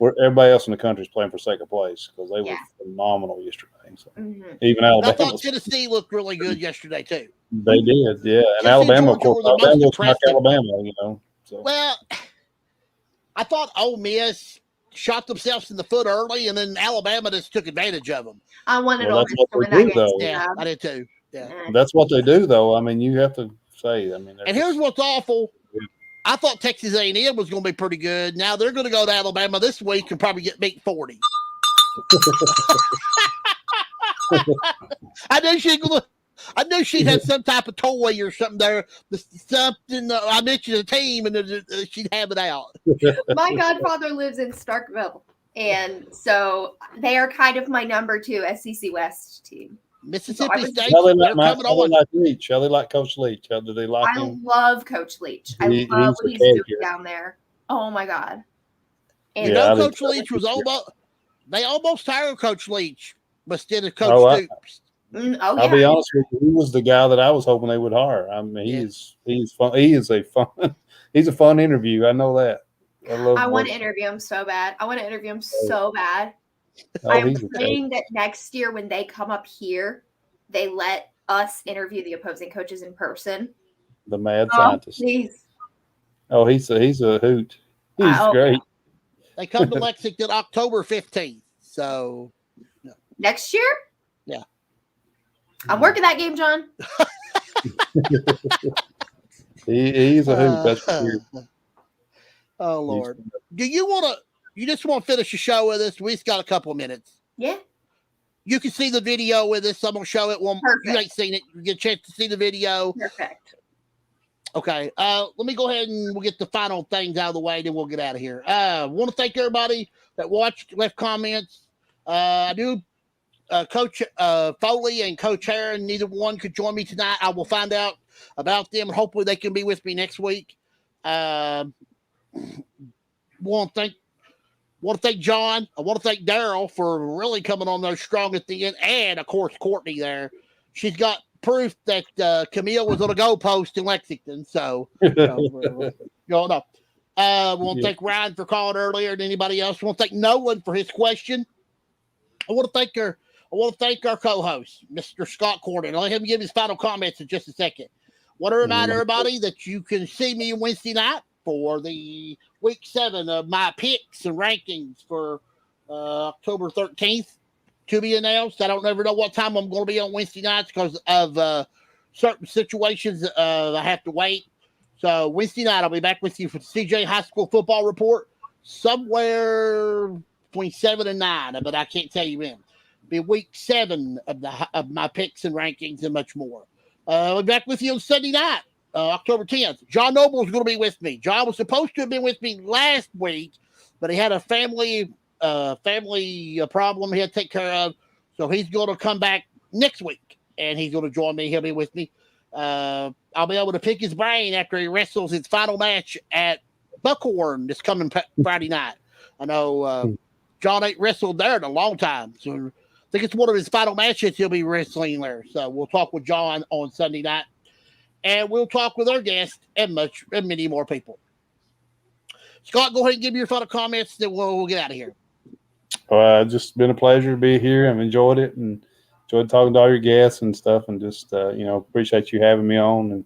everybody else in the country is playing for second place because they were phenomenal yesterday. So even Alabama. I thought Tennessee looked really good yesterday too. They did, yeah. And Alabama, of course, Alabama looks like Alabama, So. Well, I thought Ole Miss shot themselves in the foot early, and then Alabama just took advantage of them. I wanted Ole Miss to win that game. Yeah, I did too. Yeah, that's what they do, though. I mean, you have to say. And here's what's awful. I thought Texas A&M was going to be pretty good. Now they're going to go to Alabama this week and probably get beat 40. I knew she'd have some type of toy or something there. Something I mentioned a team, and she'd have it out. My godfather lives in Starkville, and so they are kind of my number 2 SEC West team. Mississippi State. How they like Leach? How they like Coach Leach? How do they like him? I love Coach Leach. I love what he's doing down there. Oh my God! And Coach Leach was they almost hired Coach Leach instead of Coach Stoops. I'll be honest with you, he was the guy that I was hoping they would hire. I mean, he's fun. He's a fun interview. I know that. I want to interview him so bad. I'm praying that next year when they come up here, they let us interview the opposing coaches in person. The mad scientist. Please. Oh, he's a hoot. He's great. They come to Lexington October 15th. So next year? Yeah. I'm working that game, John. He's a hoop. That's for sure. Oh Lord. Do you want to? You just want to finish the show with us? We just got a couple of minutes. Yeah. You can see the video with us. I'm gonna show it. One. Perfect. You ain't seen it. You get a chance to see the video. Perfect. Okay. Let me go ahead and we'll get the final things out of the way. Then we'll get out of here. Want to thank everybody that watched, left comments. I do. Coach Foley and Coach Heron, neither one could join me tonight. I will find out about them, and hopefully they can be with me next week. Want to thank John. I want to thank Darryl for really coming on there strong at the end, and of course Courtney there. She's got proof that Camille was on a goalpost in Lexington. So you know. Want to thank Ryan for calling earlier than anybody else. I want to thank Nolan for his question. I want to thank our co-host, Mr. Scott Cornett. I'll let him give his final comments in just a second. Want to remind everybody that you can see me Wednesday night for the week 7 of my picks and rankings for October 13th to be announced. I don't ever know what time I'm going to be on Wednesday nights because of certain situations. I have to wait. So Wednesday night, I'll be back with you for the CJ High School football report somewhere between 7 and 9, but I can't tell you when. Be week 7 of my picks and rankings and much more. I'll be back with you on Sunday night, October 10th. John Noble's going to be with me. John was supposed to have been with me last week, but he had a family problem he had to take care of. So he's going to come back next week, and he's going to join me. He'll be with me. I'll be able to pick his brain after he wrestles his final match at Buckhorn this coming Friday night. I know John ain't wrestled there in a long time, so I think it's one of his final matches he'll be wrestling there. So we'll talk with John on Sunday night, and we'll talk with our guest and many more people. Scott, go ahead and give me your final comments, then we'll get out of here. Just been a pleasure to be here. I've enjoyed it and enjoyed talking to all your guests and stuff, and just appreciate you having me on. And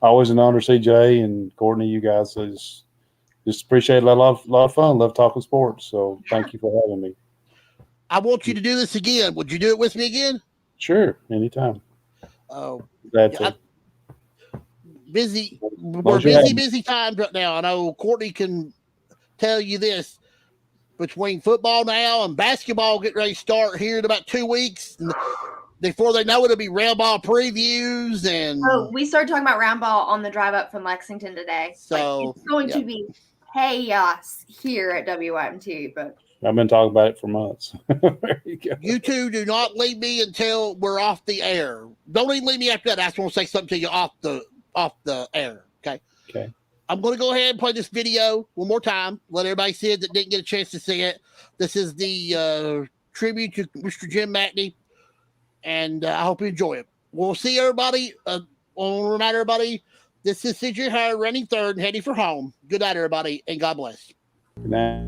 always an honor, CJ and Courtney. You guys just appreciate it. A lot of fun. Love talking sports. So thank you for having me. I want you to do this again. Would you do it with me again? Sure, anytime. Oh, glad to. We're busy times right now. I know Courtney can tell you this. Between football now and basketball getting ready to start here in about 2 weeks, and before they know it, it'll be round ball previews. And we started talking about round ball on the drive up from Lexington today. So it's going to be chaos here at WYMT. But I've been talking about it for months. There you go. You two do not leave me until we're off the air. Don't even leave me after that. I just want to say something to you off the air. Okay. Okay. I'm going to go ahead and play this video one more time. Let everybody see it that didn't get a chance to see it. This is the tribute to Mr. Jim Matney, and I hope you enjoy it. We'll see everybody. I want to remind everybody, this is CJ Heron running third and heading for home. Good night, everybody, and God bless. Good night.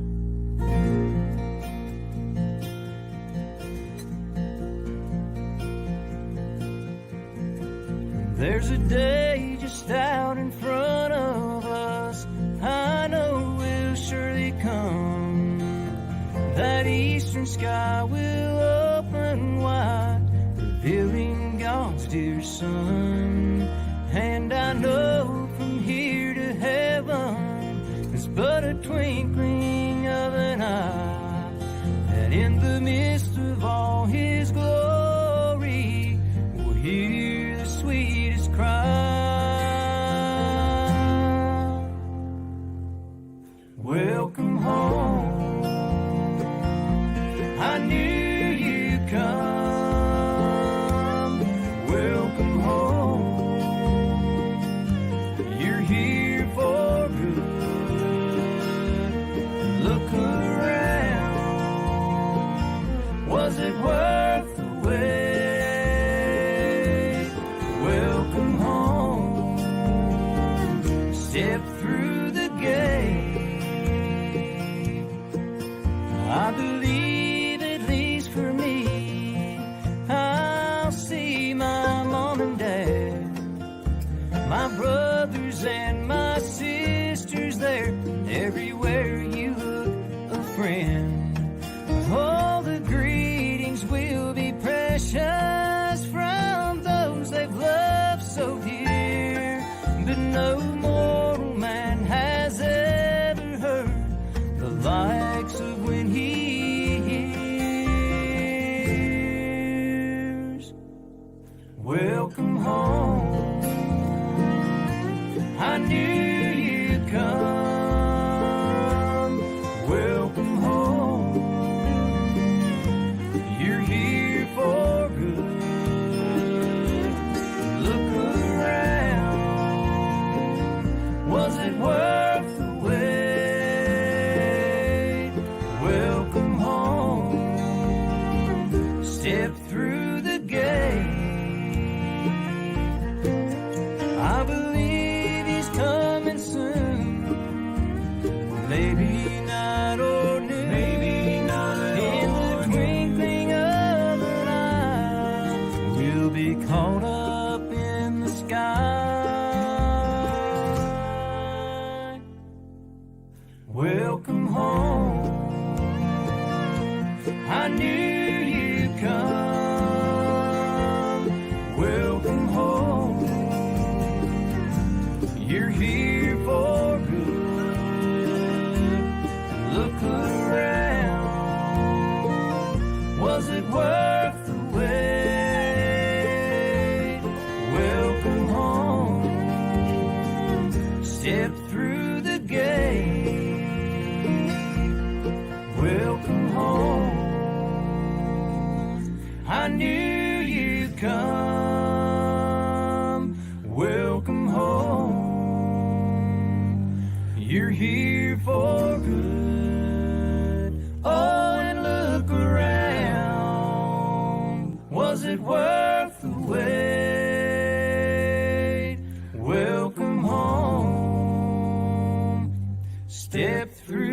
There's a day just out in front of us, I know will surely come. That eastern sky will open wide, revealing God's dear Son. And I know from here to heaven is but a twinkling of an eye, that in the midst of all His glory we'll hear the sweetest cry. Welcome home, I knew you'd come. Welcome home, you're here for good. Look around, was it worth the wait? Welcome home, step through the gate. step through the gate. I believe he's coming soon. Maybe not or noon. Maybe not in the twinkling of an eye, we'll be caught up in the sky. Welcome home. I knew you'd come. Welcome home. You're here for good. Look around. Was it worth the wait? Welcome home. Step through the gate. Welcome home. I knew you'd come. Welcome home. You're here for good. Oh, and look around. Was it worth the wait? Welcome home. Step through